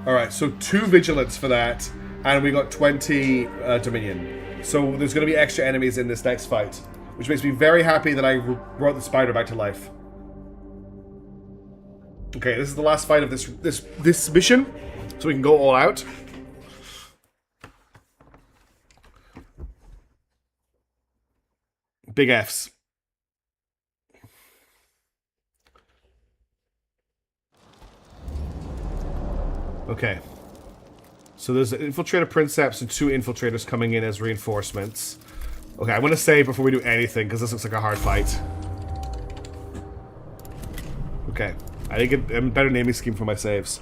Alright, so 2 vigilance for that, and we got 20 Dominion. So there's going to be extra enemies in this next fight, which makes me very happy that I brought the spider back to life. Okay, this is the last fight of this mission, so we can go all out. Big Fs. Okay. So there's an infiltrator princeps and 2 infiltrators coming in as reinforcements. Okay, I'm gonna save before we do anything, because this looks like a hard fight. Okay. I didn't get a better naming scheme for my saves.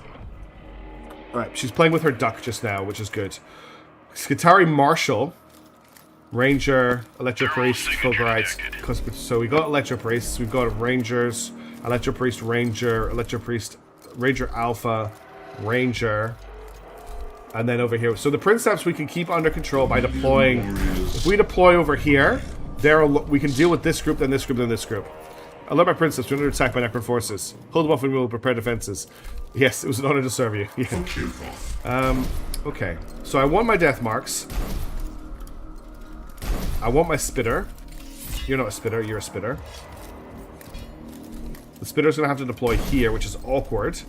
Alright, she's playing with her duck just now, which is good. Skitari Marshal. Ranger, Electro Priest, Fulgurites. So we got Electro Priests, we've got Rangers, Electro Priest, Ranger, Electro Priest, Ranger Alpha, Ranger, and then over here. So the Princeps we can keep under control by deploying. If we deploy over here, we can deal with this group, then this group, then this group. I love my Princeps. We're under attack by Necron forces. Hold them off and we will prepare defenses. Yes, it was an honor to serve you. Yeah. Okay. So I want my death marks. I want my spitter. You're not a spitter, you're a spitter. The spitter's gonna have to deploy here, which is awkward.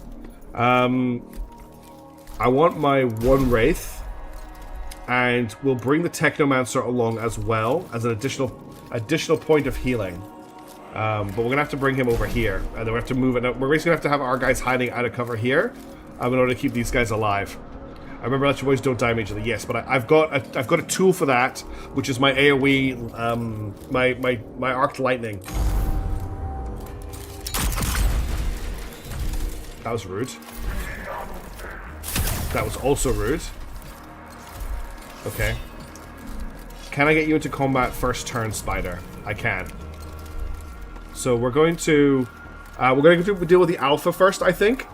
I want my 1 Wraith. And we'll bring the Technomancer along as well as an additional point of healing. But we're gonna have to bring him over here. And then we have to move it up. We're basically gonna have to have our guys hiding out of cover here in order to keep these guys alive. I remember that your boys don't die immediately, yes, but I've got a tool for that, which is my AoE, my arced lightning. That was rude. That was also rude. Okay. Can I get you into combat first turn, Spider? I can. So we're going to deal with the Alpha first, I think.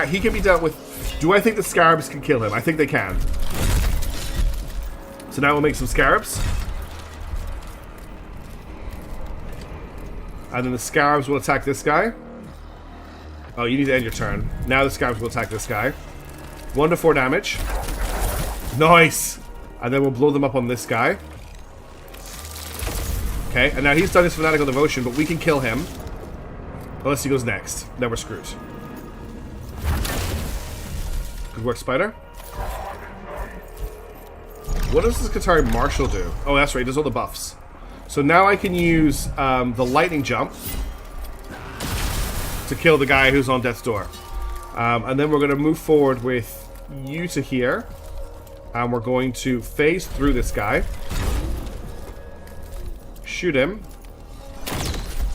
He can be dealt with. Do I think the Scarabs can kill him? I think they can. So now we'll make some Scarabs. And then the Scarabs will attack this guy. Oh, you need to end your turn. Now the Scarabs will attack this guy. 1 to 4 damage. Nice! And then we'll blow them up on this guy. Okay, and now he's done his Fanatical Devotion, but we can kill him. Unless he goes next. Then we're screwed. Good work, Spider. What does this Qatari Marshal do? Oh, that's right, he does all the buffs. So now I can use the Lightning Jump to kill the guy who's on death's door. And then we're going to move forward with you to here. And we're going to phase through this guy. Shoot him.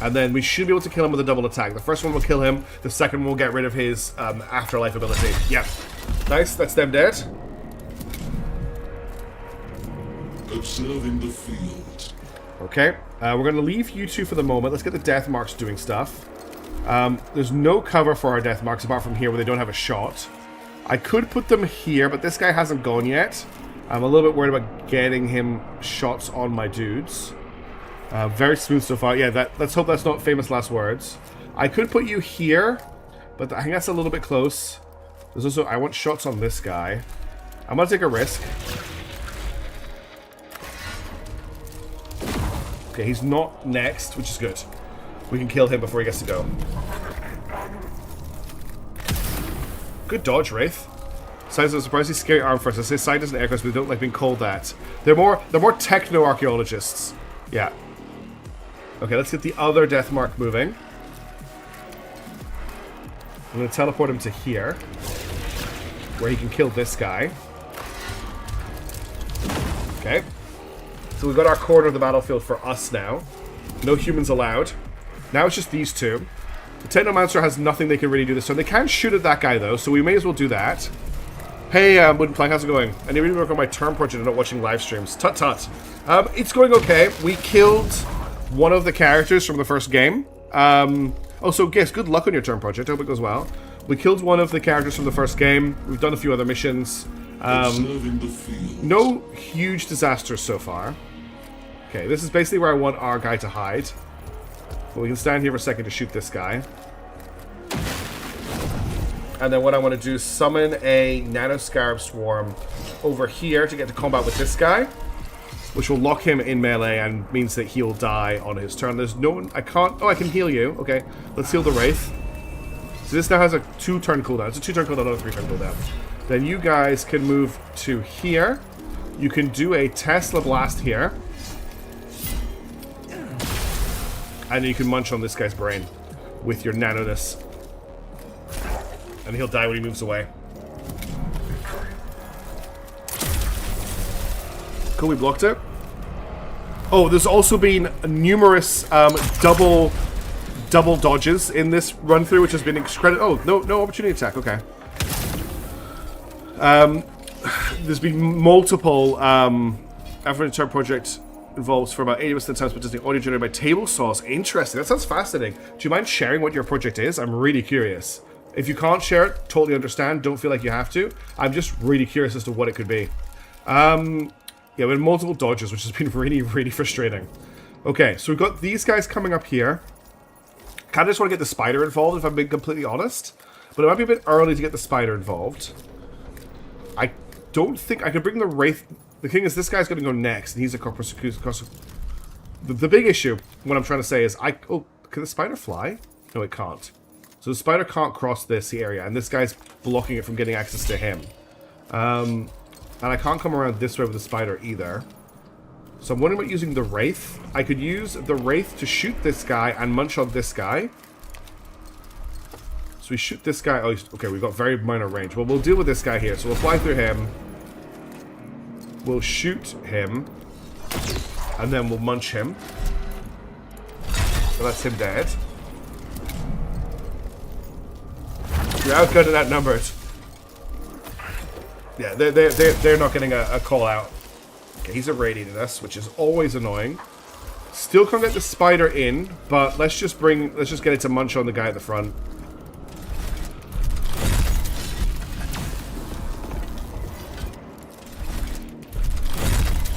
And then we should be able to kill him with a double attack. The first one will kill him. The second one will get rid of his afterlife ability. Yep. Nice, that's them dead. Observing the field. Okay, we're going to leave you two for the moment. Let's get the death marks doing stuff. There's no cover for our death marks apart from here where they don't have a shot. I could put them here, but this guy hasn't gone yet. I'm a little bit worried about getting him shots on my dudes. Very smooth so far. Yeah, let's hope that's not famous last words. I could put you here, but I think that's a little bit close. There's also, I want shots on this guy. I'm gonna take a risk. Okay, he's not next, which is good. We can kill him before he gets to go. Good dodge, Wraith. Signs of a surprisingly scary arm force. I say scientists and aircraft, but they don't like being called that. They're more techno-archaeologists. Yeah. Okay, let's get the other death mark moving. I'm going to teleport him to here, where he can kill this guy. Okay. So we've got our corner of the battlefield for us now. No humans allowed. Now it's just these two. The Technomancer has nothing they can really do this turn. They can shoot at that guy, though, so we may as well do that. Hey, Wooden Plank, how's it going? I need to work on my term project and not watching live streams. Tut-tut. It's going okay. We killed one of the characters from the first game. Also, guess, good luck on your term project. I hope it goes well. We killed one of the characters from the first game. We've done a few other missions. No huge disasters so far. Okay, this is basically where I want our guy to hide. But we can stand here for a second to shoot this guy. And then what I want to do is summon a Nano Scarab Swarm over here to get to combat with this guy, which will lock him in melee and means that he'll die on his turn. There's no one... I can't... Oh, I can heal you. Okay, let's heal the Wraith. So this now has a 2-turn cooldown. It's a 2-turn cooldown, not a 3-turn cooldown. Then you guys can move to here. You can do a Tesla blast here. And you can munch on this guy's brain with your nanoness. And he'll die when he moves away. Cool, we blocked it. Oh, there's also been numerous double dodges in this run through, which has been incredible. Oh, no opportunity attack. Okay. There's been multiple. After the Turn project involves for about 80% of the time specific audio generated by table saws. Interesting. That sounds fascinating. Do you mind sharing what your project is? I'm really curious. If you can't share it, totally understand. Don't feel like you have to. I'm just really curious as to what it could be. Yeah, we had multiple dodges, which has been really, really frustrating. Okay, so we've got these guys coming up here. Kind of just want to get the spider involved, if I'm being completely honest. But it might be a bit early to get the spider involved. I don't think I can bring the Wraith. The thing is, this guy's going to go next, and he's a corpus. The big issue, what I'm trying to say is, oh, can the spider fly? No, it can't. So the spider can't cross this area, and this guy's blocking it from getting access to him. And I can't come around this way with the spider either. So I'm wondering about using the Wraith. I could use the Wraith to shoot this guy and munch on this guy. So we shoot this guy. Oh, okay, we've got very minor range. Well, we'll deal with this guy here. So we'll fly through him. We'll shoot him. And then we'll munch him. So that's him dead. You're outgunned and outnumbered. Yeah, they're not getting a call out. Okay, he's irradiating us, which is always annoying. Still can't get the spider in, but let's just get it to munch on the guy at the front.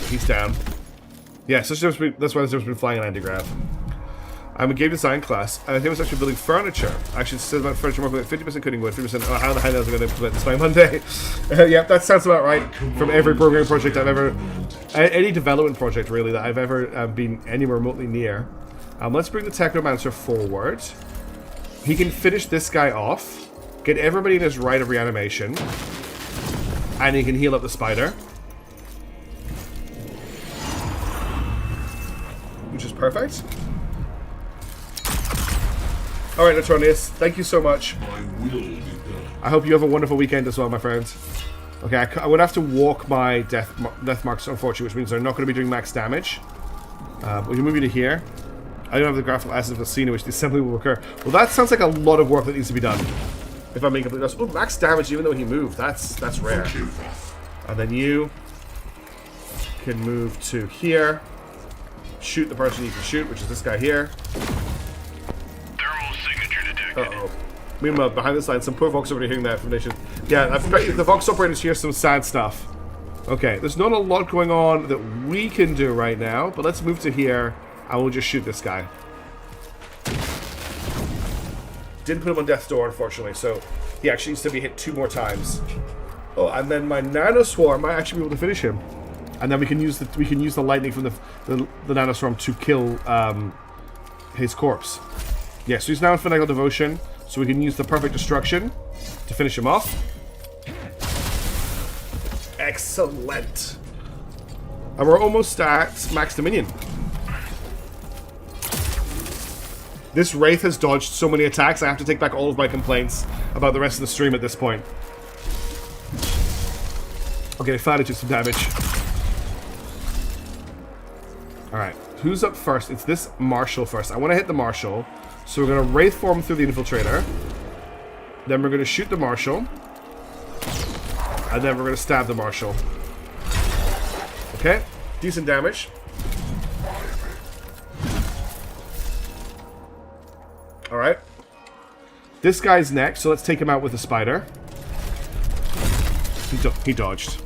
He's down. Yeah, so that's why there's been flying an anti-grav. I'm a game design class, and I think I was actually building furniture. Actually, it says about furniture working with 50% cutting wood, 50%. Oh, how the hell are going to implement this by Monday? Yeah, that sounds about right. From every programming project I've ever, any development project really that I've ever been anywhere remotely near. Let's bring the Technomancer forward. He can finish this guy off, get everybody in his right of reanimation, and he can heal up the spider, which is perfect. Alright, Netronius, thank you so much. I hope you have a wonderful weekend as well, my friends. Okay, I would have to walk my death marks, unfortunately, which means they're not going to be doing max damage. We can move you to here. I don't have the graphical assets of the scene in which the assembly will occur. Well, that sounds like a lot of work that needs to be done. If I'm being completely honest. Oh, max damage even though he moved. That's rare. And then you can move to here. Shoot the person you can shoot, which is this guy here. Uh-oh. Meanwhile, behind this line, some poor Vox operator hearing that information. Yeah, I bet the Vox operators hear some sad stuff. Okay, there's not a lot going on that we can do right now, but let's move to here, and we'll just shoot this guy. Didn't put him on death's door, unfortunately, so he actually needs to be hit 2 more times. Oh, and then my Nanoswarm might actually be able to finish him. And then we can use the lightning from the Nanoswarm to kill his corpse. Yeah, so he's now in Fanatical Devotion, so we can use the Perfect Destruction to finish him off. Excellent. And we're almost at max Dominion. This Wraith has dodged so many attacks, I have to take back all of my complaints about the rest of the stream at this point. Okay, finally took some damage. Alright, who's up first? It's this Marshal first. I want to hit the Marshal. So we're going to Wraith form through the Infiltrator. Then we're going to shoot the Marshal. And then we're going to stab the Marshal. Okay, decent damage. Alright. This guy's next, so let's take him out with a spider. He dodged.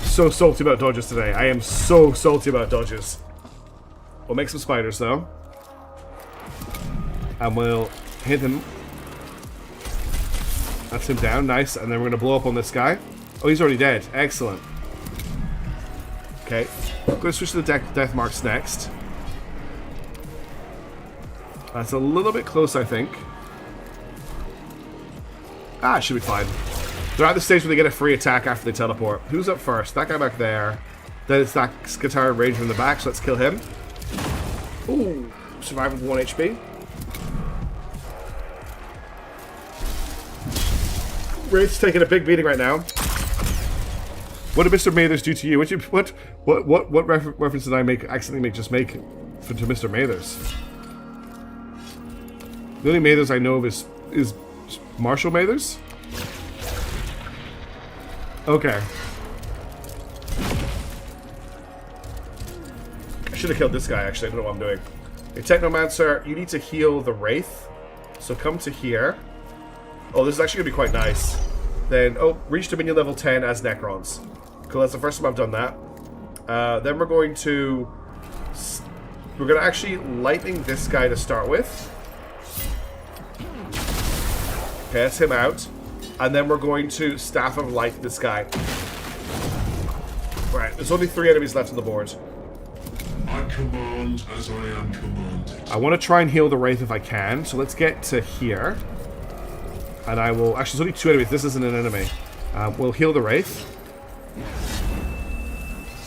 So salty about dodges today. I am so salty about dodges. We'll make some spiders, though. And we'll hit him. That's him down. Nice. And then we're going to blow up on this guy. Oh, he's already dead. Excellent. Okay. I'm going to switch to the death marks next. That's a little bit close, I think. Ah, it should be fine. They're at the stage where they get a free attack after they teleport. Who's up first? That guy back there. Then it's that Skatar Ranger in the back, so let's kill him. Ooh, survival with 1 HP. Wraith's taking a big beating right now. What did Mr. Mathers do to you? What reference did I accidentally make to Mr. Mathers? The only Mathers I know of is Marshall Mathers? Okay. I should have killed this guy, actually. I don't know what I'm doing. Hey, Technomancer, you need to heal the Wraith. So come to here. Oh, this is actually going to be quite nice. Then, reach Dominion level 10 as Necrons. Cool, that's the first time I've done that. Then we're going to actually lightning this guy to start with. Okay, that's him out. And then we're going to Staff of Light this guy. Right, there's only 3 enemies left on the board. I command as I am commanded. I want to try and heal the Wraith if I can, so let's get to here. And I will... Actually, there's only 2 enemies. This isn't an enemy. We'll heal the Wraith.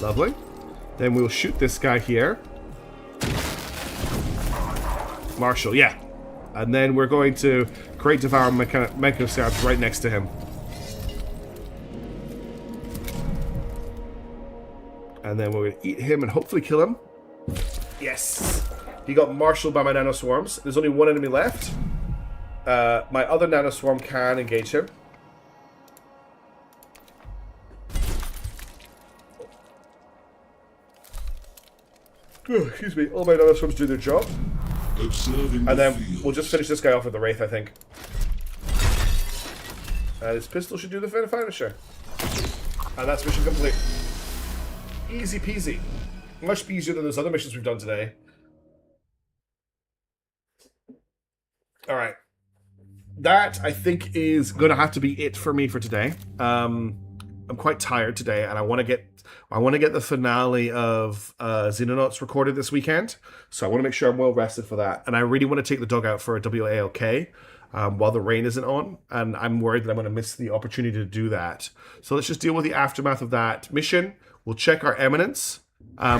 Lovely. Then we'll shoot this guy here. Marshall, yeah. And then we're going to create Devour Mechanicus right next to him. And then we're going to eat him and hopefully kill him. Yes! He got marshaled by my nanoswarms. There's only 1 enemy left. My other nanoswarm can engage him. Oh, excuse me. All my nanoswarms do their job. And then we'll just finish this guy off with the Wraith, I think. And his pistol should do the finisher. And that's mission complete. Easy peasy. Much easier than those other missions we've done today. Alright. That, I think, is going to have to be it for me for today. I'm quite tired today, and I want to get the finale of Xenonauts recorded this weekend. So I want to make sure I'm well rested for that. And I really want to take the dog out for a WALK while the rain isn't on. And I'm worried that I'm going to miss the opportunity to do that. So let's just deal with the aftermath of that mission. We'll check our eminence, our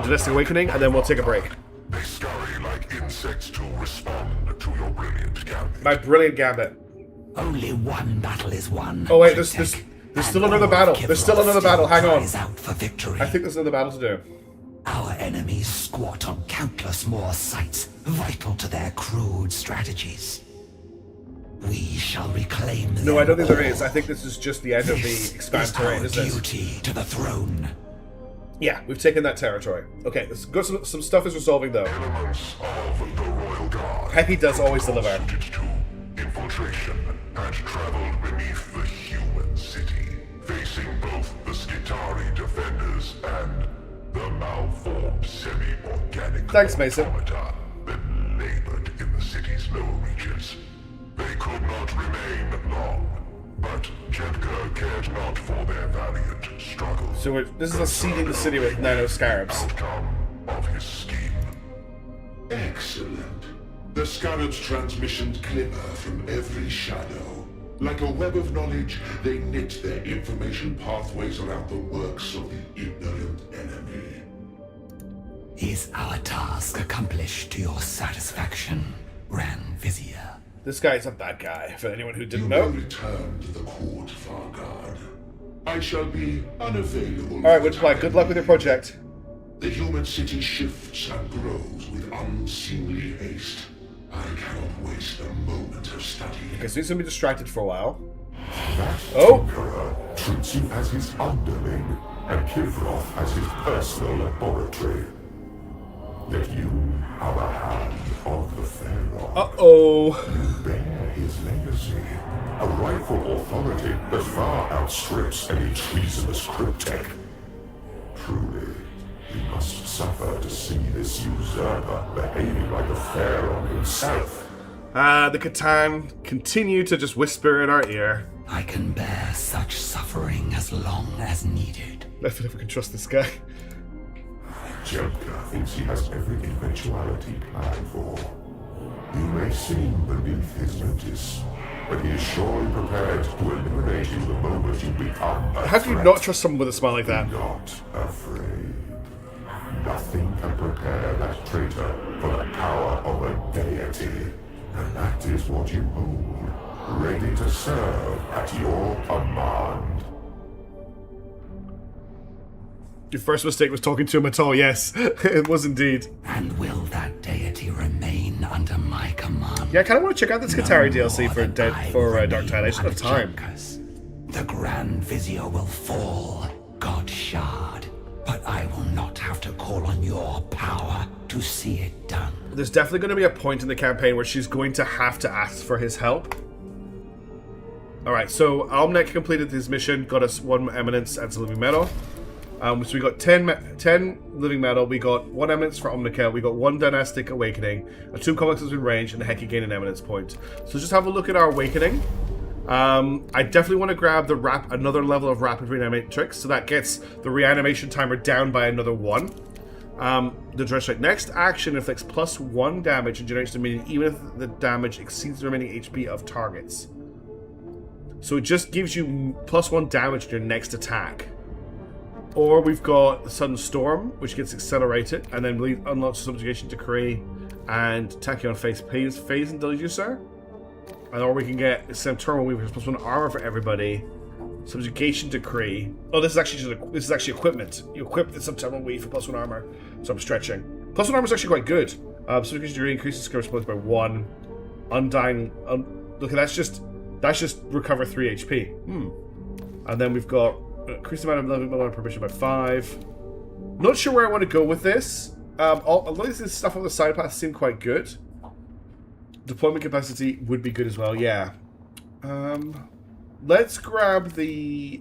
Domestic Awakening, and then we'll take a break. They scurry like insects to respond to your brilliant gambit. My brilliant gambit. Only one battle is won. Oh wait, there's still another battle. There's still another battle. Hang on. Out for victory. I think there's another battle to do. Our enemies squat on countless more sites, vital to their crude strategies. We shall reclaim them. No, I don't think there is. I think this is just the end of the expand terrain, isn't it? Duty to the throne. Yeah, we've taken that territory. Okay, let's go. Some stuff is resolving though. Elements of the Royal Guard. Peppy does always deliver. To infiltration and traveled beneath the human city, facing both the Skitari defenders and the malformed semi-organic Thanks, Mason. automata that labored in the city's lower reaches. They could not remain long, but Jedka cared not for their valiant struggle. So this is us seeding the city with nano scarabs. Outcome of his scheme. Excellent. The scarabs' transmissions glimmer from every shadow. Like a web of knowledge, they knit their information pathways around the works of the ignorant enemy. Is our task accomplished to your satisfaction, Grand Vizier? This guy's a bad guy, for anyone who didn't You know. will return to the court, Fargard. I shall be unavailable. Alright, Witchblack, good luck with your project. The human city shifts and grows with unseemly haste. I cannot waste a moment of study. Okay, so he's gonna be distracted for a while. Oh! Emperor treats you as his underling, and Kivroth as his personal laboratory. Yet you are the hand of the Pharaoh. Uh-oh. You bear his legacy, a rightful authority that far outstrips any treasonous cryptech. Truly, you must suffer to see this usurper behaving like a pharaoh himself. The Catan continue to just whisper in our ear. I can bear such suffering as long as needed. I feel like we can trust this guy. Jedka thinks he has every eventuality planned for. You may seem beneath his notice, but he is surely prepared to eliminate you the moment you become a How can you threat. not trust someone with a smile like that? Not afraid. Nothing can prepare that traitor for the power of a deity. And that is what you hold, ready to serve at your command. Your first mistake was talking to him at all, yes. It was indeed. And will that deity remain under my command? Yeah, I kind of want to check out this Qatari No DLC more for than I Dark Tide. I just don't have time. Mechanicus. The Grand Vizier will fall, God Shard. But I will not have to call on your power to see it done. There's definitely going to be a point in the campaign where she's going to have to ask for his help. Alright, so Almnek completed his mission, got us 1 eminence and some living metal. So we got 10 living metal, we got 1 eminence for Omnica, we got 1 dynastic awakening, a 2 complexes in range, and a Heki gain an eminence point. So just have a look at our awakening. I definitely want to grab the another level of rapid reanimatrix, so that gets the reanimation timer down by another 1. The direct strike. Next action inflicts +1 damage and generates dominion even if the damage exceeds the remaining HP of targets. So it just gives you +1 damage in your next attack. Or we've got the Sudden Storm, which gets accelerated, and then unlocks Subjugation Decree and Tachyon Phase indulge you, sir. And or we can get Centural Weaver, +1 armor for everybody. Subjugation Decree. Oh, this is actually equipment. You equip the Centural Weave for +1 armor. So I'm stretching. +1 armor is actually quite good. Subjugation Decree increases skill response by 1. Undying. Look, that's just recover 3 HP. And then we've got increase the amount of living metal per mission by 5. Not sure where I want to go with this. A lot of this stuff on the side path seem quite good. Deployment capacity would be good as well. Yeah. Let's grab the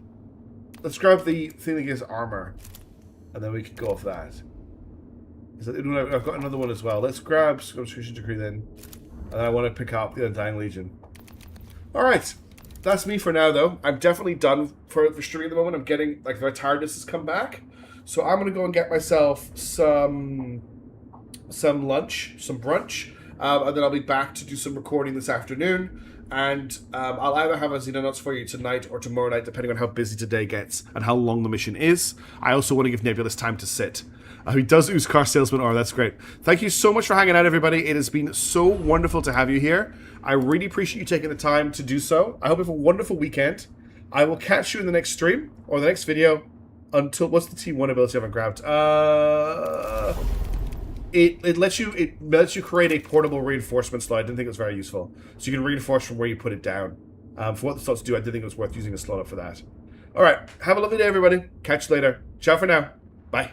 thing that gives armor, and then we can go off that. I've got another one as well. Let's grab Subjugation Decree then, and then I want to pick up the Undying Legion. All right. That's me for now, though. I'm definitely done for streaming at the moment. I'm getting, like, my tiredness has come back. So I'm going to go and get myself some lunch, some brunch. And then I'll be back to do some recording this afternoon. And I'll either have a Xenonauts for you tonight or tomorrow night, depending on how busy today gets and how long the mission is. I also want to give Nebulous time to sit. He does use car salesman. Oh, that's great. Thank you so much for hanging out, everybody. It has been so wonderful to have you here. I really appreciate you taking the time to do so. I hope you have a wonderful weekend. I will catch you in the next stream or the next video until... What's the T1 ability I haven't grabbed? It lets you create a portable reinforcement slot. I didn't think it was very useful. So you can reinforce from where you put it down. For what the slots do, I did think it was worth using a slot up for that. Alright, have a lovely day, everybody. Catch you later. Ciao for now. Bye.